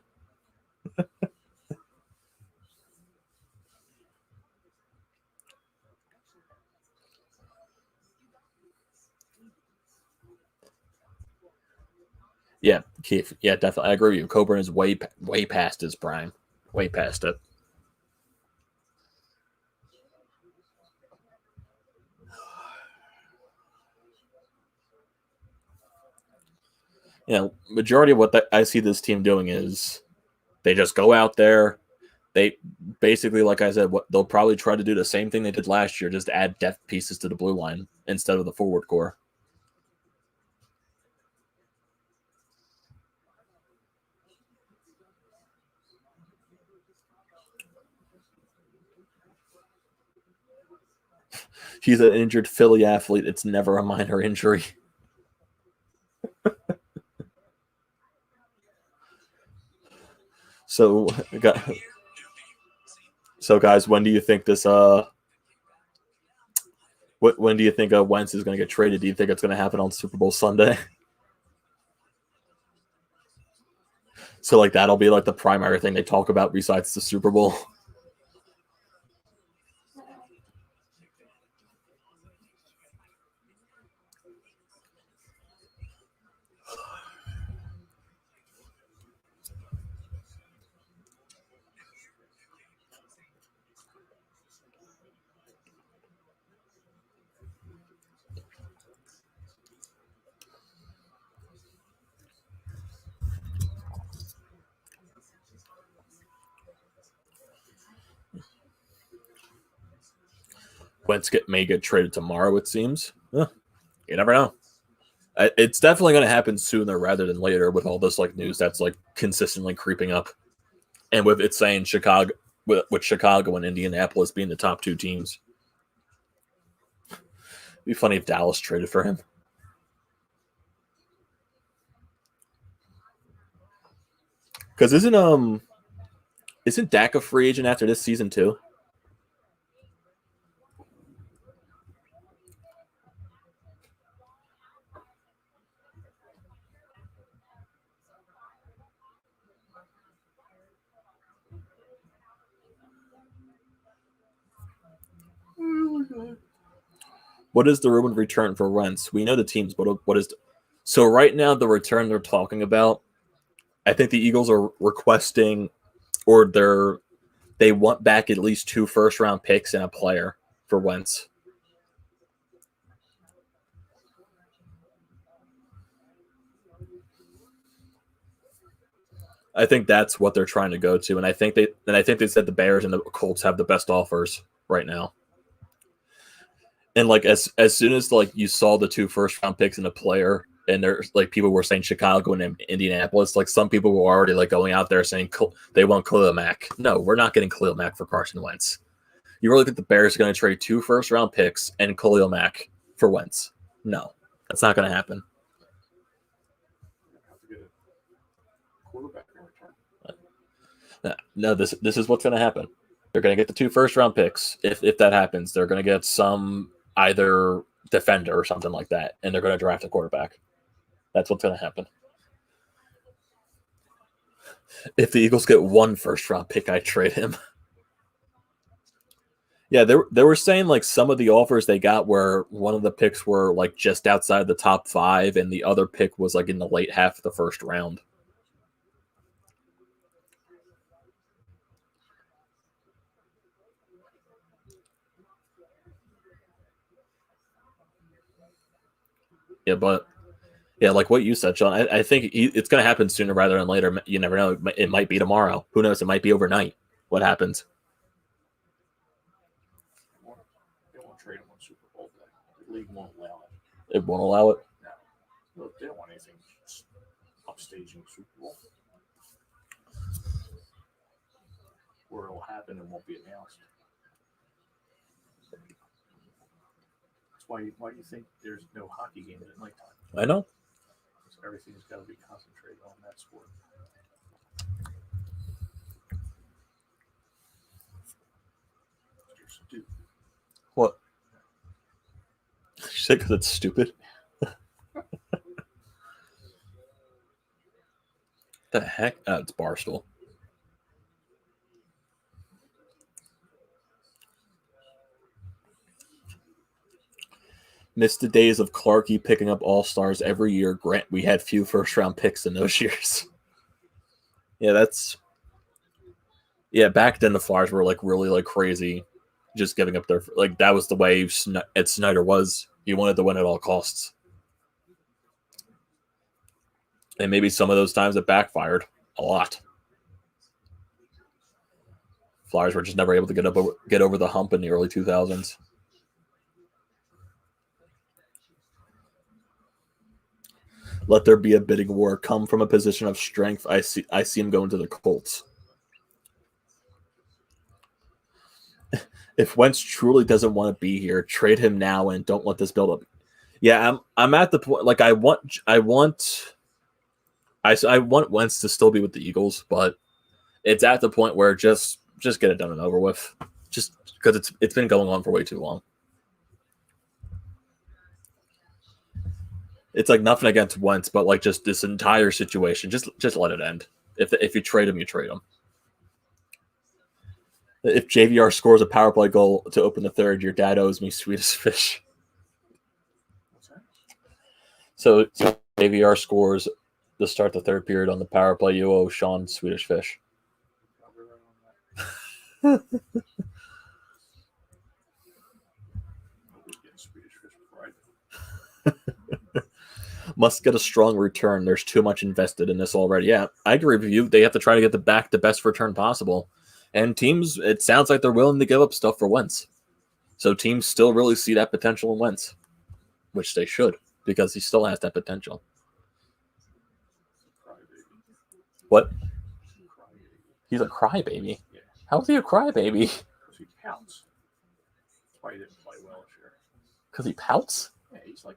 Yeah, Keith. Yeah, definitely. I agree with you. Coburn is way past his prime. Way past it. Majority of what I see this team doing is they just go out there. They basically, like I said, they'll probably try to do the same thing they did last year, just add depth pieces to the blue line instead of the forward core. He's an injured Philly athlete. It's never a minor injury. So guys, when do you think this? When do you think Wentz is going to get traded? Do you think it's going to happen on Super Bowl Sunday? So that'll be the primary thing they talk about besides the Super Bowl. Wentz may get traded tomorrow, it seems. You never know. It's definitely going to happen sooner rather than later with all this like news that's like consistently creeping up, and with it saying Chicago, with Chicago and Indianapolis being the top 2 teams. It'd be funny if Dallas traded for him. Because isn't Dak a free agent after this season too? What is the rumored return for Wentz? We know the teams, but what is so right now the return they're talking about? I think the Eagles are requesting, or they want back at least 2 first-round picks and a player for Wentz. I think that's what they're trying to go to, and I think they said the Bears and the Colts have the best offers right now. And like as soon as like you saw the 2 first-round picks and a player, and there's like people were saying Chicago and Indianapolis, like some people were already like going out there saying they want Khalil Mack. No, we're not getting Khalil Mack for Carson Wentz. You really think the Bears are going to trade 2 first-round picks and Khalil Mack for Wentz? No, that's not going to happen. No, this is what's going to happen. They're going to get the 2 first-round picks. If that happens, they're going to get some either defender or something like that, and they're going to draft a quarterback. That's what's going to happen. If the Eagles get 1 first-round pick, I trade him. Yeah, they were saying like some of the offers they got where one of the picks were like just outside the top 5, and the other pick was like in the late half of the first round. Yeah, but like what you said, Sean, I think it's going to happen sooner rather than later. You never know. It might be tomorrow. Who knows? It might be overnight. What happens? They won't trade him on Super Bowl day. The league won't allow it. It won't allow it? No. They don't want anything upstaging Super Bowl. Where it'll happen and won't be announced. Why do you think there's no hockey games at nighttime? I know. So everything's got to be concentrated on that sport. You're stupid. What? You said because it's stupid? The heck? Oh, it's Barstool. Missed the days of Clarkey picking up all-stars every year. Grant, we had few first-round picks in those years. Yeah, back then the Flyers were like really like crazy, just giving up their like that was the way Ed Snyder was. He wanted to win at all costs, and maybe some of those times it backfired a lot. Flyers were just never able to get over the hump in the early 2000s. Let there be a bidding war. Come from a position of strength. I see him going to the Colts. If Wentz truly doesn't want to be here, trade him now and don't let this build up. Yeah, I'm at the point like I want Wentz to still be with the Eagles, but it's at the point where just get it done and over with. Just because it's been going on for way too long. It's like nothing against Wentz, but like just this entire situation, just let it end. If you trade him, you trade him. If JVR scores a power play goal to open the third, your dad owes me Swedish fish. So JVR scores to start the third period on the power play, you owe Sean Swedish fish. Must get a strong return. There's too much invested in this already. Yeah, I agree with you. They have to try to get the best return possible. And teams, it sounds like they're willing to give up stuff for Wentz. So teams still really see that potential in Wentz, which they should, because he still has that potential. What? He's a crybaby. Yeah. How is he a crybaby? Because he pouts. That's why he didn't play well this year. Because he pouts? Yeah, he's like,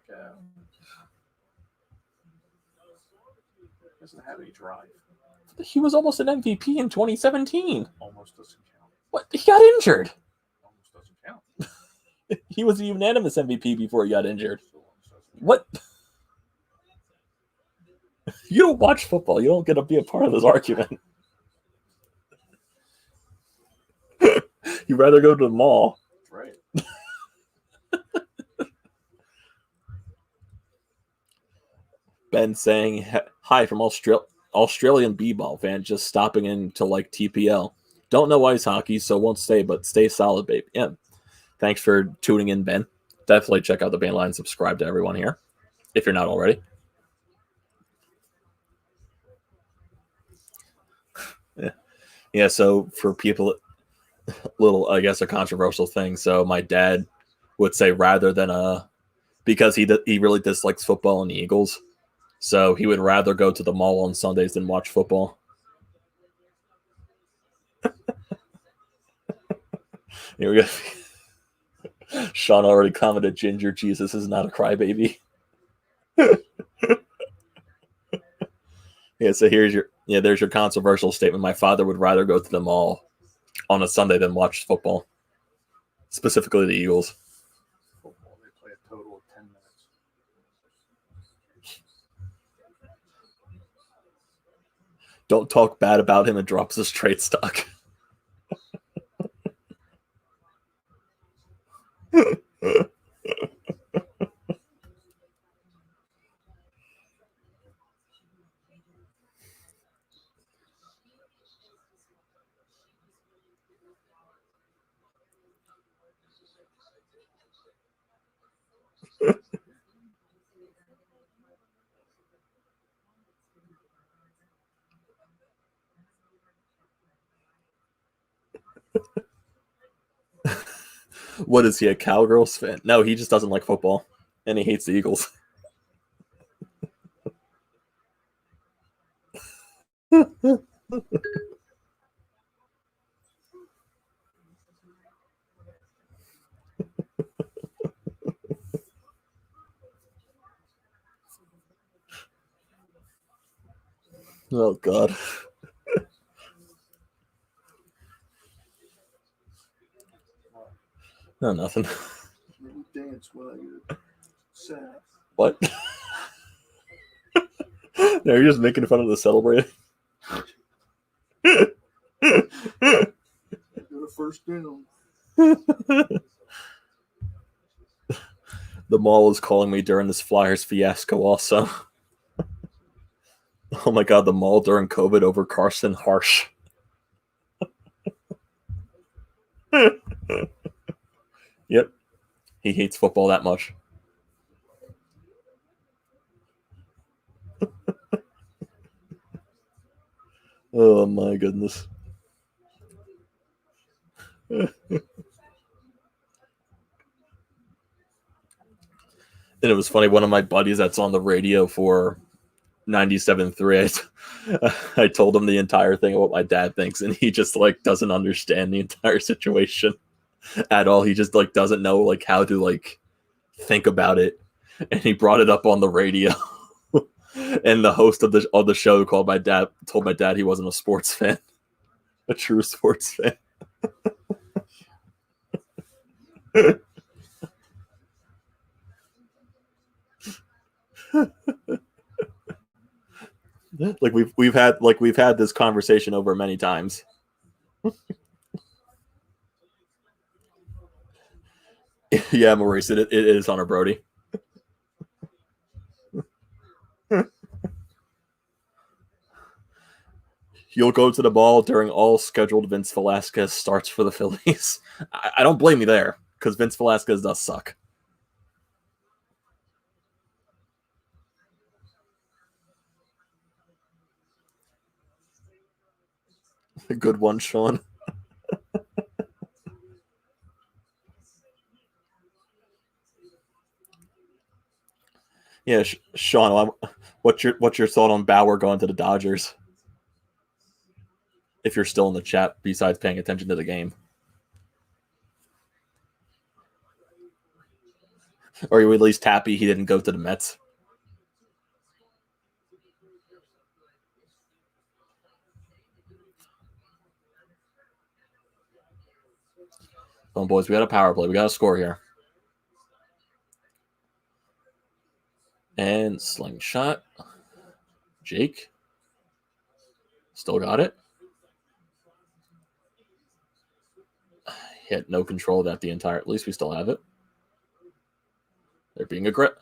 doesn't have any drive. He was almost an MVP in 2017. Almost doesn't count. What? He got injured. Almost doesn't count. He was a unanimous MVP before he got injured. Count. What? You don't watch football. You don't get to be a part of this argument. You'd rather go to the mall. Right. Ben saying, hi from Australian b-ball fan, just stopping in to like TPL. Don't know ice hockey, so won't stay, but stay solid, babe. Yeah. Thanks for tuning in, Ben. Definitely check out the band line. Subscribe to everyone here, if you're not already. Yeah, so for people, little, I guess, a controversial thing. So my dad would say rather than because he really dislikes football and the Eagles, so he would rather go to the mall on Sundays than watch football. Here we go. Sean already commented, Ginger Jesus is not a crybaby. Yeah, so there's your controversial statement. My father would rather go to the mall on a Sunday than watch football, specifically the Eagles. Football, they play a total of 10 minutes. Don't talk bad about him and drops his trade stock. What is he, a Cowgirls fan? No, he just doesn't like football, and he hates the Eagles. Oh, God. No, nothing. Dance while I get sad. What? No, you're just making fun of the celebrating. Got a first down. The mall is calling me during this Flyers fiasco also. Oh my God, the mall during COVID over Carson Harsh. Yep. He hates football that much. Oh my goodness. And it was funny, one of my buddies that's on the radio for 97.3, I told him the entire thing of what my dad thinks, and he just like doesn't understand the entire situation at all. He just like doesn't know like how to like think about it, and he brought it up on the radio. And the host of the show told my dad he wasn't a sports fan, a true sports fan. Like we've had this conversation over many times. Yeah, Maurice, it is Hunter Brody. You'll go to the ball during all scheduled Vince Velasquez starts for the Phillies. I don't blame you there, because Vince Velasquez does suck. Good one, Sean. Yeah, Sean, what's your thought on Bauer going to the Dodgers? If you're still in the chat, besides paying attention to the game, or are you at least happy he didn't go to the Mets? Come on, boys, we got a power play. We got a score here. And slingshot. Jake. Still got it. He had no control of that the entire. At least we still have it. They're being aggressive.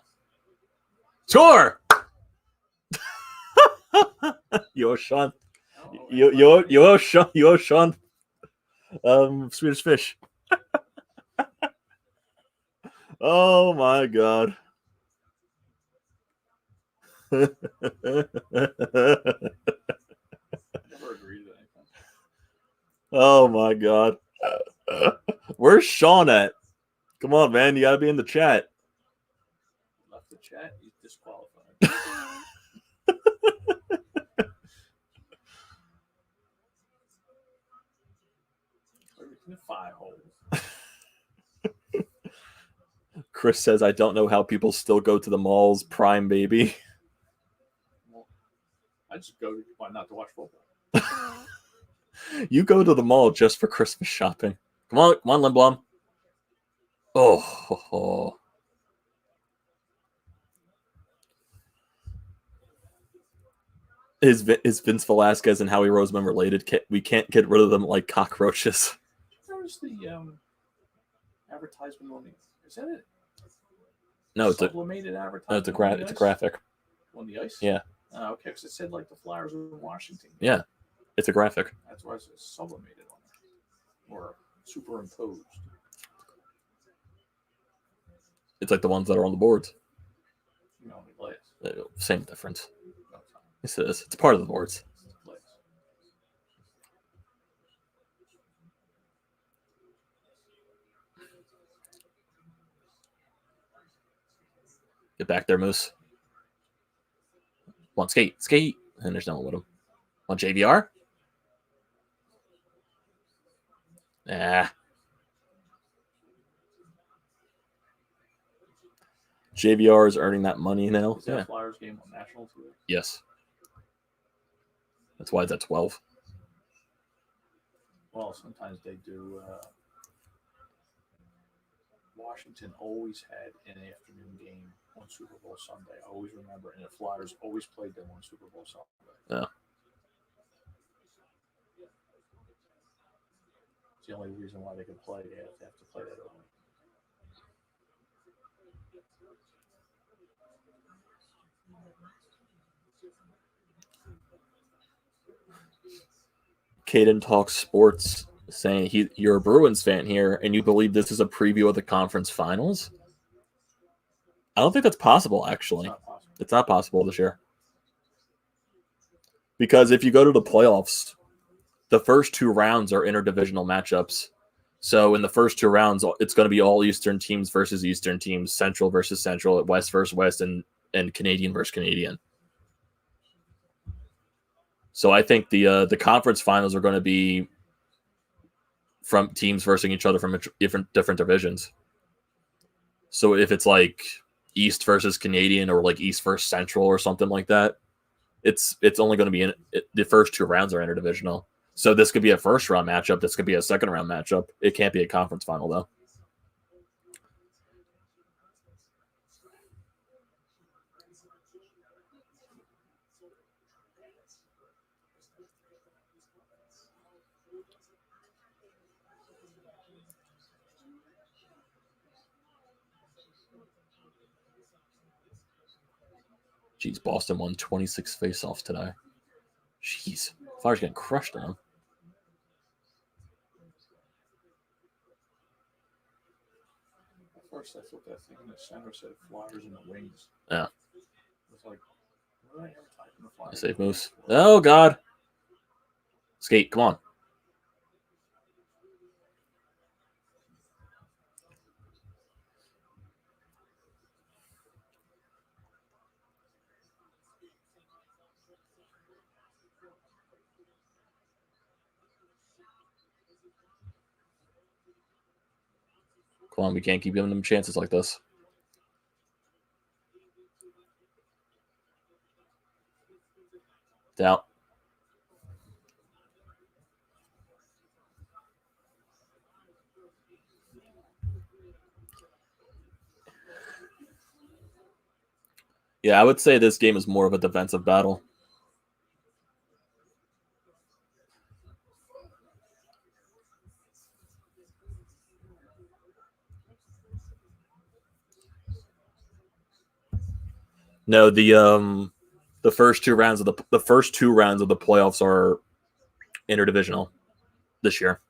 Score! Yo, Sean. Yo, Sean. Swedish Fish. Oh my God. Never agreed to anything. Oh my God. Where's Sean at? Come on, man. You got to be in the chat. Left the chat. He's disqualified. 5 holes. Chris says, I don't know how people still go to the malls. Prime, baby. Well, I just go why not to watch football. You go to the mall just for Christmas shopping. Come on, Lindblom. Oh. Is Vince Velasquez and Howie Roseman related? We can't get rid of them like cockroaches. Where's the advertisement on the? Is that it? No, it's sublimated advertisement. No, it's a graphic. On the ice? Yeah. Okay, because it said like the Flyers were in Washington. Yeah, it's a graphic. That's why it says sublimated on there. Or superimposed. It's like the ones that are on the boards. No, the glass. Same difference. Yes, it is. It's part of the boards. Get back there, Moose. One skate. And there's no one with him. One JVR. JVR is earning that money now. Is that Flyers game on national TV? Yes. That's why it's at 12. Well, sometimes they do. Washington always had an afternoon game on Super Bowl Sunday. I always remember, and the Flyers always played them on Super Bowl Sunday. Yeah. It's the only reason why they can play. They have to play that early. Caden Talks Sports saying you're a Bruins fan here and you believe this is a preview of the conference finals? I don't think that's possible, actually. It's not possible this year. Because if you go to the playoffs, the first 2 rounds are interdivisional matchups. So in the first 2 rounds, it's going to be all Eastern teams versus Eastern teams, Central versus Central, West versus West, and Canadian versus Canadian. So I think the conference finals are going to be from teams versus each other from different divisions. So if it's like East versus Canadian or like East versus Central or something like that, it's only going to be the first 2 rounds are interdivisional. So this could be a first round matchup. This could be a second round matchup. It can't be a conference final though. Jeez, Boston won 26 faceoffs today. Jeez, Flyers getting crushed on them. At first, I thought that thing in the center said Flyers in the wings. Yeah. It's like, what did I ever type in the Flyers? Save Moose. Oh, God. Skate, come on. Come on, we can't keep giving them chances like this. Doubt. Yeah, I would say this game is more of a defensive battle. No, the first two rounds of the playoffs are interdivisional this year,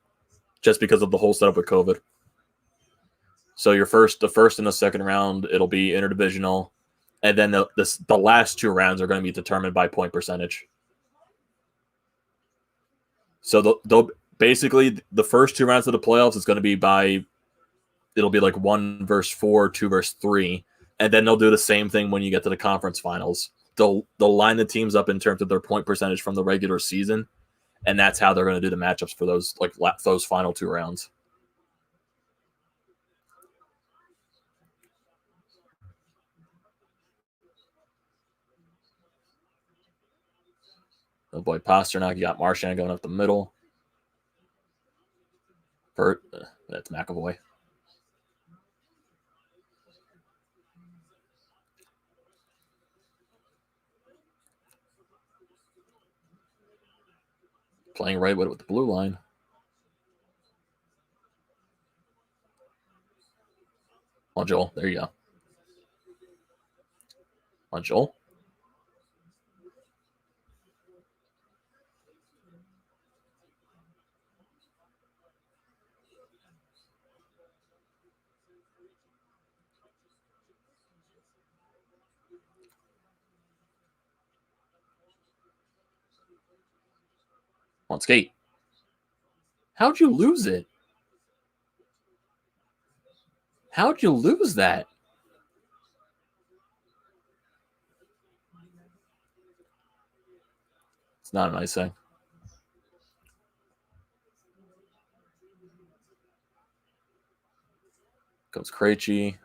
just because of the whole setup with COVID. So the first and the second round, it'll be interdivisional, and then the last two rounds are going to be determined by point percentage. So they'll basically the first two rounds of the playoffs is going to be it'll be like 1 versus 4, 2 versus 3, and then they'll do the same thing when you get to the conference finals. They'll line the teams up in terms of their point percentage from the regular season, and that's how they're going to do the matchups for those final two rounds. Oh boy, Pasternak, you got Marchand going up the middle. That's McAvoy. Playing right with the blue line. On Joel. There you go. On Joel. On skate. How'd you lose it? How'd you lose that? It's not a nice thing. Comes Krejci.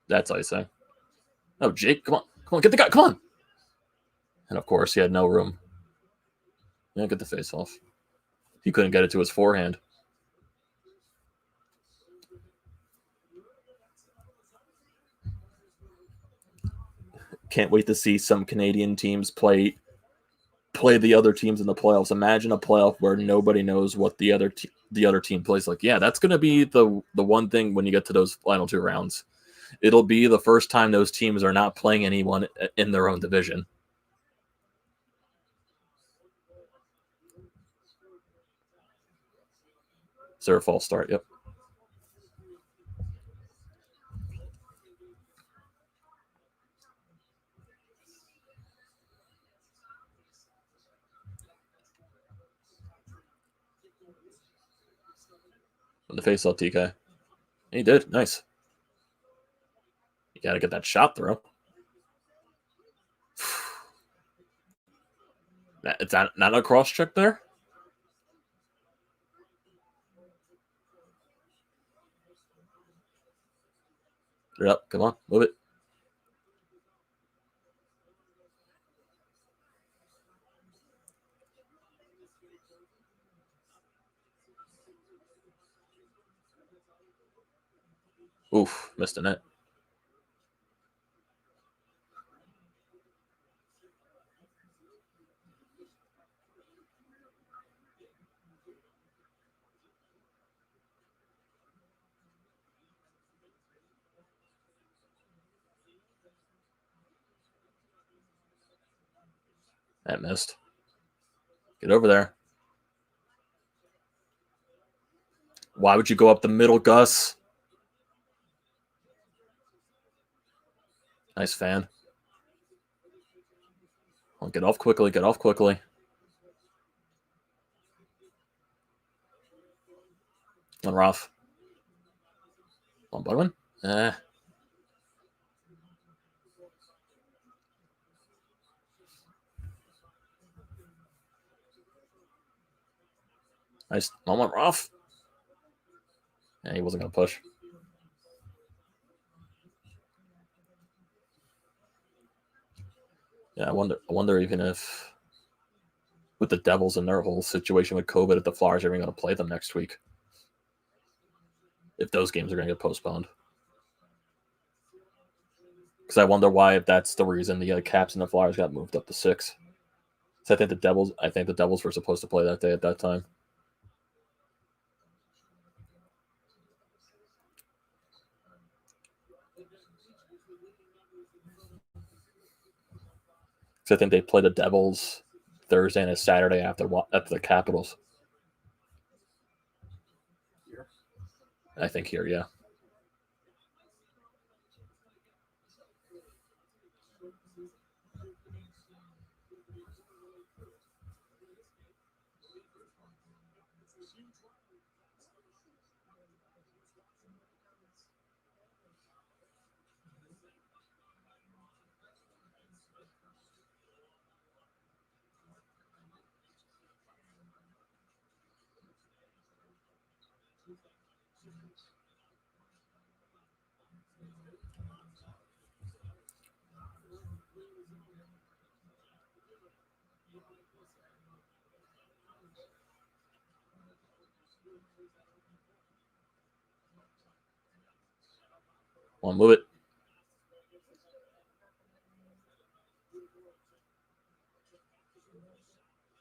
That's icing. Oh, Jake, come on, get the guy, come on. And of course, he had no room. Yeah, get the face off. He couldn't get it to his forehand. Can't wait to see some Canadian teams play the other teams in the playoffs. Imagine a playoff where nobody knows what the other team plays like. Yeah, that's going to be the one thing when you get to those final two rounds. It'll be the first time those teams are not playing anyone in their own division. Is there a false start? Yep. On the face off, TK. He did. Nice. You got to get that shot through. It's not a cross check there. Get it up. Come on. Move it. Oof. Missed a net. That missed. Get over there. Why would you go up the middle, Gus? Nice fan. Well, get off quickly. Get off quickly. On Ruff. On Budwin. Nice. On Ruff. Yeah, he wasn't going to push. Yeah, I wonder even if with the Devils and their whole situation with COVID, if the Flyers are even going to play them next week. If those games are going to get postponed. Because I wonder why, if that's the reason the Caps and the Flyers got moved up to 6. So I think the Devils were supposed to play that day at that time. Because I think they play the Devils Thursday and a Saturday after the Capitals. Here? I think here, yeah. Want to move it?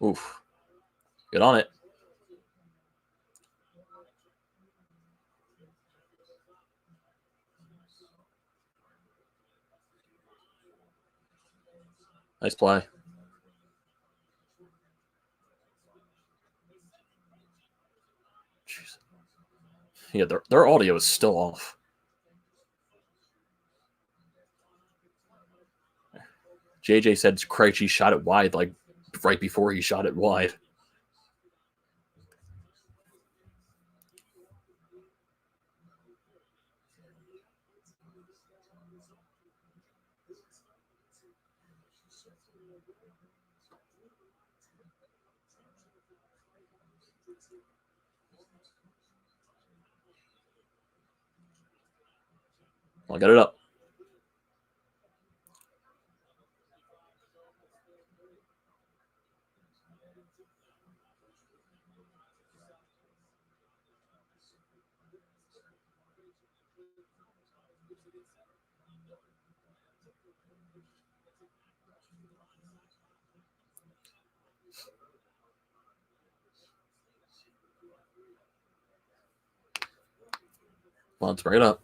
Oof. Get on it. Nice play. Jeez. Yeah, their audio is still off. JJ said Krejci shot it wide, like right before he shot it wide. I'll get it up. Well, let's bring it up.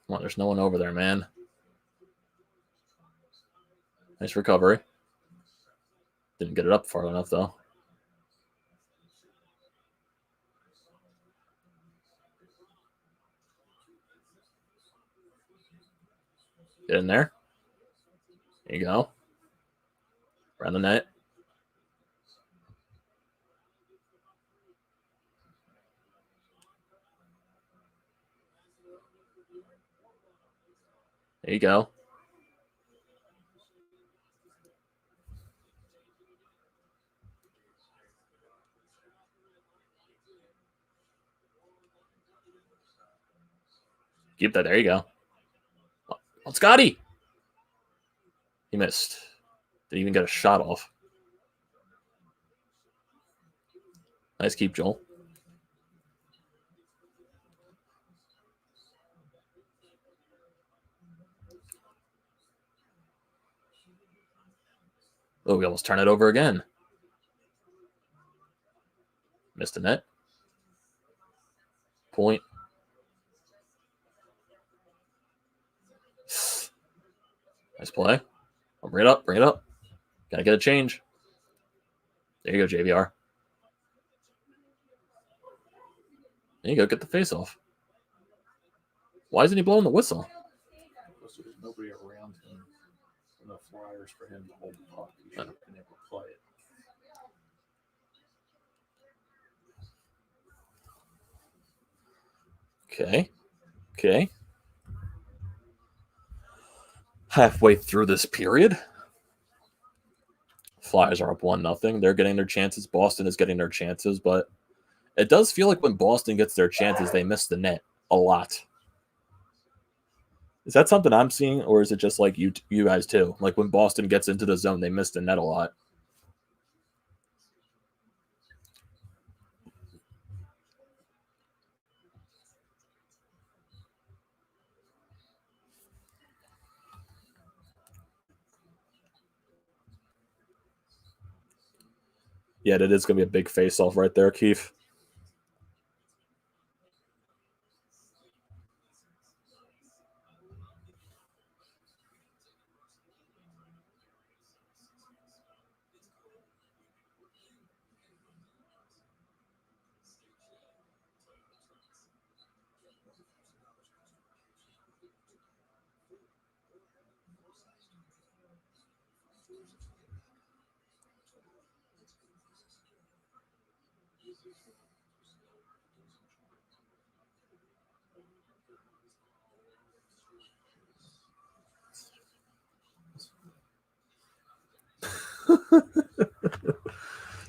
Well, there's no one over there, man. Nice recovery. Didn't get it up far enough, though. Get in there. There you go. Around the net. There you go. Keep that. There you go. On Scotty. He missed. Didn't even get a shot off. Nice keep, Joel. Oh, we almost turn it over again. Missed the net. Point. Nice play. I'll bring it up. Bring it up. Gotta get a change. There you go, JVR. There you go. Get the face off. Why isn't he blowing the whistle? nobody around him from the Flyers for him to hold the puck. He should have been able to play it. Okay. Halfway through this period, Flyers are up 1-0. They're getting their chances. Boston is getting their chances, but it does feel like when Boston gets their chances, they miss the net a lot. Is that something I'm seeing, or is it just like you guys too? Like when Boston gets into the zone, they miss the net a lot. Yeah, that is going to be a big face-off right there, Keith.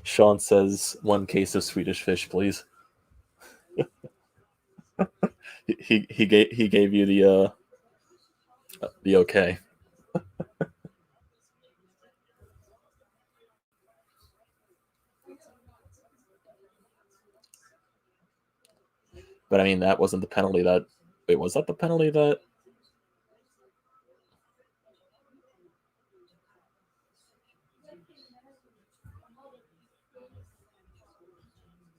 Sean says 1 case of Swedish fish, please. he gave you the okay. But I mean, that wasn't the penalty that. Wait, was that the penalty that?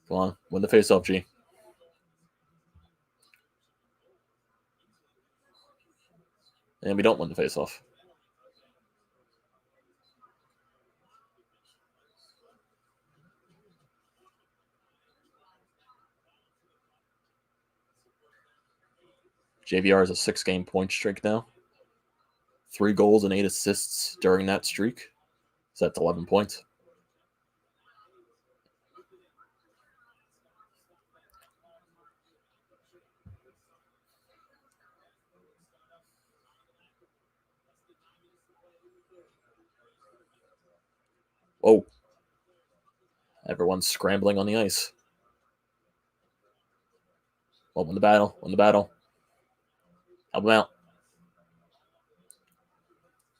Come on, win the face-off, G. And we don't win the face-off. JVR is a 6-game point streak now. 3 goals and 8 assists during that streak. So that's 11 points. Whoa. Everyone's scrambling on the ice. Well, win the battle. Help them out.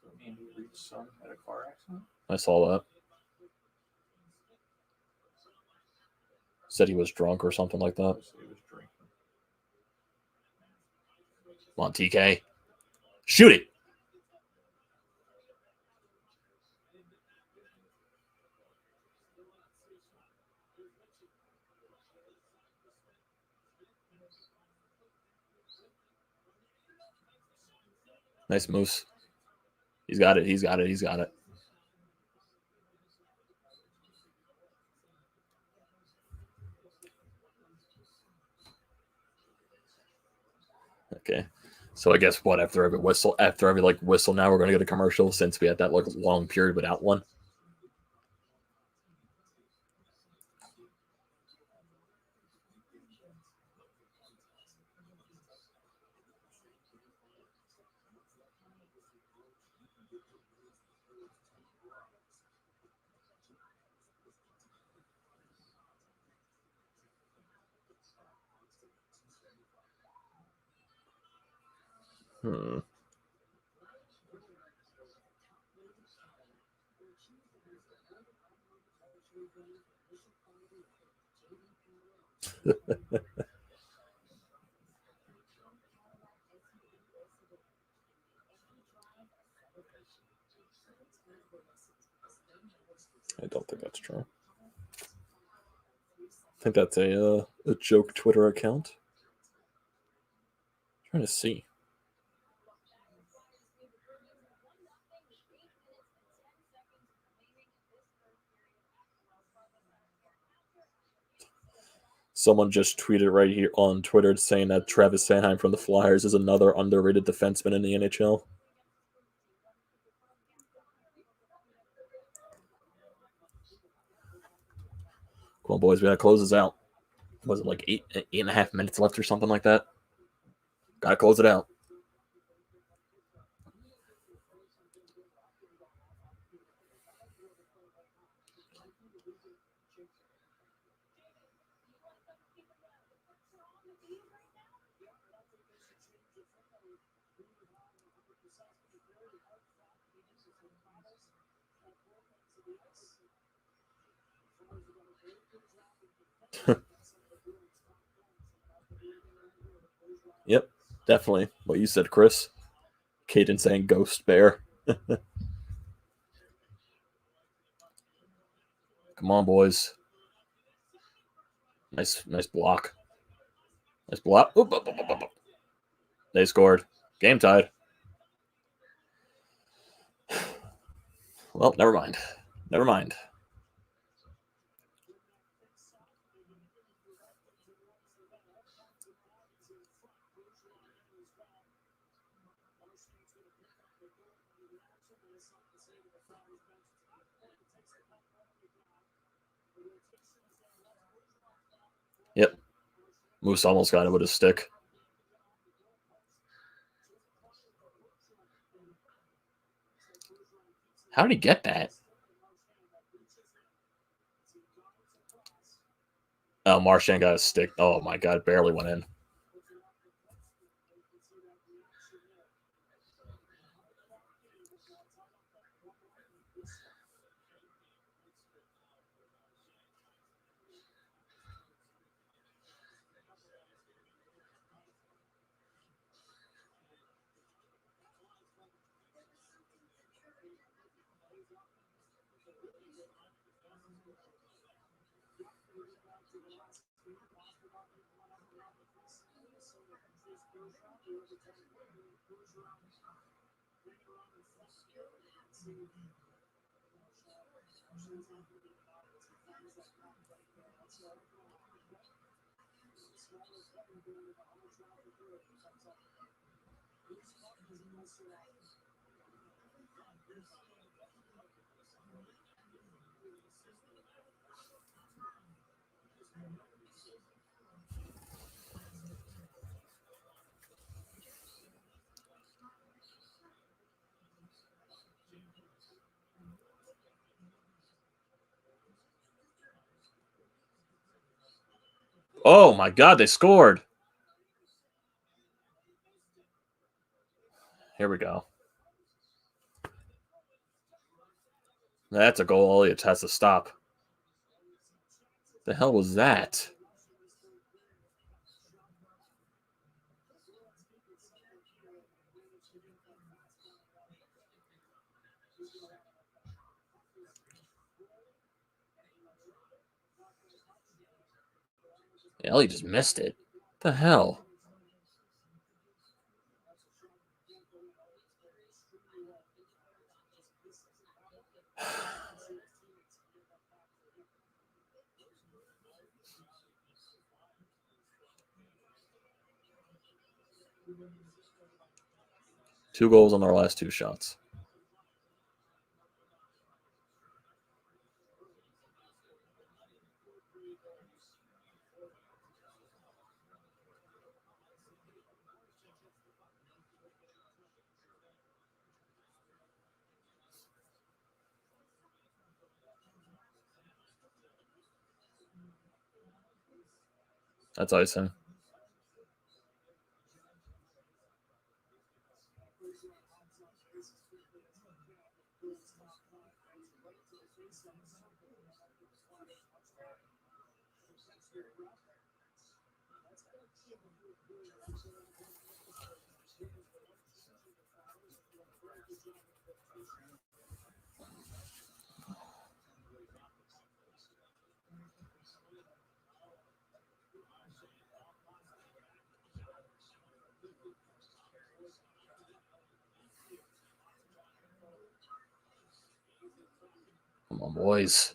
So Andy Reid's son had a car accident? I saw that. Said he was drunk or something like that. He was drinking. Come on, TK. Shoot it. Nice moves. He's got it. Okay. So I guess what after every whistle, now we're gonna get a commercial since we had that long period without one. I don't think that's true. I think that's a joke Twitter account. I'm trying to see. Someone just tweeted right here on Twitter saying that Travis Sanheim from the Flyers is another underrated defenseman in the NHL. Come on, boys. We got to close this out. Was it like eight and a half minutes left or something like that? Got to close it out. Yep, definitely. What you said, Chris. Caden saying ghost bear. Come on, boys. Nice block. Nice block. Oop, oop, oop, oop, oop. They scored. Game tied. Well, never mind. Never mind. Yep. Moose almost got it with his stick. How did he get that? Oh, Marchand got a stick. Oh, my God. Barely went in. Oh, my God. They scored. Here we go. That's a goal. Elliott has to stop. The hell was that? Elliott just missed it. What the hell? Two goals on their last two shots. That's icing. Come on, boys.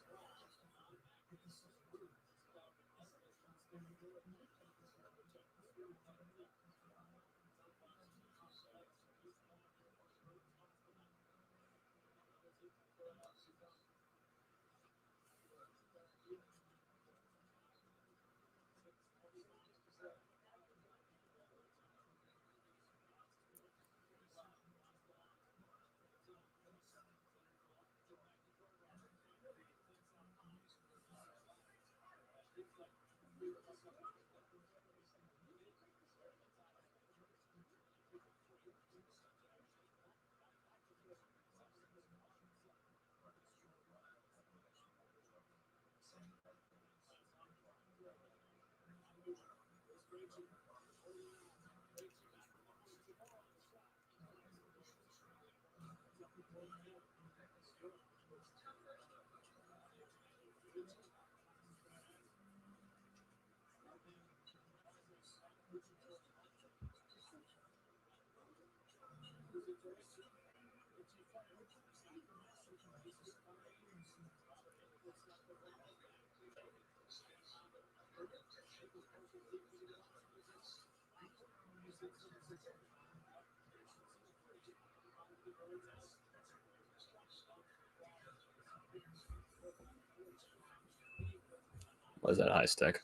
Why is that high stick?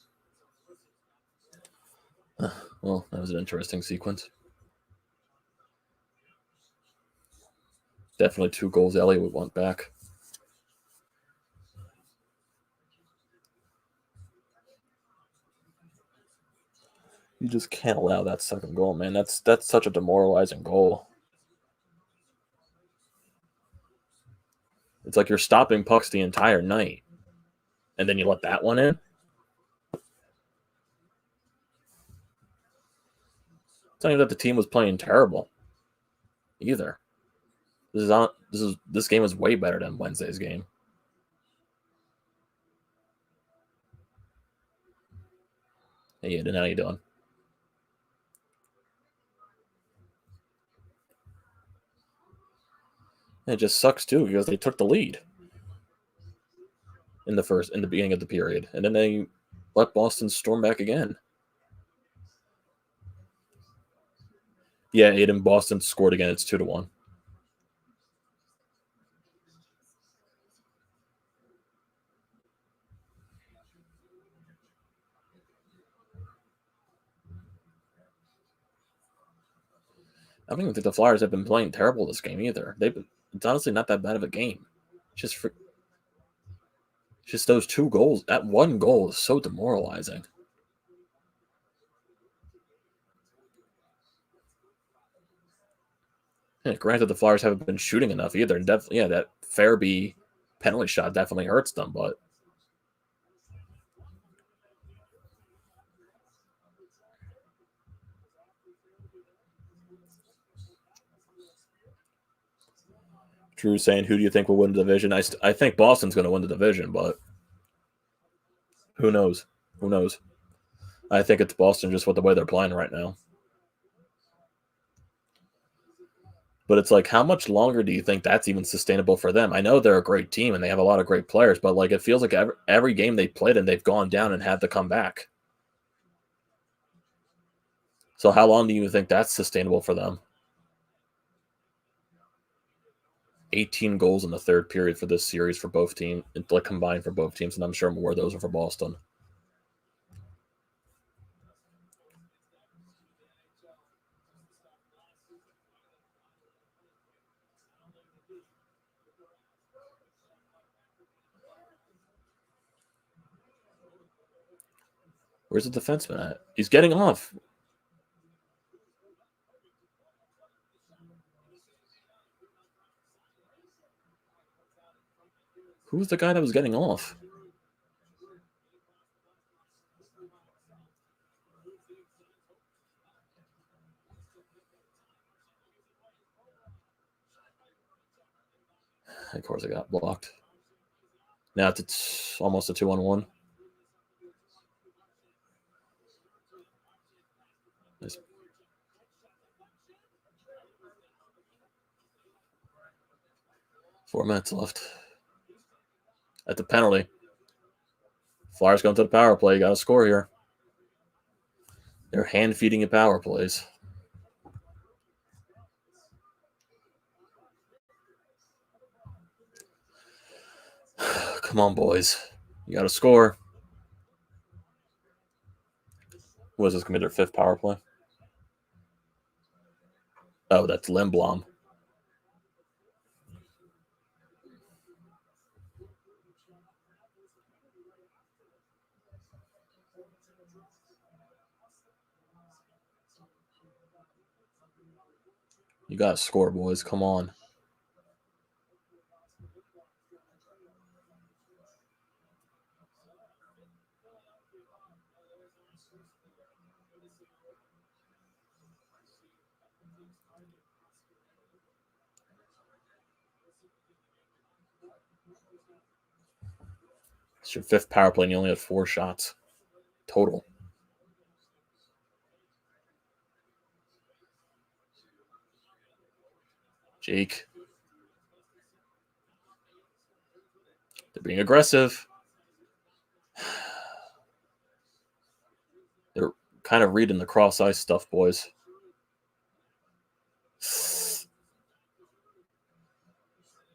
Well, that was an interesting sequence. Definitely 2 goals Elliott would want back. You just can't allow that second goal, man. That's such a demoralizing goal. It's like you're stopping pucks the entire night, and then you let that one in. It's not even that the team was playing terrible, either. This game is way better than Wednesday's game. Hey, Eden, how you doing? It just sucks too because they took the lead in the beginning of the period, and then they let Boston storm back again. Yeah, Aiden, Boston scored again. It's 2-1. I don't even think the Flyers have been playing terrible this game either. It's honestly not that bad of a game. Just those 2 goals. That 1 goal is so demoralizing. Yeah, granted, the Flyers haven't been shooting enough either, and definitely, yeah, that Farabee penalty shot definitely hurts them. But Drew saying, "Who do you think will win the division?" I think Boston's going to win the division, but who knows? Who knows? I think it's Boston just with the way they're playing right now. But it's like, how much longer do you think that's even sustainable for them? I know they're a great team and they have a lot of great players, but like it feels like every game they played and they've gone down and had to come back. So how long do you think that's sustainable for them? 18 goals in the third period for this series for both teams, like combined for both teams, and I'm sure more of those are for Boston. Where's the defenseman at? He's getting off. Who was the guy that was getting off? Of course, it got blocked. Now it's almost a 2-on-1. Nice. 4 minutes left. At the penalty. Flyers going to the power play. You got to score here. They're hand feeding you power plays. Come on, boys. You got to score. What is this going to be their 5th power play? Oh, that's Lindblom. You got to score, boys. Come on. It's your fifth power play, and you only had 4 shots total. Jake. They're being aggressive. They're kind of reading the cross ice stuff, boys.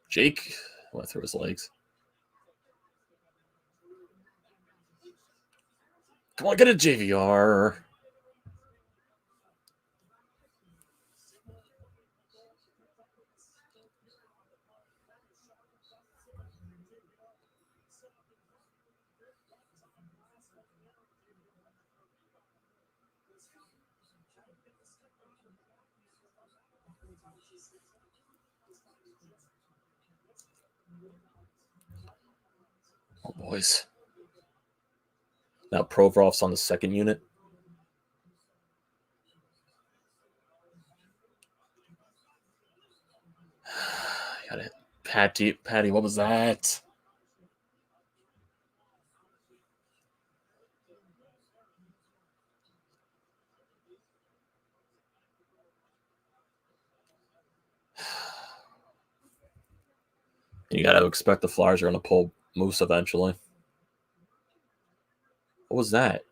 Jake went through his legs. Come on, get a JVR. Oh, boys. Now Provorov's on the second unit. Got it. Patty, what was that? You got to expect the Flyers are going to pull Moose eventually. What was that?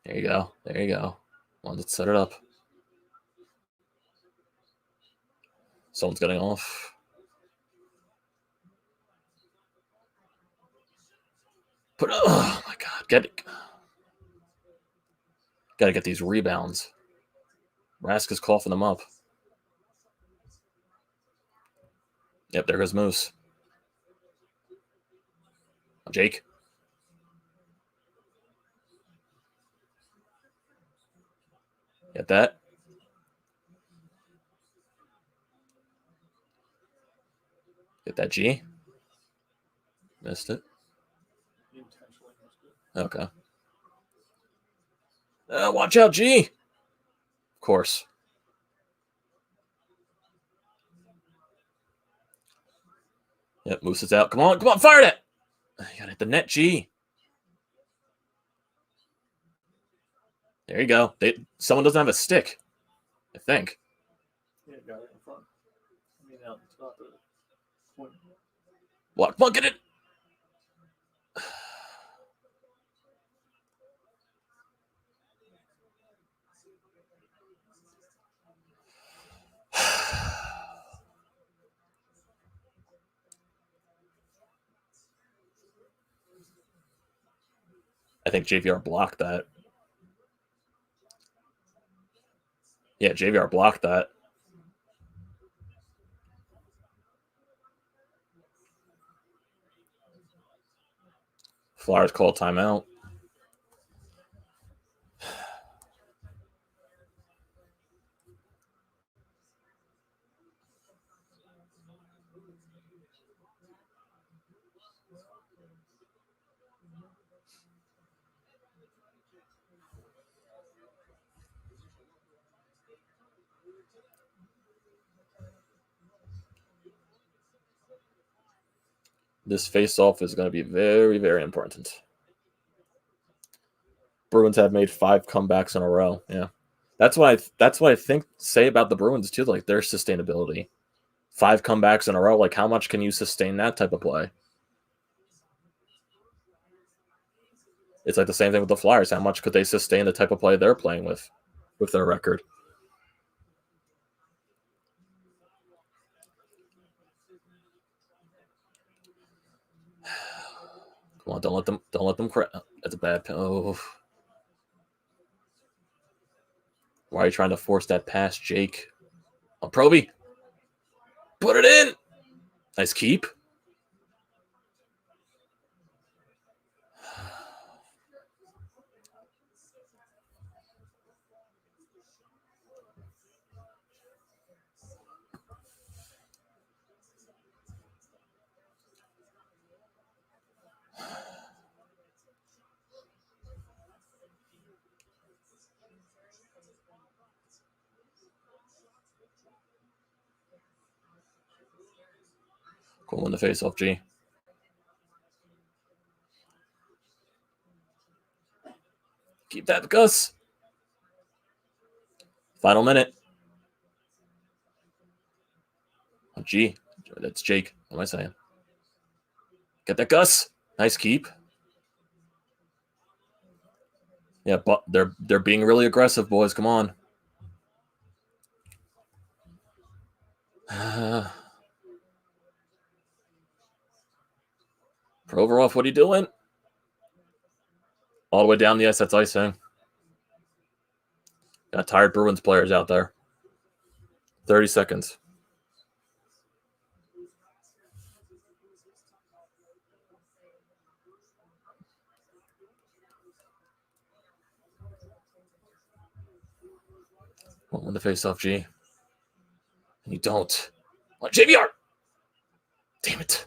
There you go. There you go. Wanted to set it up. Someone's getting off. But oh my god, got to get these rebounds. Rask is coughing them up. Yep, there goes Moose. Jake. Get that? Get that G? Missed it. Okay. Watch out, G! Of course. Yep, Moose is out. Come on, fire that! You gotta hit the net, G. There you go. Someone doesn't have a stick, I think. Yeah, got it in front. I mean, it's not the point. What? Come on, get it! I think JVR blocked that. Yeah, JVR blocked that. Flyers call timeout. This face-off is going to be very, very important. Bruins have made 5 comebacks in a row. Yeah, that's what I think. Say about the Bruins too, like their sustainability. 5 comebacks in a row. Like, how much can you sustain that type of play? It's like the same thing with the Flyers. How much could they sustain the type of play they're playing with their record? Come on, don't let them cry. That's a bad. Oh, why are you trying to force that pass, Jake? Oh, Proby, put it in. Nice keep. Cool in the face-off, G. Keep that, Gus. Final minute. Oh, G. That's Jake. What am I saying? Get that, Gus. Nice keep. Yeah, but they're being really aggressive, boys. Come on. Provorov, what are you doing? All the way down the ice, that's icing. Got tired Bruins players out there. 30 seconds. Won't win the face-off, G. And you don't. Oh, JVR! Damn it.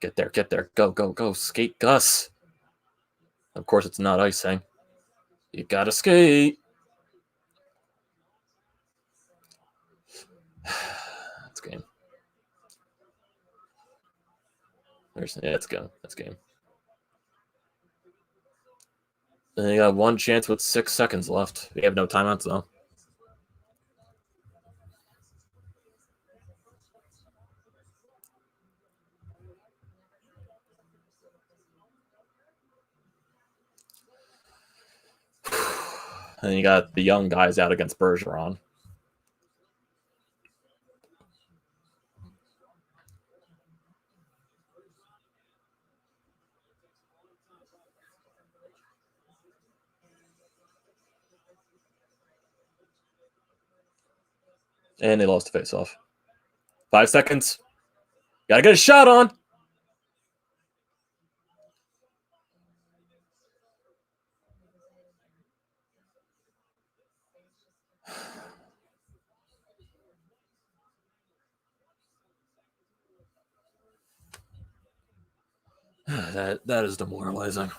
Get there, get there. Go, go, go. Skate, Gus. Of course, it's not icing. You gotta skate. That's game. Yeah, it's game. That's game. And you got one chance with 6 seconds left. We have no timeouts, though. And you got the young guys out against Bergeron. And they lost the face-off. 5 seconds. Gotta get a shot on. That is demoralizing.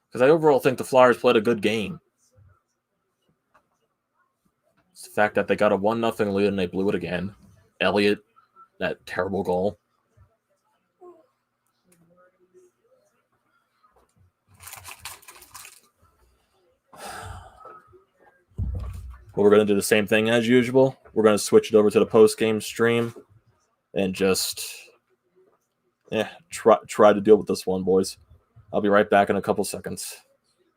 Because I overall think the Flyers played a good game. It's the fact that they got a 1-0 lead and they blew it again. Elliott, that terrible goal. Well, we're going to do the same thing as usual. We're going to switch it over to the post-game stream and just try to deal with this one, boys. I'll be right back in a couple seconds.